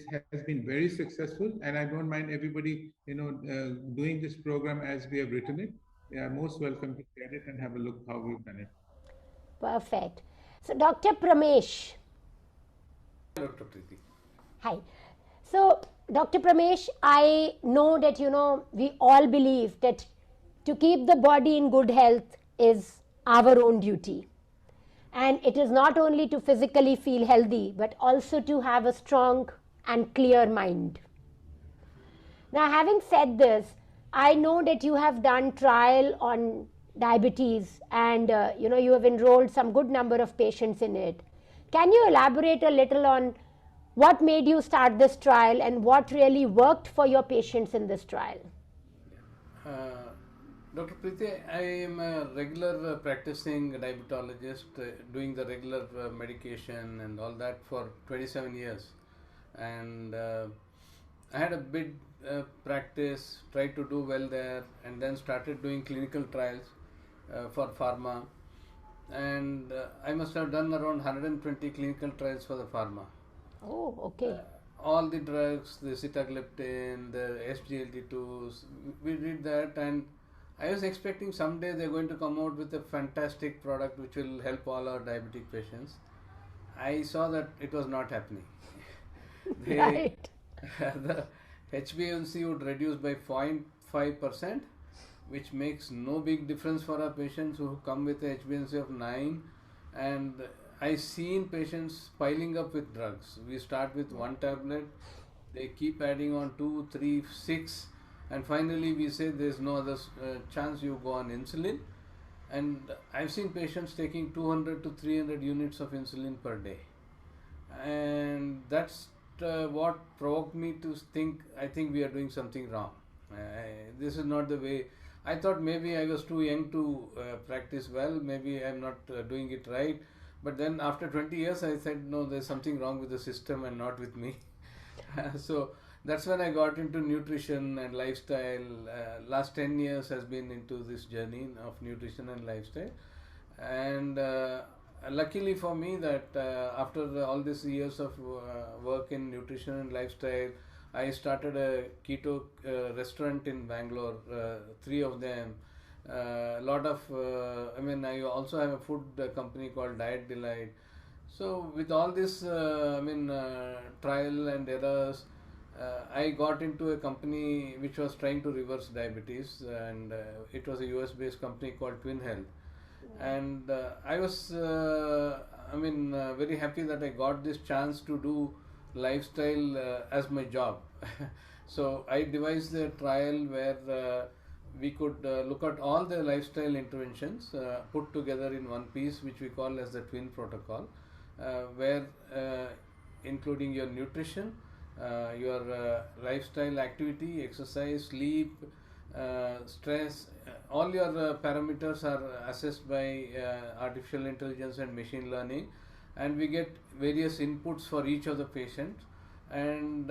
been very successful, and I don't mind everybody, doing this program as we have written it. They are most welcome to share it and have a look how we've done it. Perfect. So, Dr. Pramesh. Dr. Priti. Hi. So, Dr. Pramesh, I know that, we all believe that to keep the body in good health is our own duty. And it is not only to physically feel healthy, but also to have a strong and clear mind. Now, having said this, I know that you have done trial on diabetes and, you have enrolled some good number of patients in it. Can you elaborate a little on what made you start this trial and what really worked for your patients in this trial? Dr. Priti, I am a regular practicing diabetologist, doing the regular medication and all that for 27 years. And I had a big practice, tried to do well there, and then started doing clinical trials for pharma. And I must have done around 120 clinical trials for the pharma. Oh, okay. All the drugs, the sitagliptin, the SGLT2s, we did that, and I was expecting someday they're going to come out with a fantastic product which will help all our diabetic patients. I saw that it was not happening. Right. The HbA1c would reduce by 0.5%, which makes no big difference for our patients who come with a HbA1c of 9. And I seen patients piling up with drugs. We start with one tablet, they keep adding on 2, 3, 6, and finally we say there's no other chance, you go on insulin. And I've seen patients taking 200 to 300 units of insulin per day. And that's what provoked me to think, I think we are doing something wrong. This is not the way. I thought maybe I was too young to practice well, maybe I'm not doing it right. But then after 20 years I said, no, there's something wrong with the system and not with me. So that's when I got into nutrition and lifestyle. Last 10 years has been into this journey of nutrition and lifestyle. And luckily for me that after all these years of work in nutrition and lifestyle, I started a keto restaurant in Bangalore, 3 of them. Lot of, I also have a food company called Diet Delight. So with all this, trial and errors, I got into a company which was trying to reverse diabetes, and it was a US based company called Twin Health. And I was, very happy that I got this chance to do lifestyle as my job. So I devised a trial where we could look at all the lifestyle interventions put together in one piece, which we call as the twin protocol, where including your nutrition, your lifestyle activity, exercise, sleep, stress, all your parameters are assessed by artificial intelligence and machine learning, and we get various inputs for each of the patients. And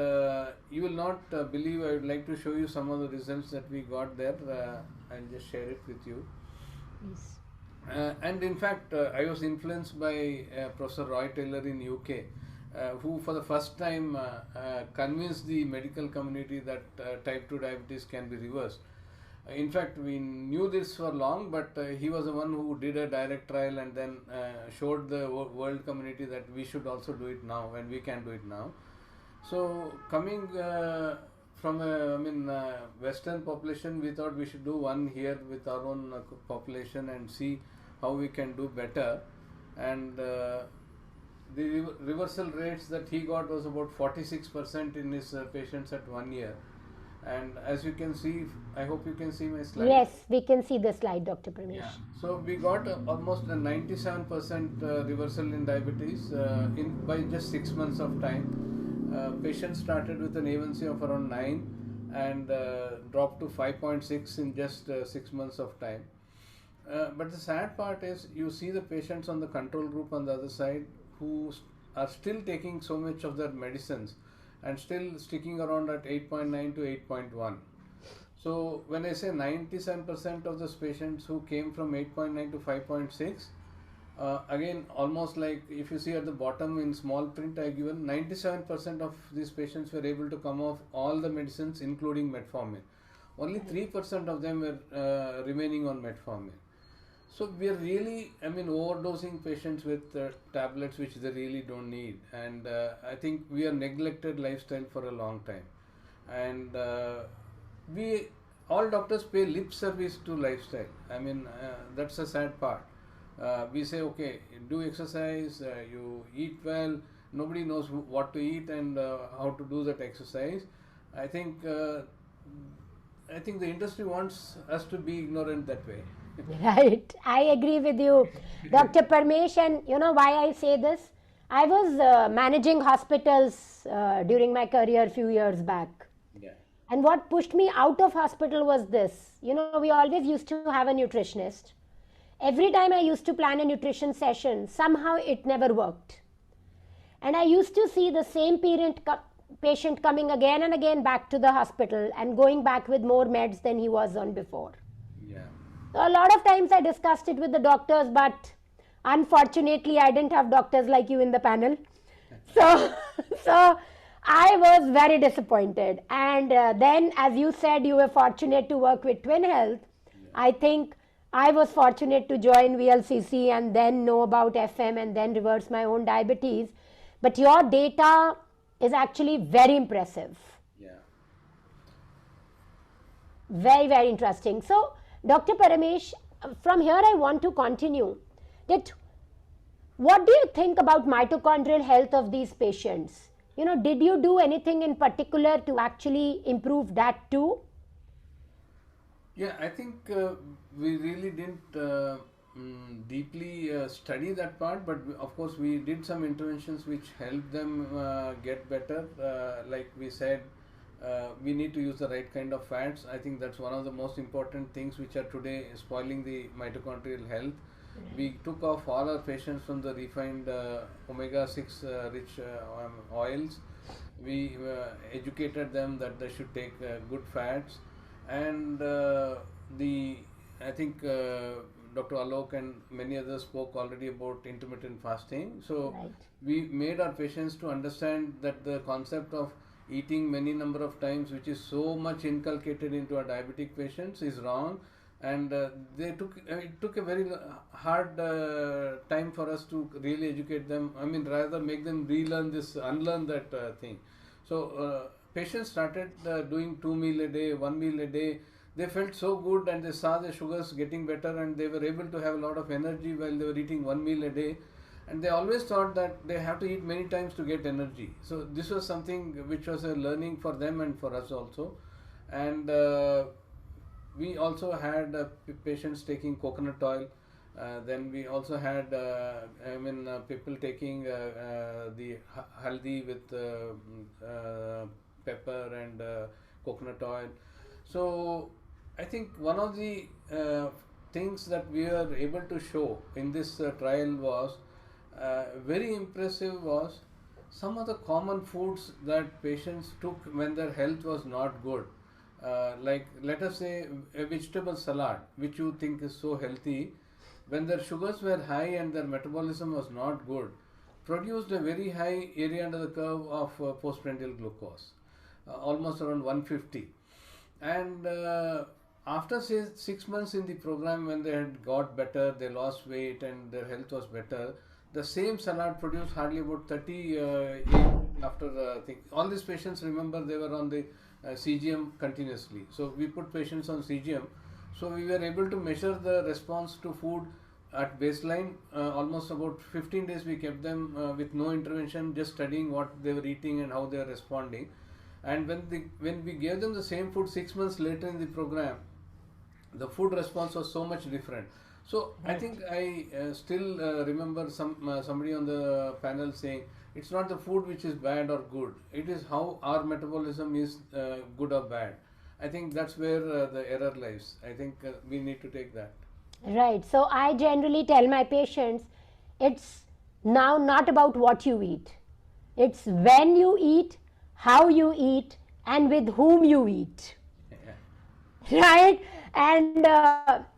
you will not believe, I would like to show you some of the results that we got there. I'll just share it with you. Yes. And in fact, I was influenced by Professor Roy Taylor in UK, who for the first time convinced the medical community that type 2 diabetes can be reversed. In fact, we knew this for long, but he was the one who did a direct trial and then showed the world community that we should also do it now, and we can do it now. So coming from a Western population, we thought we should do one here with our own population and see how we can do better. And the reversal rates that he got was about 46% in his patients at 1 year. And as you can see, I hope you can see my slide. Yes, we can see the slide, Dr. Pramesh. Yeah. So we got almost a 97% reversal in diabetes by just 6 months of time. Patients started with an A1C of around 9 and dropped to 5.6 in just 6 months of time. But the sad part is you see the patients on the control group on the other side who are still taking so much of their medicines and still sticking around at 8.9 to 8.1. So when I say 97% of those patients who came from 8.9 to 5.6 Again, almost like if you see at the bottom in small print, I given 97% of these patients were able to come off all the medicines, including metformin. Only 3% of them were remaining on metformin. So we are really, overdosing patients with tablets which they really don't need, and I think we are neglected lifestyle for a long time, and we all doctors pay lip service to lifestyle. That's a sad part. We say, okay, do exercise, you eat well. Nobody knows what to eat and how to do that exercise. I think the industry wants us to be ignorant that way. Right, I agree with you, Dr. Paramesh. And you know why I say this? I was managing hospitals during my career a few years back. Yeah. And what pushed me out of hospital was this. You know, we always used to have a nutritionist. Every time I used to plan a nutrition session, somehow it never worked. And I used to see the same patient coming again and again back to the hospital and going back with more meds than he was on before. Yeah. So a lot of times I discussed it with the doctors, but unfortunately I didn't have doctors like you in the panel. So I was very disappointed. And then, as you said, you were fortunate to work with Twin Health. Yeah. I think I was fortunate to join VLCC and then know about FM and then reverse my own diabetes. But your data is actually very impressive. Yeah. Very, very interesting. So, Dr. Paramesh, from here I want to continue. That what do you think about mitochondrial health of these patients? You know, did you do anything in particular to actually improve that too? Yeah, I think we really didn't deeply study that part, but of course we did some interventions which helped them get better. Like we said, we need to use the right kind of fats. I think that's one of the most important things which are today spoiling the mitochondrial health. We took off all our patients from the refined omega-6 rich oils. We educated them that they should take good fats, and I think Dr. Alok and many others spoke already about intermittent fasting. So Right. we made our patients to understand that the concept of eating many number of times, which is so much inculcated into our diabetic patients, is wrong. And it took a very hard time for us to really educate them. Rather make them relearn this, unlearn that thing. So patients started doing 2 meals a day, 1 meal a day. They felt so good, and they saw the sugars getting better, and they were able to have a lot of energy while they were eating 1 meal a day. And they always thought that they have to eat many times to get energy. So this was something which was a learning for them and for us also. And we also had patients taking coconut oil. Then we also had people taking the haldi with pepper and coconut oil. So I think one of the things that we were able to show in this trial was very impressive, was some of the common foods that patients took when their health was not good. Like let us say a vegetable salad, which you think is so healthy, when their sugars were high and their metabolism was not good, produced a very high area under the curve of postprandial glucose, almost around 150. And after say 6 months in the program, when they had got better, they lost weight and their health was better, the same salad produced hardly about 30 after the thing. All these patients, remember, they were on the CGM continuously. So we put patients on CGM. So we were able to measure the response to food at baseline. Almost about 15 days we kept them with no intervention, just studying what they were eating and how they are responding. And when we gave them the same food 6 months later in the program, the food response was so much different. So I think I still remember somebody on the panel saying, it's not the food which is bad or good, it is how our metabolism is good or bad. I think that's where the error lies. I think we need to take that. Right. So I generally tell my patients, it's now not about what you eat. It's when you eat, how you eat, and with whom you eat. Right? And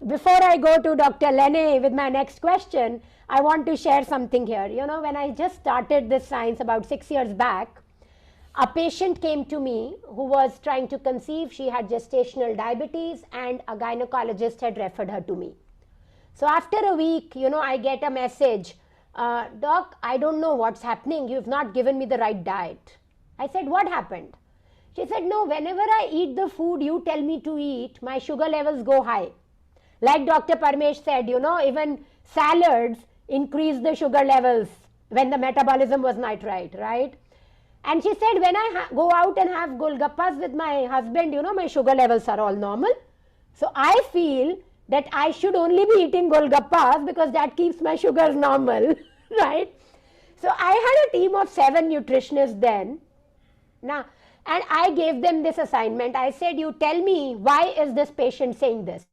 before I go to Dr. Lenny with my next question, I want to share something here. You know, when I just started this science about 6 years back, a patient came to me who was trying to conceive. She had gestational diabetes and a gynecologist had referred her to me. So after a week, you know, I get a message, Doc, I don't know what's happening. You've not given me the right diet. I said, what happened? She said, no, whenever I eat the food you tell me to eat, my sugar levels go high. Like Dr. Paramesh said, you know, even salads increase the sugar levels when the metabolism was not right? And she said, when I go out and have golgappas with my husband, you know, my sugar levels are all normal. So I feel that I should only be eating golgappas because that keeps my sugars normal, right? So I had a team of 7 nutritionists then. Now, and I gave them this assignment. I said, you tell me, why is this patient saying this?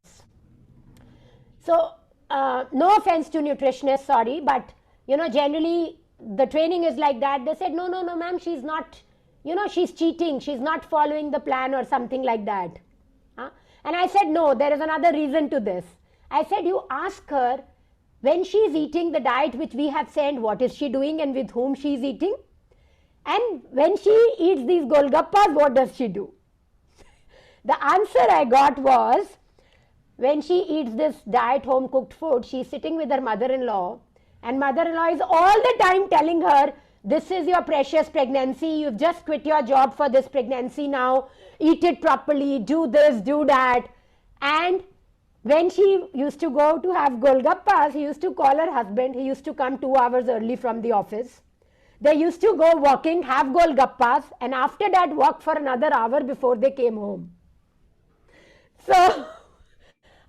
So, no offense to nutritionists, sorry, but, you know, generally the training is like that. They said, no, ma'am, she's not, you know, she's cheating. She's not following the plan or something like that. And I said, no, there is another reason to this. I said, you ask her, when she's eating the diet which we have said, what is she doing and with whom she's eating? And when she eats these golgappas, what does she do? The answer I got was, when she eats this diet home cooked food, she's sitting with her mother-in-law, and mother-in-law is all the time telling her, this is your precious pregnancy, you've just quit your job for this pregnancy now, eat it properly, do this, do that. And when she used to go to have golgappas, he used to call her husband, he used to come 2 hours early from the office. They used to go walking, have golgappas, and after that walk for another hour before they came home. So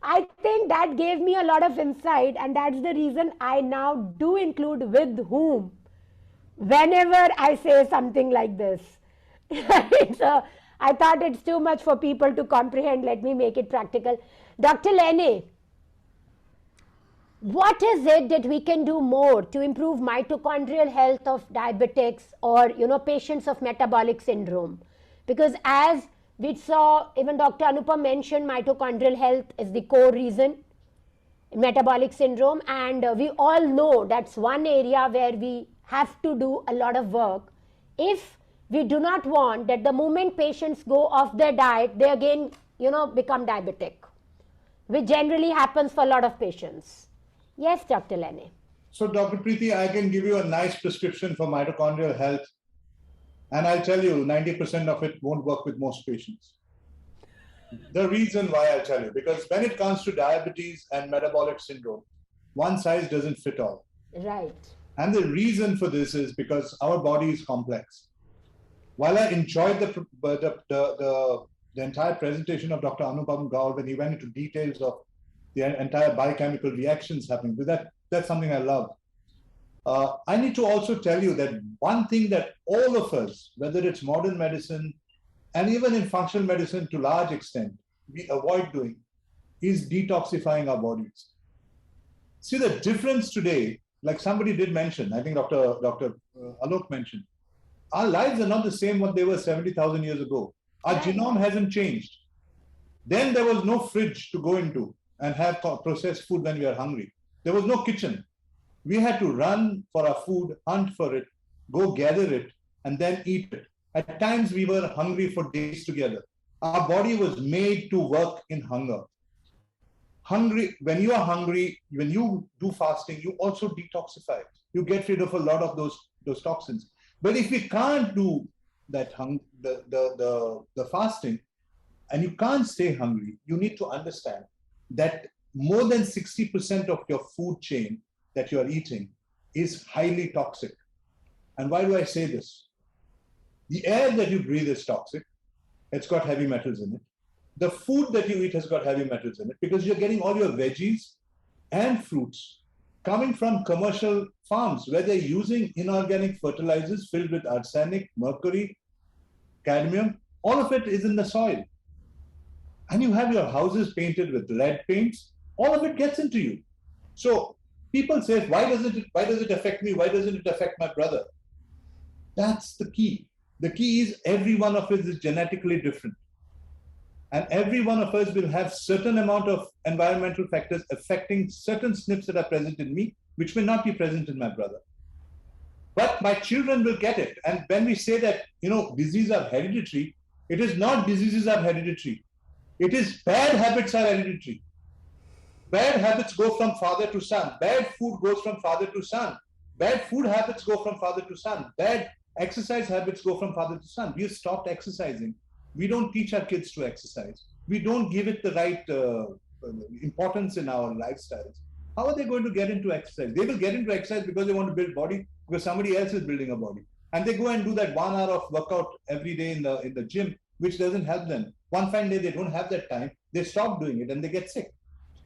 I think that gave me a lot of insight, and that's the reason I now do include with whom whenever I say something like this. So I thought it's too much for people to comprehend. Let me make it practical. Dr. Lenny, what is it that we can do more to improve mitochondrial health of diabetics or, you know, patients of metabolic syndrome? Because as we saw, even Dr. Anupam mentioned, mitochondrial health is the core reason in metabolic syndrome, and we all know that's one area where we have to do a lot of work if we do not want that the moment patients go off their diet, they again, you know, become diabetic, which generally happens for a lot of patients. Yes, Dr. Lenny. So, Dr. Priti, I can give you a nice prescription for mitochondrial health. And I'll tell you, 90% of it won't work with most patients. The reason why I'll tell you, because when it comes to diabetes and metabolic syndrome, one size doesn't fit all. Right. And the reason for this is because our body is complex. While I enjoyed the entire presentation of Dr. Anupam Gaur when he went into details of the entire biochemical reactions happening, that's something I love. I need to also tell you that one thing that all of us, whether it's modern medicine and even in functional medicine to large extent, we avoid doing is detoxifying our bodies. See the difference today, like somebody did mention, I think Dr. Alok mentioned, our lives are not the same what they were 70,000 years ago. Our genome hasn't changed. Then there was no fridge to go into and have processed food when we are hungry. There was no kitchen. We had to run for our food, hunt for it, go gather it, and then eat it. At times we were hungry for days together. Our body was made to work in hunger. When you are hungry, when you do fasting, you also detoxify. You get rid of a lot of those toxins. But if we can't do that the fasting, and you can't stay hungry, you need to understand that more than 60% of your food chain that you are eating is highly toxic. And why do I say this? The air that you breathe is toxic. It's got heavy metals in it. The food that you eat has got heavy metals in it because you're getting all your veggies and fruits coming from commercial farms where they're using inorganic fertilizers filled with arsenic, mercury, cadmium. All of it is in the soil. And you have your houses painted with lead paints. All of it gets into you. So people say, why does it affect me? Why doesn't it affect my brother? That's the key. The key is every one of us is genetically different. And every one of us will have certain amount of environmental factors affecting certain SNPs that are present in me, which may not be present in my brother. But my children will get it. And when we say that, diseases are hereditary, it is not diseases are hereditary. It is bad habits are hereditary. Bad habits go from father to son. Bad food goes from father to son. Bad food habits go from father to son. Bad exercise habits go from father to son. We have stopped exercising. We don't teach our kids to exercise. We don't give it the right importance in our lifestyles. How are they going to get into exercise? They will get into exercise because they want to build body, because somebody else is building a body. And they go and do that 1 hour of workout every day in the gym, which doesn't help them. One fine day, they don't have that time. They stop doing it and they get sick.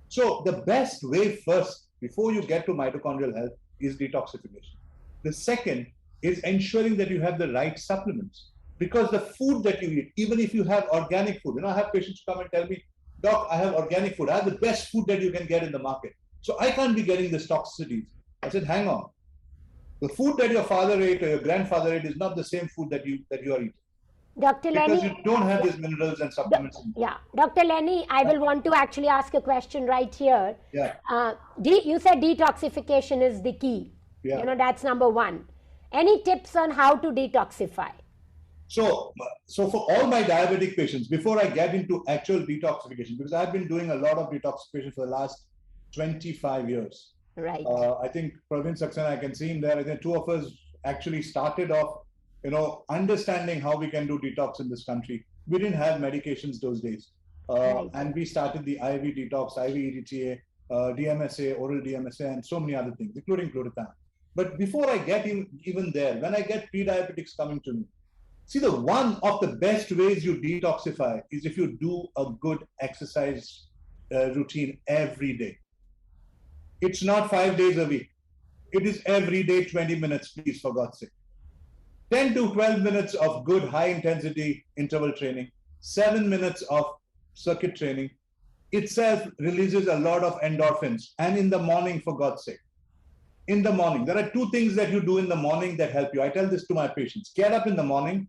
So the best way first, before you get to mitochondrial health, is detoxification. The second is ensuring that you have the right supplements. Because the food that you eat, even if you have organic food, I have patients come and tell me, Doc, I have organic food. I have the best food that you can get in the market. So I can't be getting this toxicities. I said, hang on. The food that your father ate or your grandfather ate is not the same food that you are eating. Dr. Lenny, because you don't have these minerals and supplements. Yeah, Dr. Lenny, I will want to actually ask a question right here. Yeah. You said detoxification is the key. Yeah. That's number one. Any tips on how to detoxify? So for all my diabetic patients, before I get into actual detoxification, because I've been doing a lot of detoxification for the last 25 years. Right. I think Praveen Saxena, I can see him there. I think two of us actually started off, understanding how we can do detox in this country. We didn't have medications those days. Right. And we started the IV detox, IV EDTA, DMSA, oral DMSA, and so many other things, including glutathione. But before I get even there, when I get pre-diabetics coming to me, see, the one of the best ways you detoxify is if you do a good exercise routine every day. It's not 5 days a week. It is every day, 20 minutes, please, for God's sake. 10 to 12 minutes of good high-intensity interval training, 7 minutes of circuit training, itself releases a lot of endorphins. And in the morning, for God's sake. In the morning, there are two things that you do in the morning that help you. I tell this to my patients. Get up in the morning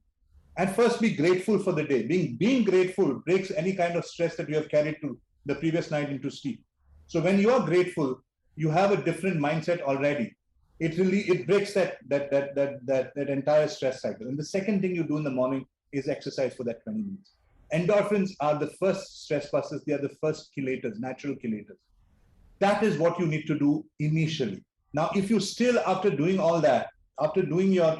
and first be grateful for the day. Being grateful breaks any kind of stress that you have carried to the previous night into sleep. So when you are grateful, you have a different mindset already. It breaks that entire stress cycle. And the second thing you do in the morning is exercise for that 20 minutes. Endorphins are the first stress busters. They are the first chelators, natural chelators. That is what you need to do initially. Now, if you still, after doing all that, after doing your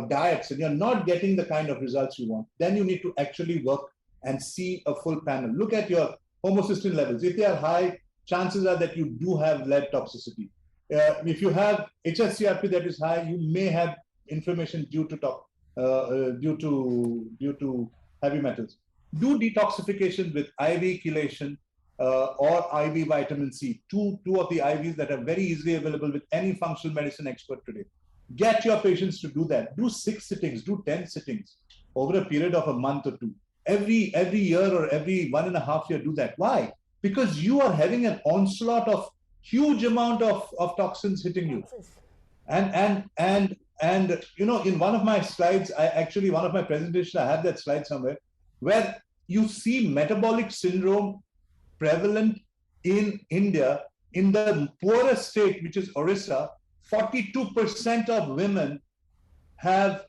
diets and you're not getting the kind of results you want, then you need to actually work and see a full panel. Look at your homocysteine levels. If they are high, chances are that you do have lead toxicity. If you have HSCRP that is high, you may have inflammation due to heavy metals. Do detoxification with IV chelation or IV vitamin C, two of the IVs that are very easily available with any functional medicine expert today. Get your patients to do that. Do 6 sittings, do 10 sittings over a period of a month or two. Every year or every 1.5 years, do that. Why? Because you are having an onslaught of huge amount of toxins hitting you. And in one of my slides, one of my presentations, I have that slide somewhere, where you see metabolic syndrome prevalent in India, in the poorest state, which is Orissa. 42% of women have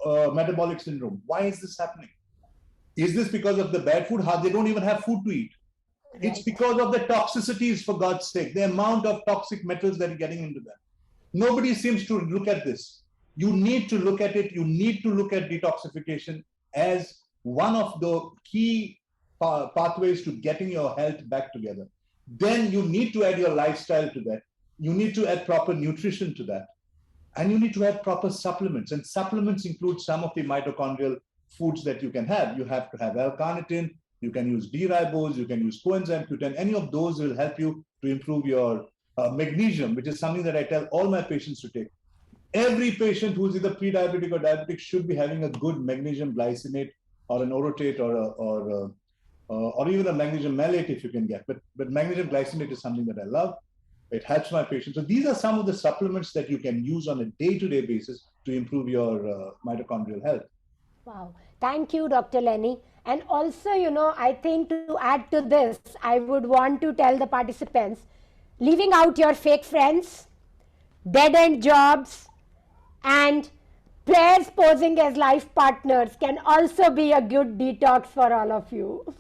metabolic syndrome. Why is this happening? Is this because of the bad food? How they don't even have food to eat? Right. It's because of the toxicities, for God's sake, the amount of toxic metals that are getting into them. Nobody seems to look at this. You need to look at it. You need to look at detoxification as one of the key pathways to getting your health back together. Then you need to add your lifestyle to that. You need to add proper nutrition to that. And you need to add proper supplements. And supplements include some of the mitochondrial foods that you can have. You have to have L-carnitine, you can use D-ribose, you can use coenzyme Q10. Any of those will help you to improve your magnesium, which is something that I tell all my patients to take. Every patient who is either pre-diabetic or diabetic should be having a good magnesium glycinate or an orotate or even a magnesium malate if you can get. But magnesium glycinate is something that I love. It helps my patients. So these are some of the supplements that you can use on a day-to-day basis to improve your mitochondrial health. Wow. Thank you, Dr. Lenny. And also, I think to add to this, I would want to tell the participants, leaving out your fake friends, dead-end jobs, and players posing as life partners can also be a good detox for all of you.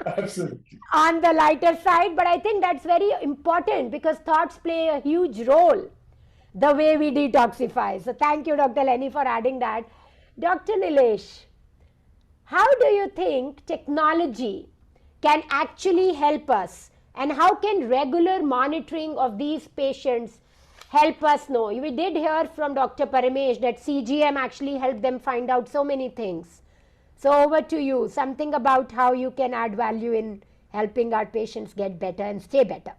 Absolutely. On the lighter side, but I think that's very important because thoughts play a huge role the way we detoxify. So thank you, Dr. Lenny, for adding that. Dr. Nilesh, how do you think technology can actually help us, and how can regular monitoring of these patients help us know? We did hear from Dr. Paramesh that CGM actually helped them find out so many things. So over to you, something about how you can add value in helping our patients get better and stay better.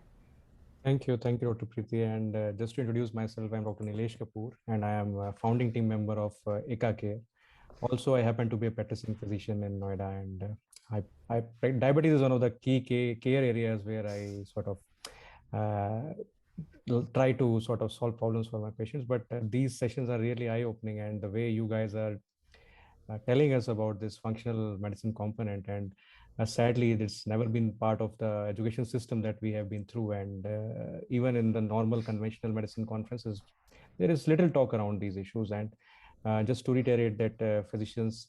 Thank you, Dr. Priti. And just to introduce myself, I'm Dr. Nilesh Kapoor, and I am a founding team member of Eka Care. Also, I happen to be a practicing physician in Noida, and diabetes is one of the key care areas where I sort of try to sort of solve problems for my patients. But these sessions are really eye-opening, and the way you guys are telling us about this functional medicine component, and sadly it's never been part of the education system that we have been through, and even in the normal conventional medicine conferences there is little talk around these issues. And just to reiterate that physicians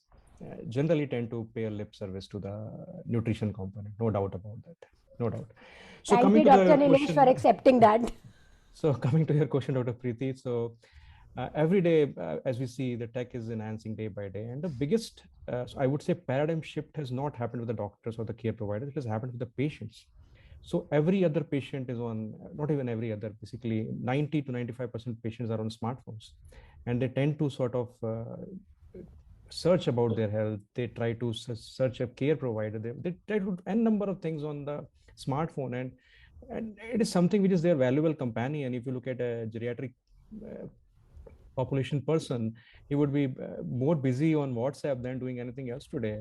generally tend to pay a lip service to the nutrition component, no doubt about that, no doubt. So thank you, Dr. Nilesh, for accepting that. So coming to your question, Dr. Priti, so every day, as we see, the tech is enhancing day by day. And the biggest, so I would say, paradigm shift has not happened with the doctors or the care providers. It has happened with the patients. So every other patient is on, not even every other, basically 90 to 95% patients are on smartphones. And they tend to sort of search about their health. They try to search a care provider. They try to do n number of things on the smartphone. And it is something which is their valuable companion. If you look at a geriatric population person, he would be more busy on WhatsApp than doing anything else today,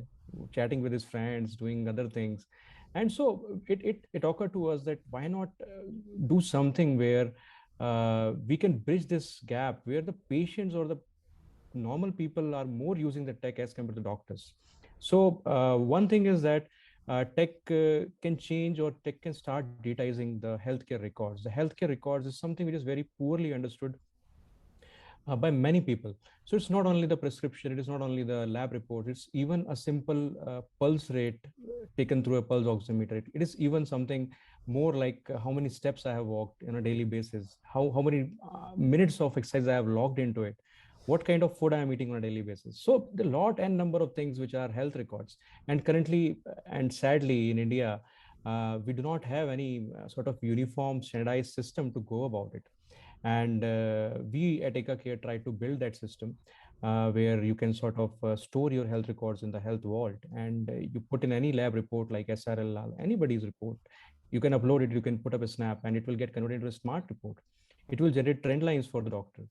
chatting with his friends, doing other things. And so it occurred to us that why not do something where we can bridge this gap, where the patients or the normal people are more using the tech as compared to doctors. So one thing is that tech can change, or tech can start digitizing the healthcare records. The healthcare records is something which is very poorly understood by many people. So it's not only the prescription, it is not only the lab report, it's even a simple pulse rate taken through a pulse oximeter. It is even something more like how many steps I have walked on a daily basis, how many minutes of exercise I have logged into it, what kind of food I am eating on a daily basis. So the lot and number of things which are health records. And currently, and sadly in India, we do not have any sort of uniform standardized system to go about it. And we at Eka Care try to build that system where you can sort of store your health records in the health vault, and you put in any lab report like SRL, anybody's report, you can upload it, you can put up a snap, and it will get converted into a smart report. It will generate trend lines for the doctor.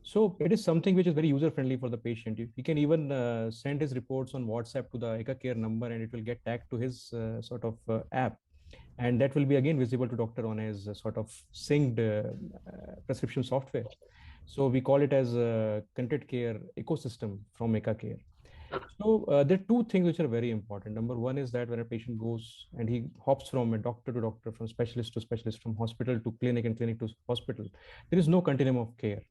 So it is something which is very user-friendly for the patient. He can even send his reports on WhatsApp to the Eka Care number, and it will get tagged to his sort of app. And that will be again visible to doctor on his sort of synced prescription software. So we call it as a connected care ecosystem from Eka Care. So there are two things which are very important. Number one is that when a patient goes and he hops from a doctor to doctor, from specialist to specialist, from hospital to clinic and clinic to hospital, there is no continuum of care.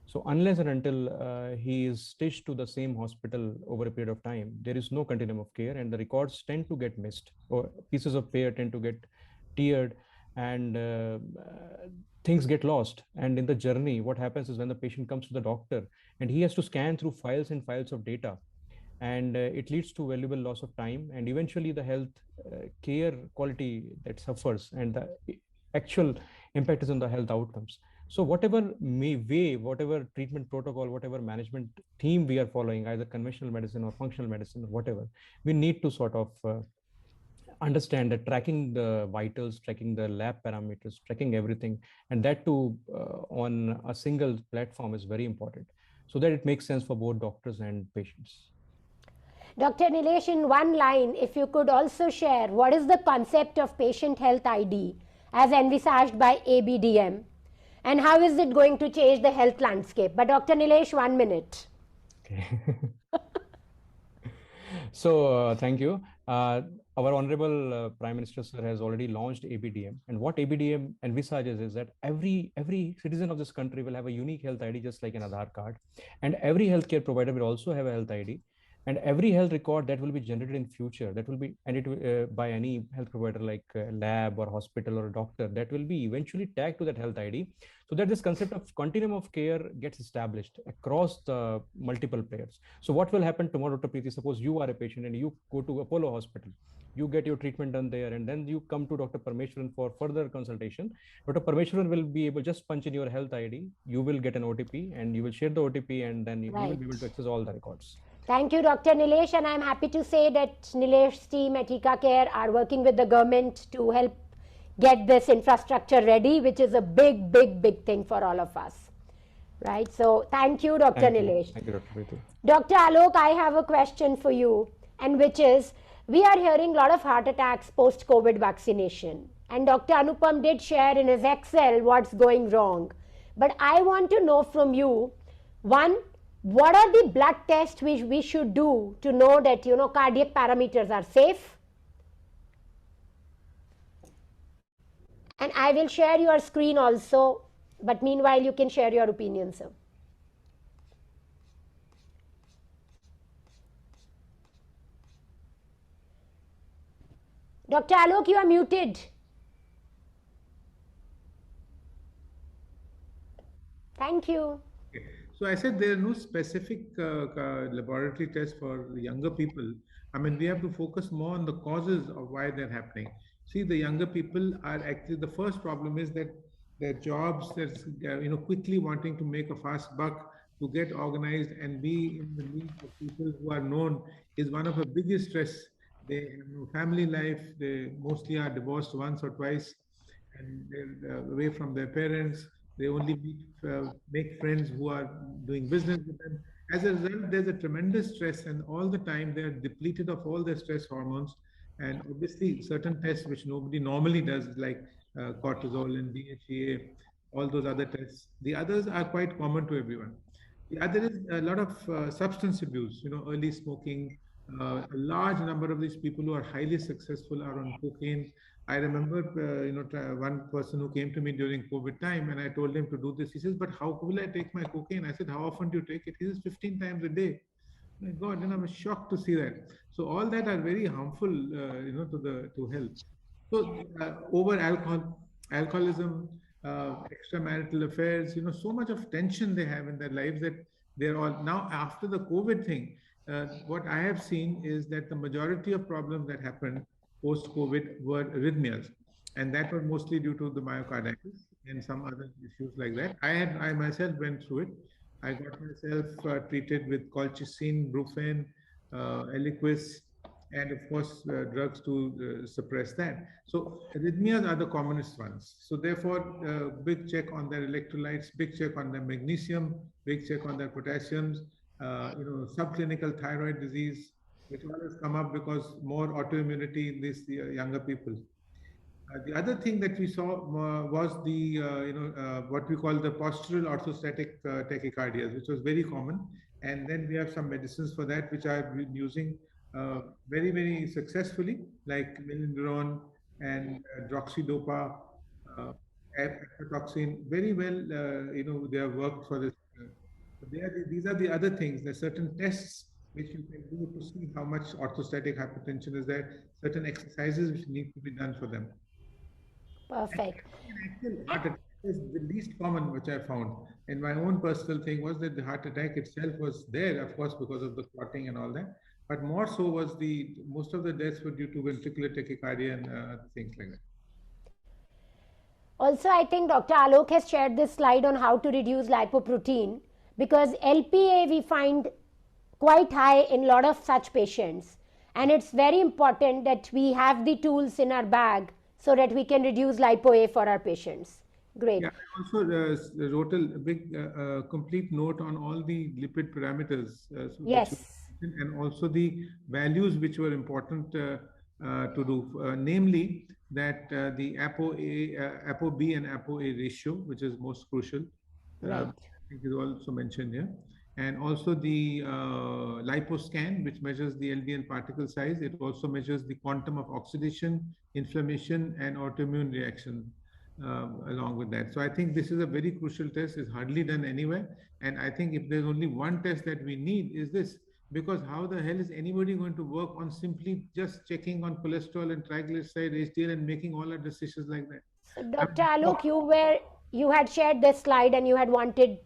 So unless and until he is stitched to the same hospital over a period of time, there is no continuum of care, and the records tend to get missed, or pieces of paper tend to get teared, and things get lost. And in the journey, what happens is when the patient comes to the doctor and he has to scan through files and files of data, and it leads to valuable loss of time, and eventually the health care quality that suffers, and the actual impact is on the health outcomes. So whatever whatever treatment protocol, whatever management theme we are following, either conventional medicine or functional medicine or whatever, we need to sort of understand that tracking the vitals, tracking the lab parameters, tracking everything, and that too on a single platform is very important, so that it makes sense for both doctors and patients. Dr. Nilesh, in one line, if you could also share what is the concept of patient health ID as envisaged by ABDM, and how is it going to change the health landscape? But Dr. Nilesh, 1 minute. Okay. So thank you. Our honorable Prime Minister sir has already launched ABDM, and what ABDM envisages is that every citizen of this country will have a unique health ID, just like an Aadhaar card, and every healthcare provider will also have a health ID, and every health record that will be generated in future, that will be by any health provider like lab or hospital or doctor, that will be eventually tagged to that health ID, so that this concept of continuum of care gets established across the multiple players. So what will happen tomorrow, Dr. Preeti? Suppose you are a patient and you go to Apollo Hospital, you get your treatment done there, and then you come to Dr. Parmeshwaran for further consultation. Dr. Parmeshwaran will be able, just punch in your health ID, you will get an OTP, and you will share the OTP, and then you will be able to access all the records. Thank you, Dr. Nilesh, and I'm happy to say that Nilesh's team at Eka Care are working with the government to help get this infrastructure ready, which is a big thing for all of us. Right? So thank you, Dr. Nilesh. Thank you, Dr. Priti. Dr. Alok, I have a question for you, and which is, we are hearing a lot of heart attacks post-COVID vaccination. And Dr. Anupam did share in his Excel what's going wrong. But I want to know from you, one, what are the blood tests which we should do to know that, cardiac parameters are safe? And I will share your screen also, but meanwhile you can share your opinion, sir. Dr. Alok, you are muted. Thank you. Okay. So I said there are no specific laboratory tests for younger people. I mean, we have to focus more on the causes of why they're happening. See, the younger people are actually, the first problem is that their jobs, that's quickly wanting to make a fast buck, to get organized and be in the league of people who are known is one of the biggest stress. They have no family life. They mostly are divorced once or twice, and they're away from their parents. They only make friends who are doing business with them. As a result, there's a tremendous stress, and all the time they're depleted of all their stress hormones. And obviously, certain tests which nobody normally does, like cortisol and DHEA, all those other tests. The others are quite common to everyone. The other is a lot of substance abuse, early smoking. A large number of these people who are highly successful are on cocaine. I remember, one person who came to me during COVID time, and I told him to do this. He says, "But how will I take my cocaine?" I said, "How often do you take it?" He says, 15 times a day. My God, and I'm shocked to see that. So all that are very harmful, to health. So over alcoholism, extramarital affairs, so much of tension they have in their lives that they're all now after the COVID thing. What I have seen is that the majority of problems that happened post-COVID were arrhythmias, and that was mostly due to the myocarditis and some other issues like that. I myself went through it. I got myself treated with colchicine, brufen, Eliquis, and of course drugs to suppress that. So arrhythmias are the commonest ones. So therefore, big check on their electrolytes, big check on their magnesium, big check on their potassiums. Subclinical thyroid disease, which all has come up because more autoimmunity in these younger people. The other thing that we saw was the what we call the postural orthostatic tachycardias, which was very common. And then we have some medicines for that, which I've been using very, very successfully, like milindrone and droxidopa, aflatoxin. Very well, they have worked for this. These are the other things. There are certain tests which you can do to see how much orthostatic hypertension is there, certain exercises which need to be done for them. Perfect. Heart attack is the least common, which I found. And my own personal thing was that the heart attack itself was there, of course, because of the clotting and all that. But more so was most of the deaths were due to ventricular tachycardia and things like that. Also, I think Dr. Alok has shared this slide on how to reduce lipoprotein, because LPA we find quite high in a lot of such patients. And it's very important that we have the tools in our bag so that we can reduce lipo-A for our patients. Great. Yeah, I also wrote a big complete note on all the lipid parameters. Yes. And also the values which were important to do, namely that the ApoB and ApoA ratio, which is most crucial, Right. I think is also mentioned here. and also the liposcan, which measures the LDL particle size. It also measures the quantum of oxidation, inflammation, and autoimmune reaction along with that. So I think this is a very crucial test. It's hardly done anywhere. And I think if there's only one test that we need is this, because how the hell is anybody going to work on simply just checking on cholesterol and triglyceride, HDL, and making all our decisions like that? So Dr. Alok, you had shared this slide and you had wanted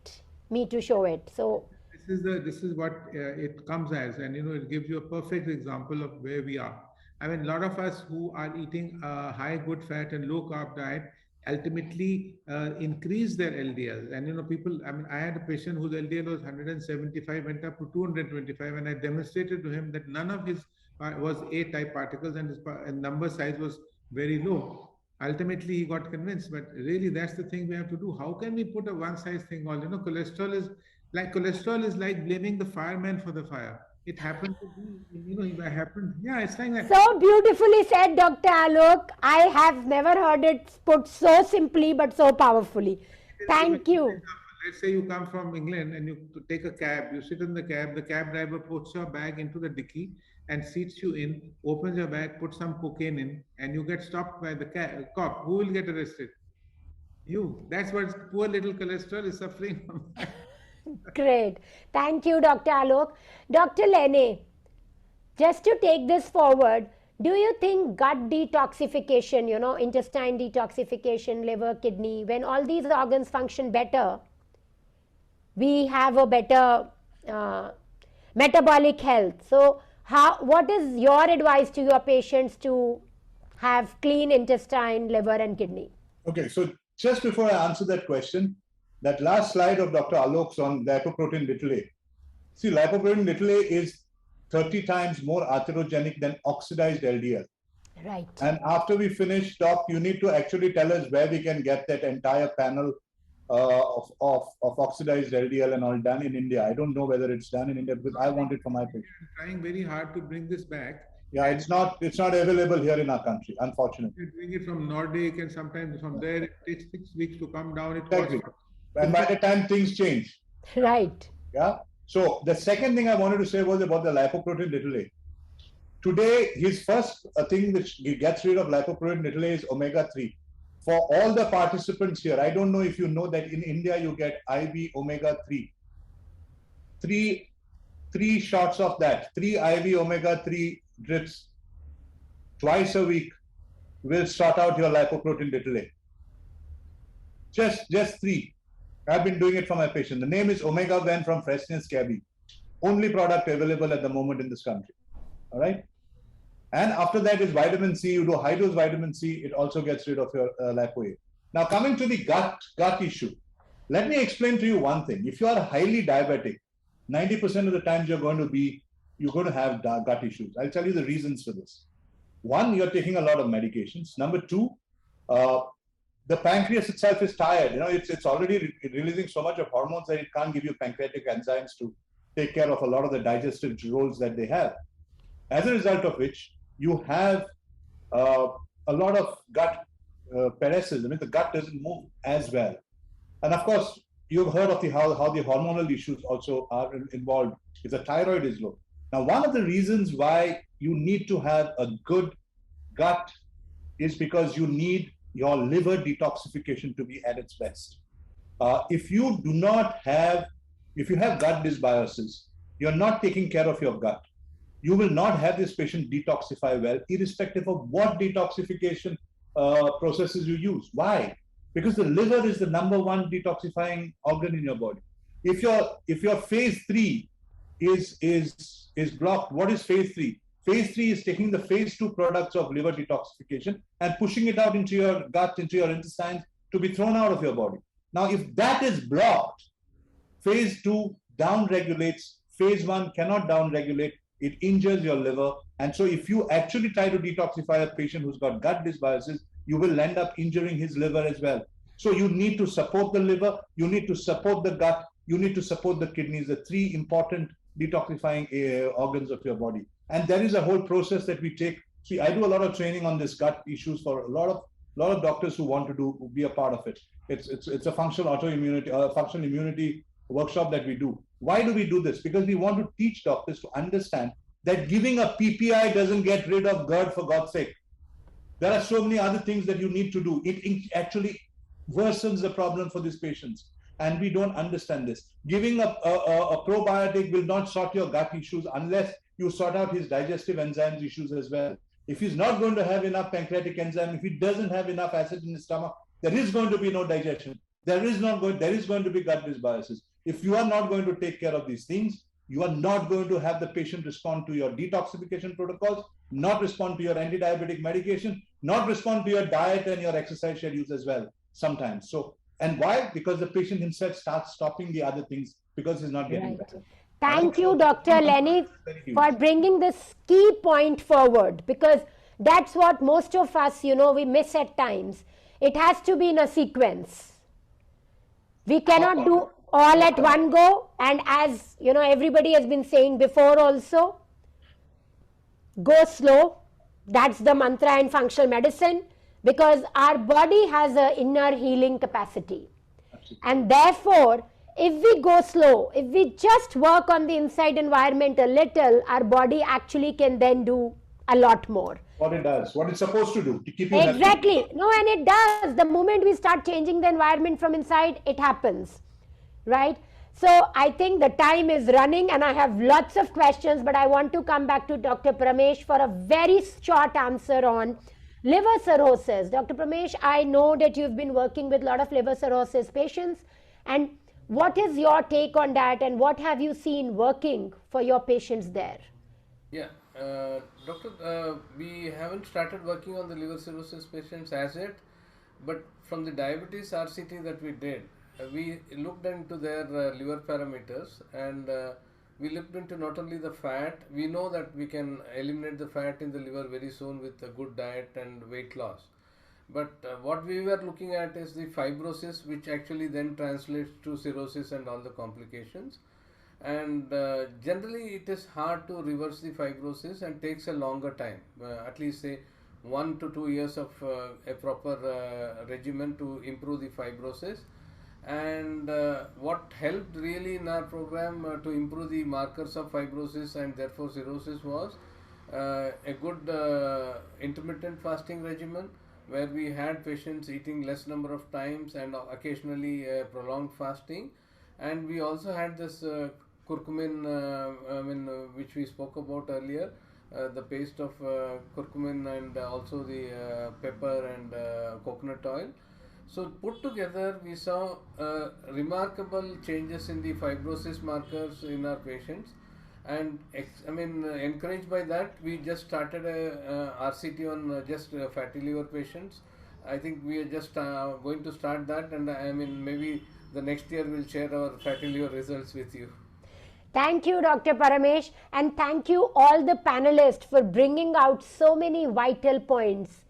me to show it. So this is what it comes as, and it gives you a perfect example of where we are. I mean, a lot of us who are eating a high good fat and low carb diet ultimately increase their LDL. And people, I mean, I had a patient whose LDL was 175, went up to 225, and I demonstrated to him that none of his was A-type particles, and his number size was very low. Ultimately, he got convinced, but really that's the thing we have to do. How can we put a one-size thing all? Cholesterol is like blaming the fireman for the fire. It happened to be, it happened. Yeah, it's like that. So beautifully said, Dr. Alok. I have never heard it put so simply but so powerfully. Thank you. Let's say you come from England and you take a cab, you sit in the cab driver puts your bag into the dicky and seats you in, opens your bag, puts some cocaine in, and you get stopped by the cop. Who will get arrested? You. That's what poor little cholesterol is suffering from. Great. Thank you, Dr. Alok. Dr. Lenny, just to take this forward, do you think gut detoxification, intestine detoxification, liver, kidney, when all these organs function better, we have a better metabolic health? So what is your advice to your patients to have clean intestine, liver, and kidney? Okay, so just before I answer that question, that last slide of Dr. Alok's on lipoprotein little a. See, lipoprotein little a is 30 times more atherogenic than oxidized LDL. Right. And after we finish, Doc, you need to actually tell us where we can get that entire panel of oxidized LDL and all done in India. I don't know whether it's done in India because I want it for my patient. I'm trying very hard to bring this back. Yeah, it's not available here in our country, unfortunately. You're doing it from Nordic, and sometimes from there it takes 6 weeks to come down. Exactly. And by the time things change. Right. Yeah. So the second thing I wanted to say was about the lipoprotein little a. Today, his first thing which gets rid of lipoprotein little a is omega-3. For all the participants here, I don't know if you know that in India you get IV omega-3. Three shots of that, 3 IV omega-3 drips twice a week will sort out your lipoprotein little a. Just 3. I've been doing it for my patient. The name is Omega Ven from Freshness Cabby. Only product available at the moment in this country. All right. And after that is vitamin C. You do high dose vitamin C. It also gets rid of your lipo. Now coming to the gut issue. Let me explain to you one thing. If you are highly diabetic, 90% of the times you're going to have gut issues. I'll tell you the reasons for this. One, you're taking a lot of medications. Number 2, the pancreas itself is tired. It's already releasing so much of hormones that it can't give you pancreatic enzymes to take care of a lot of the digestive roles that they have. As a result of which, you have a lot of gut paresis. I mean, the gut doesn't move as well. And of course, you've heard of how the hormonal issues also are involved if the thyroid is low. Now, one of the reasons why you need to have a good gut is because you need your liver detoxification to be at its best. If you have gut dysbiosis, you're not taking care of your gut. You will not have this patient detoxify well, irrespective of what detoxification processes you use. Why? Because the liver is the #1 detoxifying organ in your body. If your phase 3 is blocked, what is phase 3? Phase 3 is taking the phase 2 products of liver detoxification and pushing it out into your gut, into your intestines to be thrown out of your body. Now, if that is blocked, phase 2 downregulates, phase 1 cannot downregulate, it injures your liver. And so if you actually try to detoxify a patient who's got gut dysbiosis, you will end up injuring his liver as well. So you need to support the liver, you need to support the gut, you need to support the kidneys, the 3 important detoxifying organs of your body. And there is a whole process that we take. See, I do a lot of training on this gut issues for a lot of doctors who want to be a part of it. It's a functional autoimmunity, functional immunity workshop that we do. Why do we do this? Because we want to teach doctors to understand that giving a PPI doesn't get rid of GERD, for God's sake. There are so many other things that you need to do. It actually worsens the problem for these patients. And we don't understand this. Giving a probiotic will not sort your gut issues unless you sort out his digestive enzymes issues as well. If he's not going to have enough pancreatic enzyme, if he doesn't have enough acid in his stomach, there is going to be no digestion. There is going to be gut dysbiosis. If you are not going to take care of these things, you are not going to have the patient respond to your detoxification protocols, not respond to your anti-diabetic medication, not respond to your diet and your exercise schedules as well sometimes. So, and why? Because the patient himself starts stopping the other things because he's not getting better. Thank you, Dr. Lenny, for bringing this key point forward, because that's what most of us, we miss at times. It has to be in a sequence. We cannot do all at one go, and as everybody has been saying before also, go slow. That's the mantra in functional medicine, because our body has an inner healing capacity. And therefore, if we go slow, if we just work on the inside environment a little, our body actually can then do a lot more. What it does, what it's supposed to do to keep you exactly healthy. No, and it does. The moment we start changing the environment from inside, it happens, right? So I think the time is running and I have lots of questions, but I want to come back to Dr. Paramesh for a very short answer on liver cirrhosis. Dr. Paramesh, I know that you've been working with a lot of liver cirrhosis patients, and what is your take on that, and what have you seen working for your patients there? Yeah, doctor, we haven't started working on the liver cirrhosis patients as yet, but from the diabetes RCT that we did, we looked into their liver parameters, and we looked into not only the fat. We know that we can eliminate the fat in the liver very soon with a good diet and weight loss. But what we were looking at is the fibrosis, which actually then translates to cirrhosis and all the complications. And generally it is hard to reverse the fibrosis and takes a longer time, at least say 1 to 2 years of a proper regimen to improve the fibrosis. And what helped really in our program to improve the markers of fibrosis and therefore cirrhosis was a good intermittent fasting regimen, where we had patients eating less number of times and occasionally prolonged fasting. And we also had this curcumin, which we spoke about earlier, the paste of curcumin, and also the pepper and coconut oil. So put together, we saw remarkable changes in the fibrosis markers in our patients. And encouraged by that, we just started a RCT on just fatty liver patients. I think we are just going to start that, and maybe the next year we'll share our fatty liver results with you. Thank you, Dr. Paramesh, and thank you all the panelists for bringing out so many vital points.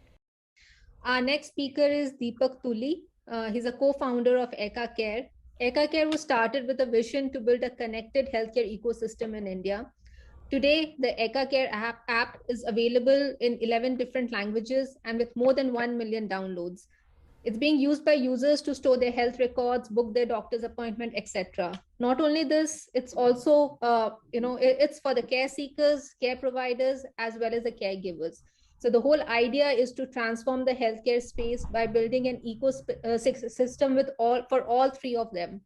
Our next speaker is Deepak Tuli. He's a co-founder of Eka Care. Eka Care was started with a vision to build a connected healthcare ecosystem in India. Today, the Eka Care app is available in 11 different languages and with more than 1 million downloads. It's being used by users to store their health records, book their doctor's appointment, etc. Not only this, it's also, it's for the care seekers, care providers, as well as the caregivers. So the whole idea is to transform the healthcare space by building an ecosystem for all three of them.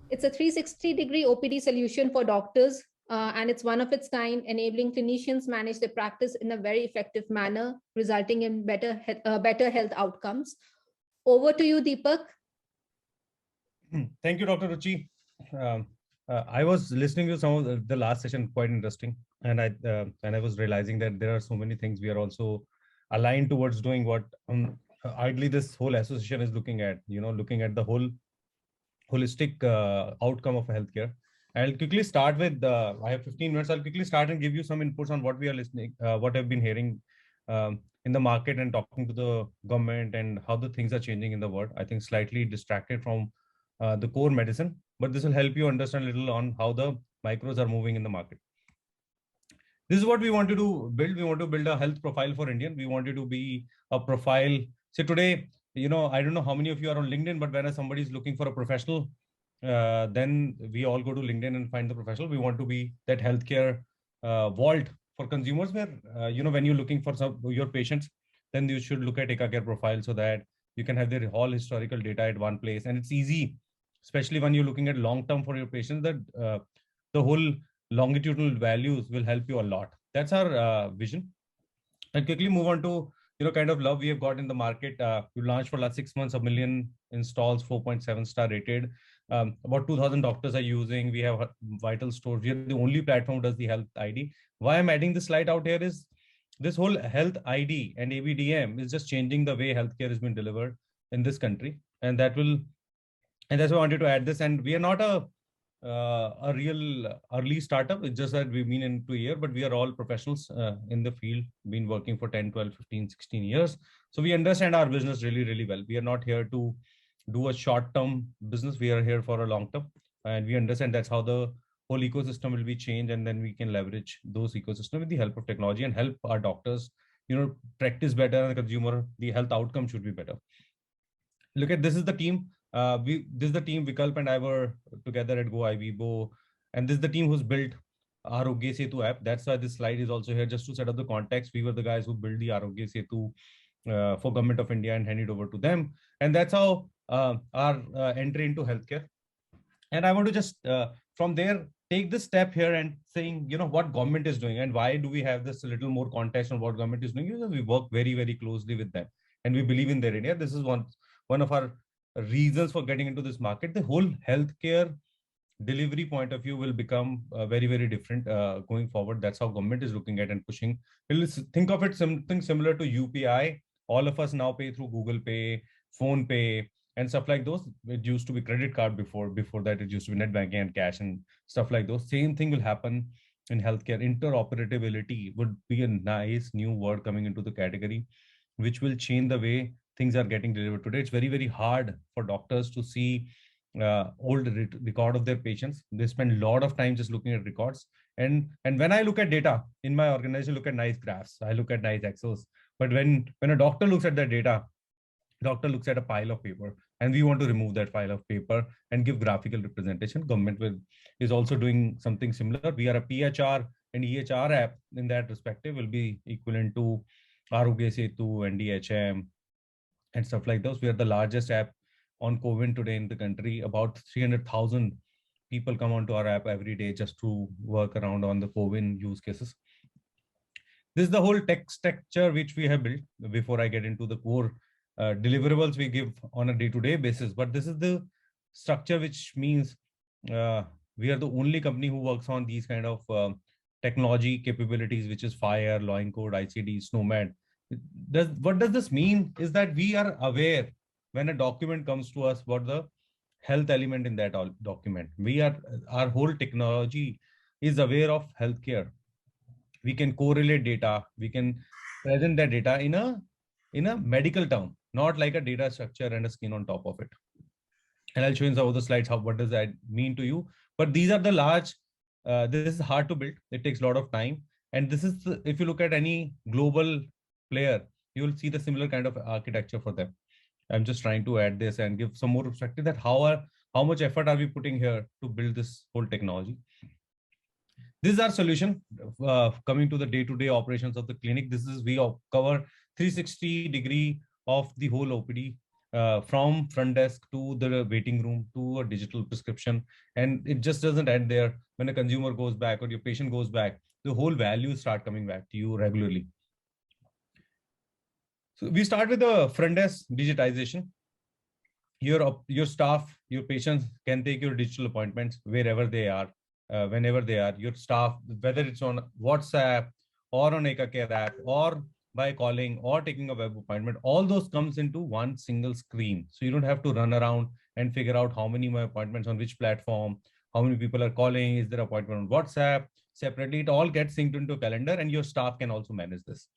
It's a 360-degree OPD solution for doctors, and it's one of its kind, enabling clinicians manage their practice in a very effective manner, resulting in better health outcomes. Over to you, Deepak. Thank you, Dr. Ruchi. I was listening to some of the last session, quite interesting, and I was realizing that there are so many things we are also aligned towards doing. What ideally this whole association is looking at, looking at the whole holistic outcome of healthcare. I'll quickly start with I have 15 minutes. I'll quickly start and give you some inputs on what we are listening, what I've been hearing in the market and talking to the government and how the things are changing in the world. I think slightly distracted from the core medicine, but this will help you understand a little on how the micros are moving in the market. This is what we want to build. We want to build a health profile for Indian. We want it to be a profile. Say today, I don't know how many of you are on LinkedIn, but when somebody is looking for a professional, then we all go to LinkedIn and find the professional. We want to be that healthcare vault for consumers where, when you're looking for your patients, then you should look at EkaCare profile so that you can have their all historical data at one place. And it's easy, especially when you're looking at long-term for your patients, that the whole longitudinal values will help you a lot. That's our vision. And quickly move on to, kind of love we have got in the market. We launched for last 6 months, 1 million installs, 4.7 star rated. About 2,000 doctors are using. We have vital stores. We are the only platform who does the health ID. Why I'm adding this slide out here is this whole health ID and ABDM is just changing the way healthcare has been delivered in this country. And that's why I wanted to add this. And we are not a real early startup. It's just that we've been into a year, but we are all professionals in the field, been working for 10, 12, 15, 16 years. So we understand our business really, really well. We are not here to do a short-term business. We are here for a long-term, and we understand that's how the whole ecosystem will be changed. And then we can leverage those ecosystems with the help of technology and help our doctors, practice better, and the consumer, the health outcome should be better. Look at, this is the team. This is the team. Vikalp and I were together at Go Ivibo, and this is the team who's built Arogya Setu app. That's why this slide is also here, just to set up the context. We were the guys who built the Arogya Setu for Government of India and hand it over to them. And that's how our entry into healthcare. And I want to just from there take this step here and saying, what government is doing and why do we have this a little more context on what government is doing. We work very, very closely with them, and we believe in their area. This is one of our reasons for getting into this market. The whole healthcare delivery point of view will become very, very different going forward. That's how government is looking at and pushing. We'll think of it something similar to UPI. All of us now pay through Google Pay, Phone Pay, and stuff like those. It used to be credit card before that it used to be net banking and cash and stuff like those. Same thing will happen in healthcare. Interoperability would be a nice new word coming into the category, which will change the way things are getting delivered today. It's very, very hard for doctors to see old record of their patients. They spend a lot of time just looking at records. And when I look at data in my organization, look at nice graphs, I look at nice Excels. But when a doctor looks at that data, doctor looks at a pile of paper, and we want to remove that pile of paper and give graphical representation. Government is also doing something similar. We are a PHR and EHR app in that respective will be equivalent to Arogya Setu and DHM and stuff like those. We are the largest app on COVID today in the country. About 300,000 people come onto our app every day just to work around on the COVID use cases. This is the whole tech structure which we have built. Before I get into the core deliverables we give on a day-to-day basis, but this is the structure, which means we are the only company who works on these kind of technology capabilities, which is FHIR, Law and Code, ICD, SNOMED. What does this mean is that we are aware when a document comes to us what the health element in that document. Our whole technology is aware of healthcare. We can correlate data. We can present that data in a medical term, not like a data structure and a skin on top of it. And I'll show you in some of the slides what does that mean to you. But these are the large. This is hard to build. It takes a lot of time. And this is if you look at any global player, you will see the similar kind of architecture for them. I'm just trying to add this and give some more perspective that how much effort are we putting here to build this whole technology. This is our solution coming to the day-to-day operations of the clinic. We cover 360-degree of the whole OPD, from front desk to the waiting room to a digital prescription. And it just doesn't end there. When a consumer goes back or your patient goes back, the whole values start coming back to you regularly. So we start with the front desk digitization. Your staff, your patients can take your digital appointments wherever they are, whenever they are. Your staff, whether it's on WhatsApp or on EkaCare app or by calling or taking a web appointment, all those comes into one single screen. So you don't have to run around and figure out how many my appointments on which platform, how many people are calling, is there an appointment on WhatsApp separately. It all gets synced into a calendar, and your staff can also manage this.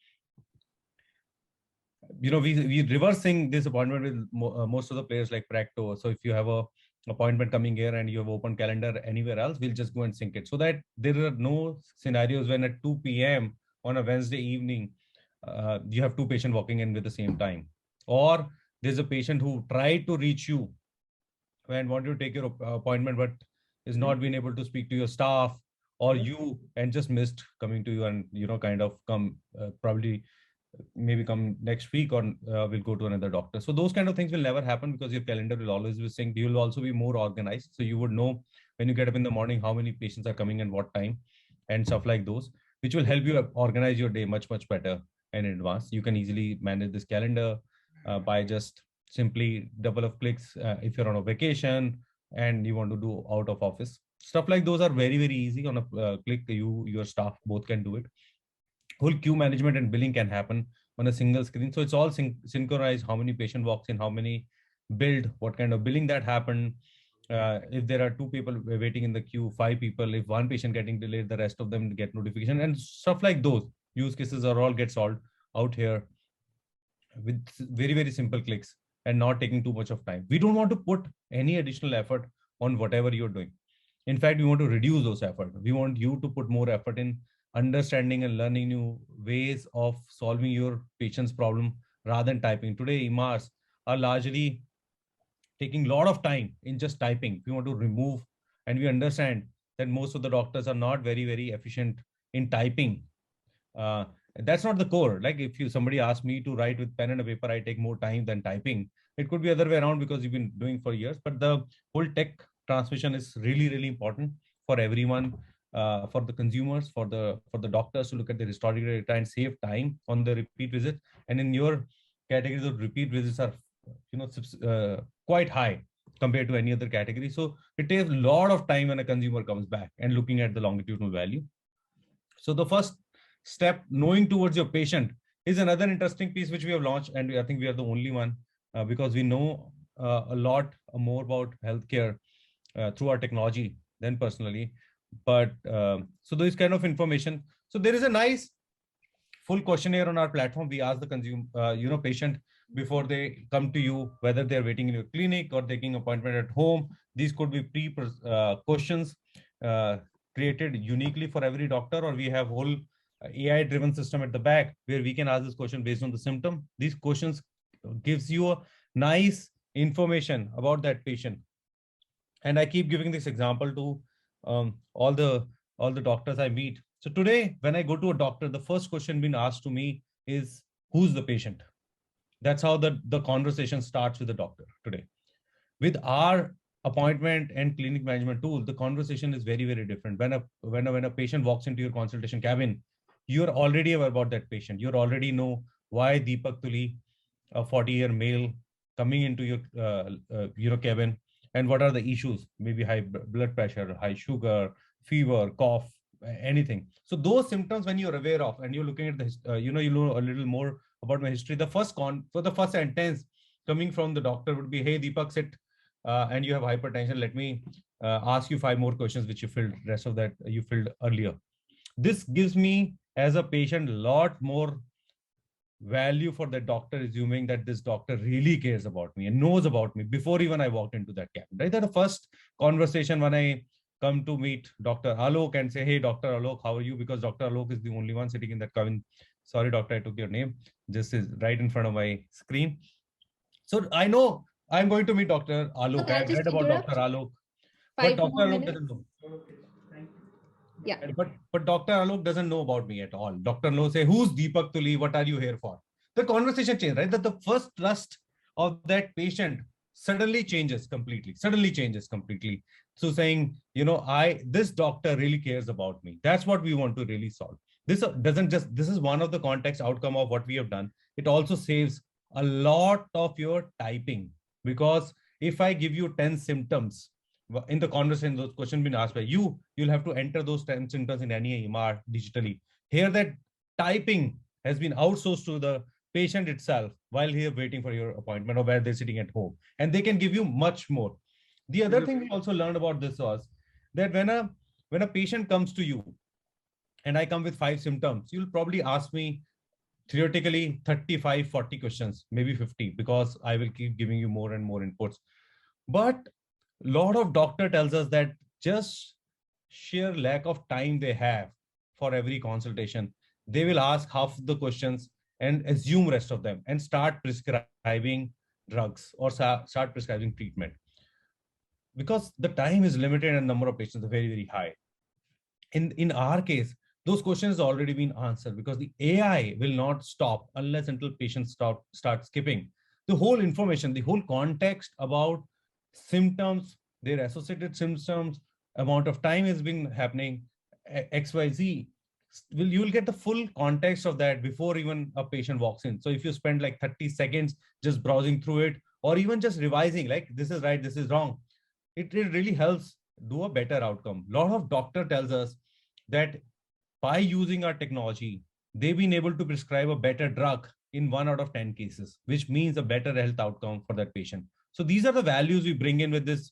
We reverse sync this appointment with most of the players like Practo. So if you have a appointment coming here and you have open calendar anywhere else, we'll just go and sync it so that there are no scenarios when at 2 p.m. on a Wednesday evening, you have two patients walking in with the same time, or there's a patient who tried to reach you and want to take your appointment, but is not being able to speak to your staff, or you and just missed coming to you, and kind of come probably maybe come next week, or we'll go to another doctor. So those kind of things will never happen, because your calendar will always be synced. You will also be more organized, so you would know when you get up in the morning how many patients are coming and what time, and stuff like those, which will help you organize your day much better in advance. You can easily manage this calendar by just simply double of clicks. If you're on a vacation and you want to do out of office stuff, like those are very easy. On a click, your staff both can do it. Whole queue management and billing can happen on a single screen. So it's all synchronized. How many patient walks in, how many billed, what kind of billing that happened. If there are 2 people waiting in the queue, 5 people, if one patient getting delayed, the rest of them get notification, and stuff like those use cases are all get solved out here with very simple clicks, and not taking too much of time. We don't want to put any additional effort on whatever you're doing. In fact, we want to reduce those effort. We want you to put more effort in understanding and learning new ways of solving your patient's problem rather than typing. Today, EMRs are largely taking a lot of time in just typing. We want to remove, and we understand that most of the doctors are not very efficient in typing. That's not the core. Like if somebody asks me to write with pen and a paper, I take more time than typing. It could be other way around, because you've been doing for years, but the whole tech transmission is really important for everyone, for the consumers, for the doctors to look at the historical data and save time on the repeat visits. And in your categories of repeat visits are quite high compared to any other category. So it takes a lot of time when a consumer comes back and looking at the longitudinal value. So the first step, knowing towards your patient, is another interesting piece which we have launched, and I think we are the only one, because we know a lot more about healthcare through our technology than personally. But so those kind of information. So there is a nice full questionnaire on our platform. We ask the consumer, patient, before they come to you, whether they're waiting in your clinic or taking appointment at home. These could be questions created uniquely for every doctor, or we have whole AI driven system at the back where we can ask this question based on the symptom. These questions gives you a nice information about that patient. And I keep giving this example to all the doctors I meet. So today, when I go to a doctor, the first question being asked to me is, who's the patient? That's how the conversation starts with the doctor today. With our appointment and clinic management tool, the conversation is very different. When a patient walks into your consultation cabin, you're already aware about that patient. You already know why Deepak Tuli, a 40-year male, coming into your cabin, and what are the issues, maybe high blood pressure, high sugar, fever, cough, anything. So those symptoms, when you're aware of, and you're looking at the, you know a little more about my history, the first sentence coming from the doctor would be, hey, Deepak, sit, and you have hypertension. Let me ask you 5 more questions, which you filled, rest of that you filled earlier. This gives me, as a patient, a lot more value for the doctor, assuming that this doctor really cares about me and knows about me before even I walked into that cabin, right? That the first conversation when I come to meet Dr. Alok and say, hey, Dr. Alok, how are you? Because Dr. Alok is the only one sitting in that cabin. Sorry, doctor, I took your name. This is right in front of my screen. So I know I'm going to meet Dr. Alok. I've read about Dr. Alok. But Dr. Alok doesn't know. Yeah. But Dr. Alok doesn't know about me at all. Dr. Alok say, who's Deepak Tuli? What are you here for? The conversation changed, right? That the first trust of that patient suddenly changes completely. So saying, this doctor really cares about me. That's what we want to really solve. This is one of the context outcome of what we have done. It also saves a lot of your typing, because if I give you 10 symptoms in the conversation, those questions being asked by you'll have to enter those 10 symptoms in any EMR digitally. Here, that typing has been outsourced to the patient itself while he is waiting for your appointment or where they're sitting at home, and they can give you much more. The other thing we also learned about this was that when a patient comes to you and I come with 5 symptoms, you'll probably ask me theoretically 35, 40 questions, maybe 50, because I will keep giving you more and more inputs. But a lot of doctor tells us that just sheer lack of time they have for every consultation, they will ask half the questions and assume rest of them and start prescribing drugs or start prescribing treatment. because the time is limited and number of patients are very, very high. In our case, those questions have already been answered because the AI will not stop unless until patients start skipping. The whole information, the whole context about symptoms, their associated symptoms, amount of time has been happening, XYZ, you will get the full context of that before even a patient walks in. So if you spend like 30 seconds just browsing through it, or even just revising, like this is right, this is wrong, it really helps do a better outcome. A lot of doctor tells us that by using our technology, they've been able to prescribe a better drug in 1 out of 10 cases, which means a better health outcome for that patient. So these are the values we bring in with this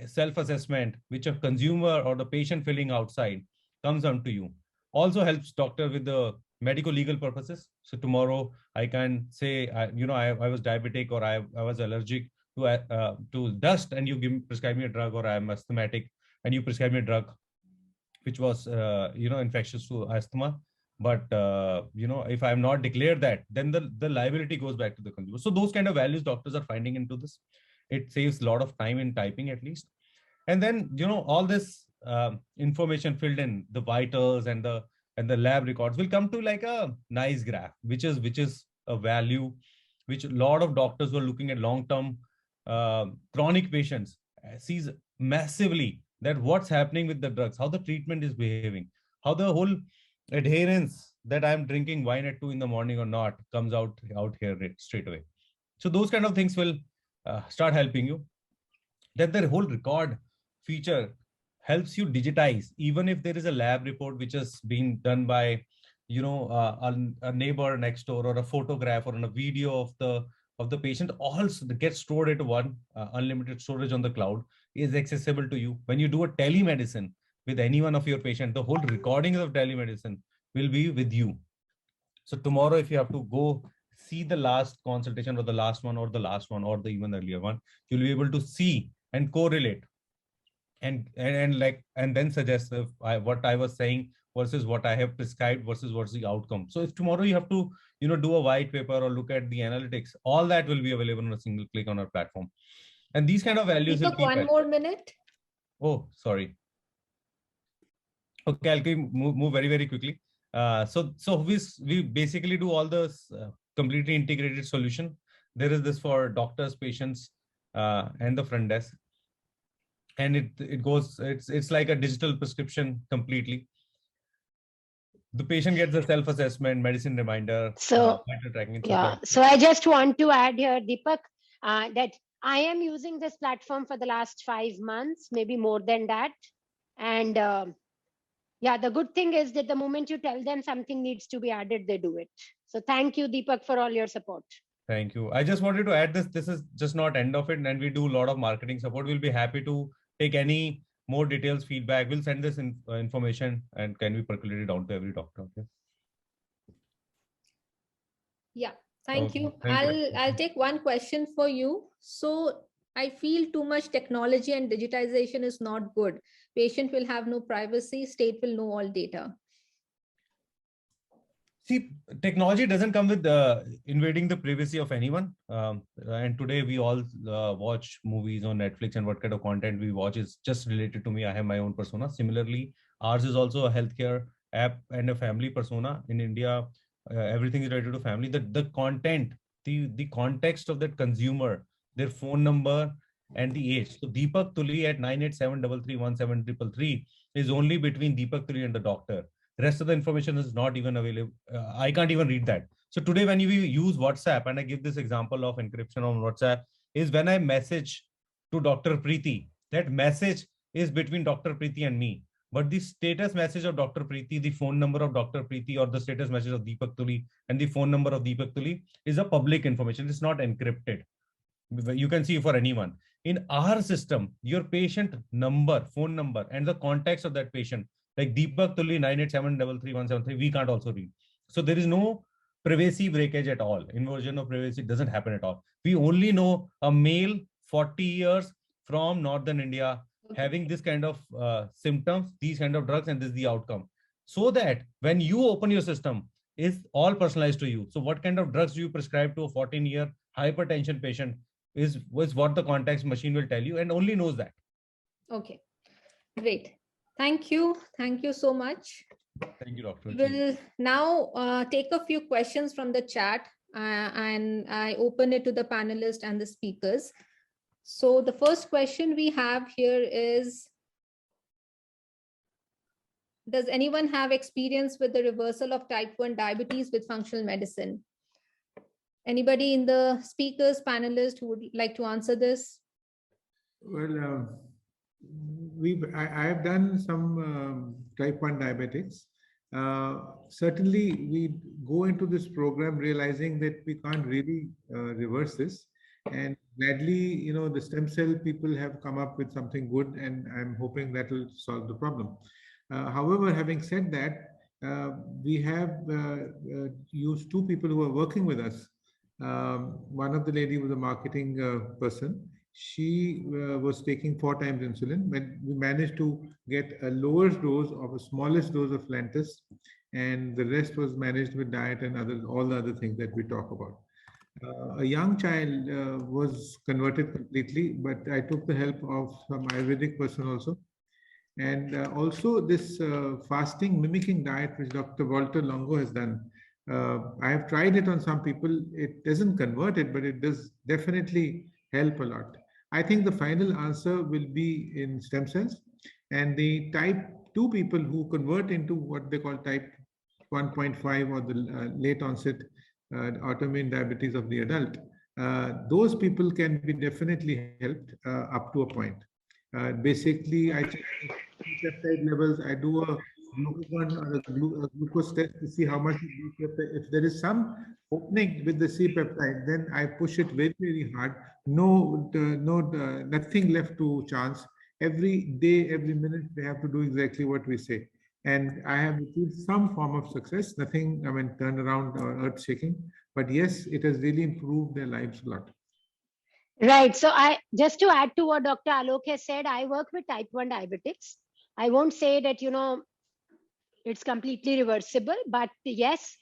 self-assessment, which a consumer or the patient filling outside comes onto you. Also helps doctor with the medical legal purposes. So tomorrow I can say, I was diabetic, or I was allergic to dust, and you prescribe me a drug, or I am asthmatic and you prescribe me a drug which was infectious to asthma. But if I'm not declared that, then the liability goes back to the consumer. So those kind of values doctors are finding into this. It saves a lot of time in typing, at least. And then all this information filled in, the vitals and the lab records will come to like a nice graph, which is a value which a lot of doctors who are looking at long-term chronic patients sees massively, that what's happening with the drugs, how the treatment is behaving, how the whole adherence, that I'm drinking wine at 2 in the morning or not, comes out here straight away. So those kind of things will start helping you. Then the whole record feature helps you digitize, even if there is a lab report which has been done by a neighbor next door, or a photograph, or a video of the patient, all gets stored into one unlimited storage on the cloud, is accessible to you. When you do a telemedicine with any one of your patient, the whole recording of telemedicine will be with you. So tomorrow, if you have to go see the last consultation, or the last one, or the last one, or the even earlier one, you'll be able to see and correlate and then suggest what I was saying versus what I have prescribed versus what's the outcome. So if tomorrow you have to do a white paper or look at the analytics, all that will be available on a single click on our platform. And these kind of values will keep one more minute. Oh, sorry. Okay, I'll move very, very quickly. So we basically do all this completely integrated solution. There is this for doctors, patients, and the front desk. And it's like a digital prescription completely. The patient gets a self-assessment, medicine reminder. So so I just want to add here, Deepak, that I am using this platform for the last 5 months, maybe more than that. And the good thing is that the moment you tell them something needs to be added, they do it. So thank you, Deepak, for all your support. Thank you. I just wanted to add this. This is just not end of it, and we do a lot of marketing support. We'll be happy to take any more details, feedback. We'll send this information and can be percolated down to every doctor. Okay. Yeah, thank you. I'll take one question for you. So I feel too much technology and digitization is not good. Patient will have no privacy, state will know all data. See, technology doesn't come with invading the privacy of anyone. And today we all watch movies on Netflix, and what kind of content we watch is just related to me. I have my own persona. Similarly, ours is also a healthcare app and a family persona. In India, everything is related to family. The content, the context of that consumer, their phone number and the age. So Deepak Tuli at 987331733 is only between Deepak Tuli and the doctor. The rest of the information is not even available. I can't even read that. So today when you use WhatsApp, and I give this example of encryption on WhatsApp, is when I message to Dr.Priti, that message is between Dr.Priti and me. But the status message of Dr.Priti, the phone number of Dr.Priti, or the status message of Deepak Tuli and the phone number of Deepak Tuli is a public information. It's not encrypted. You can see for anyone. In our system, your patient number, phone number, and the context of that patient, like Deepak Tuli 987333173, we can't also read. So there is no privacy breakage at all. Inversion of privacy doesn't happen at all. We only know a male 40 years from Northern India having this kind of symptoms, these kind of drugs, and this is the outcome. So that when you open your system, is all personalized to you. So what kind of drugs do you prescribe to a 14-year hypertension patient? is what the context machine will tell you, and only knows that. Okay, great. Thank you. Thank you so much. Thank you, Dr. We'll now take a few questions from the chat and I open it to the panelists and the speakers. So the first question we have here is, does anyone have experience with the reversal of type 1 diabetes with functional medicine? Anybody in the speakers, panelists who would like to answer this? Well, I have done some type 1 diabetics. Certainly, we go into this program realizing that we can't really reverse this. And gladly, the stem cell people have come up with something good, and I'm hoping that will solve the problem. However, having said that, we have used two people who are working with us. One of the lady was a marketing person. She was taking 4 times insulin, but we managed to get a lower dose of a smallest dose of Lantus, and the rest was managed with diet and all the other things that we talk about. A young child was converted completely, but I took the help of some Ayurvedic person also. And also this fasting mimicking diet, which Dr. Walter Longo has done. I have tried it on some people. It doesn't convert it, but it does definitely help a lot. I think the final answer will be in stem cells, and the type 2 people who convert into what they call type 1.5 or the late onset autoimmune diabetes of the adult, those people can be definitely helped up to a point. Basically, I check peptide levels. I do a glucagon or a glucose test to see how much. If there is some opening with the C-peptide, then I push it very, very hard. Nothing left to chance. Every day, every minute, they have to do exactly what we say. And I have achieved some form of success. Nothing, turnaround or earth-shaking. But yes, it has really improved their lives a lot. Right. So just to add to what Dr. Alok has said, I work with type 1 diabetics. I won't say that, it's completely reversible, but yes,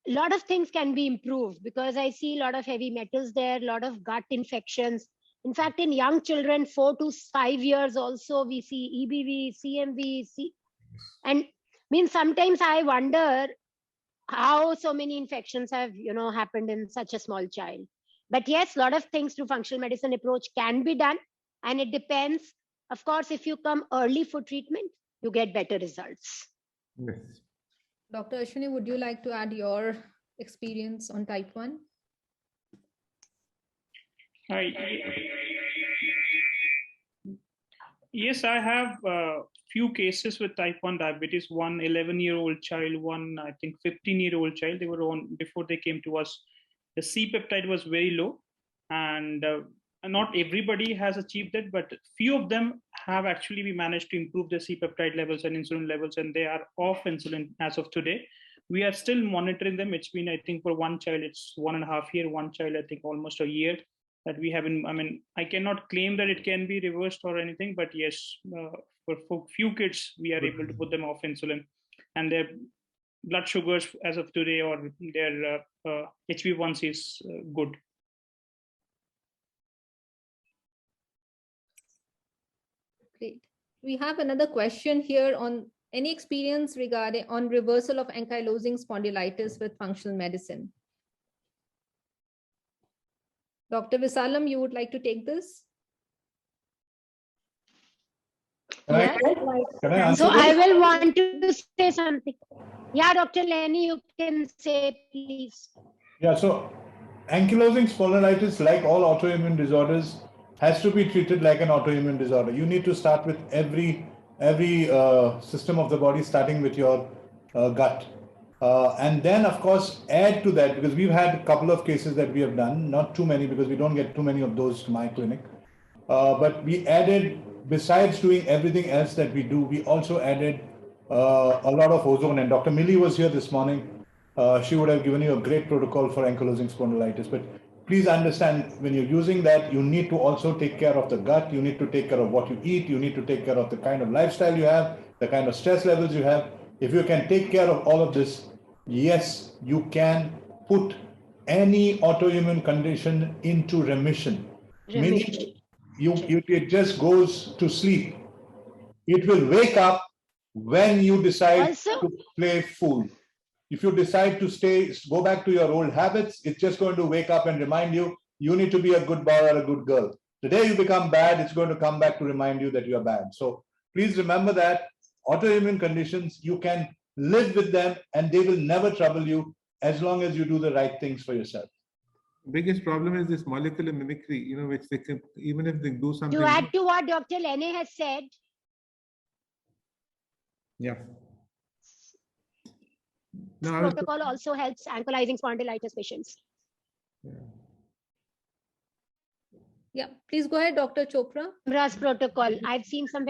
a lot of things can be improved because I see a lot of heavy metals there, a lot of gut infections. In fact, in young children, 4 to 5 years also, we see EBV, CMV, and sometimes I wonder how so many infections have, happened in such a small child. But yes, a lot of things through functional medicine approach can be done. And it depends. Of course, if you come early for treatment, you get better results. Yes. Dr. Ashwini, would you like to add your experience on type 1? Hi. Yes, I have a few cases with type 1 diabetes, one 11-year-old child, one, I think, 15-year-old child. They were on, before they came to us, the C-peptide was very low, and not everybody has achieved that, but few of them have actually we managed to improve the C-peptide levels and insulin levels, and they are off insulin as of today. We are still monitoring them. It's been, I think, for one child, it's 1.5 years, one child, I think, almost a year that we haven't, I cannot claim that it can be reversed or anything, but yes, for few kids, we are able to put them off insulin, and their blood sugars as of today or their HbA1c is good. Great. We have another question here on any experience regarding on reversal of ankylosing spondylitis with functional medicine. Dr. Visalam, you would like to take this? Can I answer so this? I will want to say something. Yeah, Dr. Lenny, you can say, please. Yeah, so ankylosing spondylitis, like all autoimmune disorders, has to be treated like an autoimmune disorder. You need to start with every system of the body, starting with your gut. And then, of course, add to that, because we've had a couple of cases that we have done, not too many, because we don't get too many of those to my clinic. But we added, besides doing everything else that we do, we also added a lot of ozone. And Dr. Millie was here this morning. She would have given you a great protocol for ankylosing spondylitis. But please understand, when you're using that, you need to also take care of the gut. You need to take care of what you eat. You need to take care of the kind of lifestyle you have, the kind of stress levels you have. If you can take care of all of this, yes, you can put any autoimmune condition into remission. meaning it just goes to sleep. It will wake up when you decide to play fool. If you decide to go back to your old habits, it's just going to wake up and remind you, you need to be a good boy or a good girl. The day you become bad, it's going to come back to remind you that you are bad. So please remember that autoimmune conditions, you can live with them and they will never trouble you as long as you do the right things for yourself. Biggest problem is this molecular mimicry, which they can, even if they do something. To add to what Dr. Lenny has said. Yeah. No, protocol also helps ankylosing spondylitis patients. Yeah, please go ahead, Dr. Chopra. RAS protocol. I've seen some.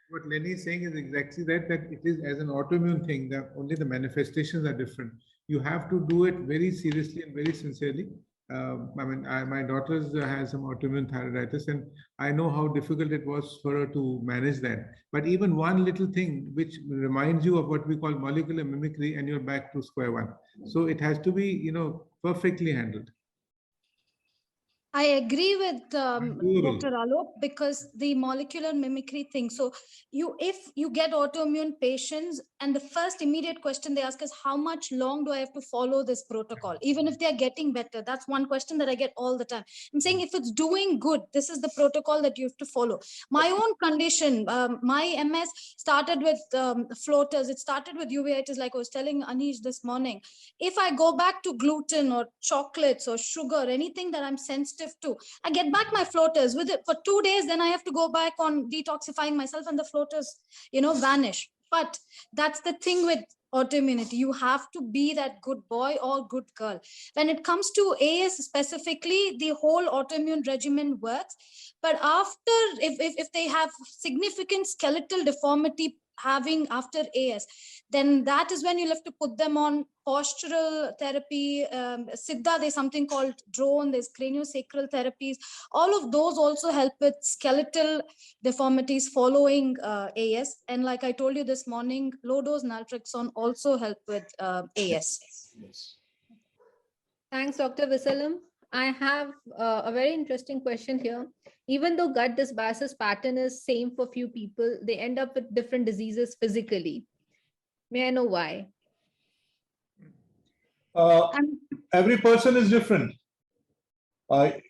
What Lenny is saying is exactly that it is as an autoimmune thing that only the manifestations are different. You have to do it very seriously and very sincerely. My daughter has some autoimmune thyroiditis, and I know how difficult it was for her to manage that. But even one little thing which reminds you of what we call molecular mimicry, and you're back to square one. So it has to be, perfectly handled. I agree with Dr. Alok, because the molecular mimicry thing. So if you get autoimmune patients and the first immediate question they ask is, how much long do I have to follow this protocol? Even if they're getting better, that's one question that I get all the time. I'm saying if it's doing good, this is the protocol that you have to follow. My own condition, my MS started with floaters. It started with uveitis, like I was telling Anish this morning. If I go back to gluten or chocolates or sugar, anything that I'm sensitive to, I get back my floaters with it for 2 days, then I have to go back on detoxifying myself and the floaters, vanish. But that's the thing with autoimmunity. You have to be that good boy or good girl. When it comes to AS specifically, the whole autoimmune regimen works. But after, if they have significant skeletal deformity having after AS, then that is when you'll have to put them on postural therapy. Siddha, there's something called drone, there's craniosacral therapies. All of those also help with skeletal deformities following AS. And like I told you this morning, low-dose naltrexone also help with AS. Thanks, Dr. Visalam. I have a very interesting question here. Even though gut dysbiosis pattern is same for few people, they end up with different diseases physically. May I know why? Every person is different.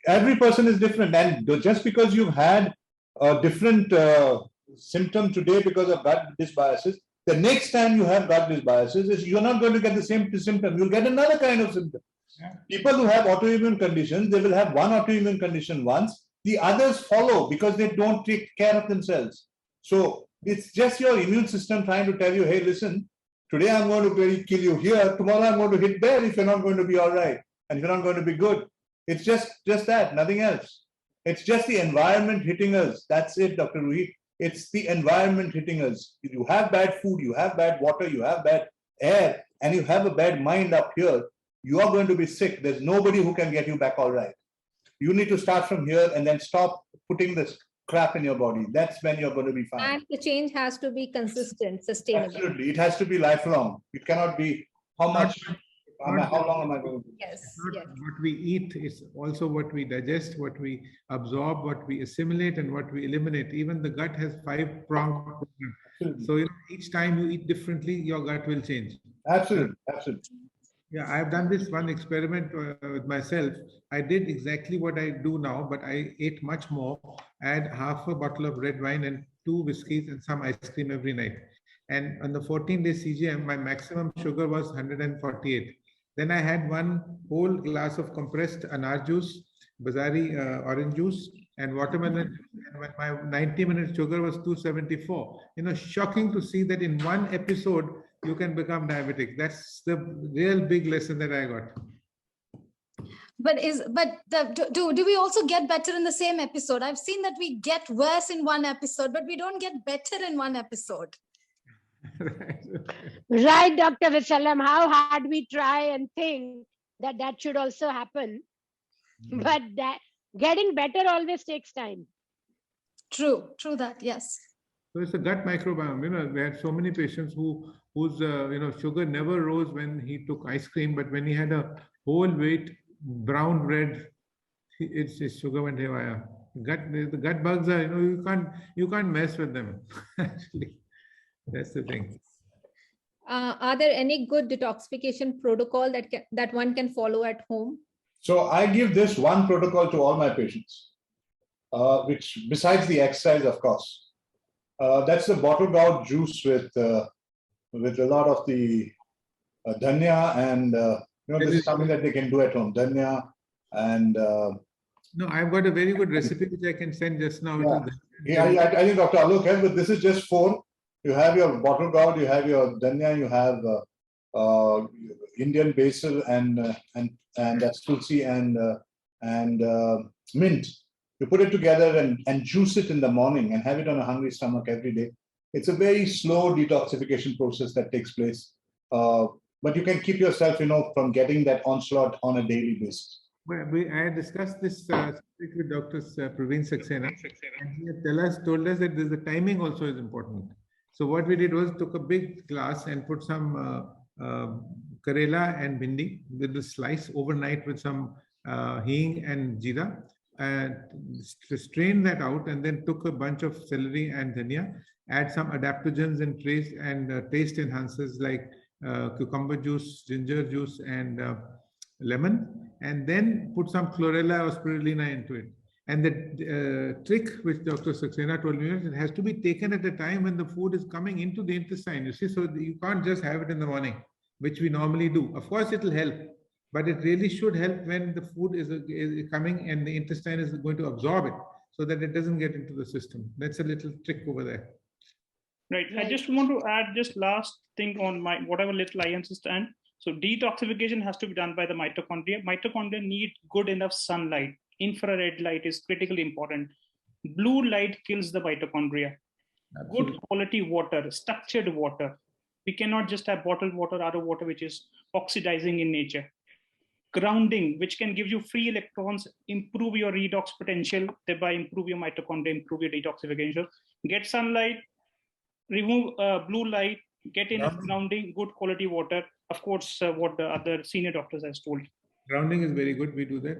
Every person is different. And just because you've had a different symptom today because of gut dysbiosis, the next time you have gut dysbiosis, you're not going to get the same symptom. You'll get another kind of symptom. People who have autoimmune conditions, they will have one autoimmune condition once, the others follow because they don't take care of themselves. So it's just your immune system trying to tell you, hey, listen, today I'm going to kill you here, tomorrow I'm going to hit there if you're not going to be all right and you're not going to be good. It's just that, nothing else. It's just the environment hitting us. That's it, Dr. Ruhi. It's the environment hitting us. If you have bad food, you have bad water, you have bad air, and you have a bad mind up here, you are going to be sick. There's nobody who can get you back all right. You need to start from here and then stop putting this crap in your body. That's when you're going to be fine. And the change has to be consistent, sustainable. Absolutely. It has to be lifelong. It cannot be how long am I going to do? Yes. What we eat is also what we digest, what we absorb, what we assimilate, and what we eliminate. Even the gut has 5-pronged program. So each time you eat differently, your gut will change. Absolutely. Yeah, I've done this one experiment with myself. I did exactly what I do now, but I ate much more. I had half a bottle of red wine and 2 whiskeys and some ice cream every night. And on the 14-day CGM, my maximum sugar was 148. Then I had 1 whole glass of compressed anar juice, Bazari orange juice, and watermelon. And my 90-minute sugar was 274. Shocking to see that in one episode, you can become diabetic. That's the real big lesson that I got. But do we also get better in the same episode? I've seen that we get worse in one episode, but we don't get better in one episode. Right, Dr. Visalam, how hard we try and think that should also happen. But that getting better always takes time. True that, yes. So it's a gut microbiome. We had so many patients whose sugar never rose when he took ice cream, but when he had a whole wheat brown bread, It's sugar went haywire. The gut bugs are, you can't mess with them. Actually, that's the thing. Are there any good detoxification protocol that one can follow at home? So I give this one protocol to all my patients, which besides the exercise, of course, that's the bottled out juice with a lot of the dhania and this is something that they can do at home. Dhania and no, I've got a very good recipe which I can send just now. I think Dr. Alok has, but this is just 4. You have your bottle gourd, you have your dhania, you have Indian basil and that's tulsi and mint. You put it together and juice it in the morning and have it on a hungry stomach every day. It's a very slow detoxification process that takes place. But you can keep yourself, from getting that onslaught on a daily basis. Well, I discussed this with Dr. Praveen Saxena, and he told us that the timing also is important. So what we did was took a big glass and put some karela and bindi with the slice overnight with some hing and jeera, and strain that out, and then took a bunch of celery and dhania, add some adaptogens and taste enhancers like cucumber juice, ginger juice, and lemon, and then put some chlorella or spirulina into it. And the trick which Dr. Saxena told me is it has to be taken at a time when the food is coming into the intestine. You see, so you can't just have it in the morning, which we normally do. Of course, it will help, but it really should help when the food is coming and the intestine is going to absorb it, so that it doesn't get into the system. That's a little trick over there. Right. I just want to add just last thing on whatever little I understand. So detoxification has to be done by the mitochondria. Mitochondria need good enough sunlight. Infrared light is critically important. Blue light kills the mitochondria. Absolutely. Good quality water, structured water. We cannot just have bottled water, RO water, which is oxidizing in nature. Grounding, which can give you free electrons, improve your redox potential, thereby improve your mitochondria, improve your detoxification. Get sunlight, remove blue light, get enough grounding, good quality water. Of course, what the other senior doctors has told. Grounding is very good. We do that.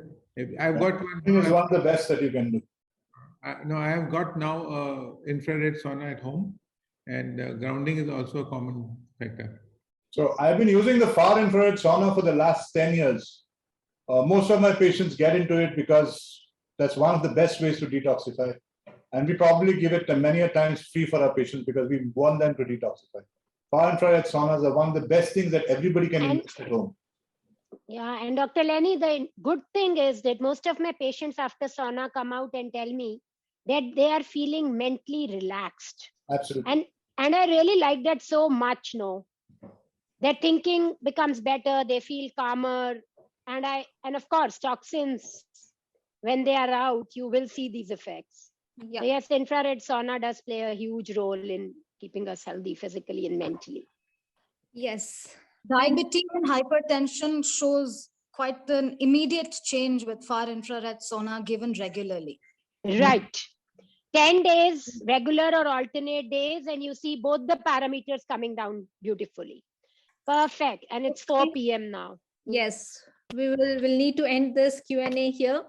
I've got one. It's one of the best that you can do. I have got now infrared sauna at home, and grounding is also a common factor. So I've been using the far infrared sauna for the last 10 years. Most of my patients get into it because that's one of the best ways to detoxify. And we probably give it many a times free for our patients because we want them to detoxify. Far infrared saunas are one of the best things that everybody can invest at home. Yeah, and Dr. Lenny, the good thing is that most of my patients after sauna come out and tell me that they are feeling mentally relaxed. Absolutely. And I really like that so much, no? Their thinking becomes better, they feel calmer, and of course, toxins, when they are out, you will see these effects. Yeah. So yes, infrared sauna does play a huge role in keeping us healthy physically and mentally. Yes. Diabetes and hypertension shows quite an immediate change with far infrared sauna given regularly. Right. 10 days, regular or alternate days, and you see both the parameters coming down beautifully. Perfect. And it's 4 p.m. now. Yes. We'll need to end this Q&A here.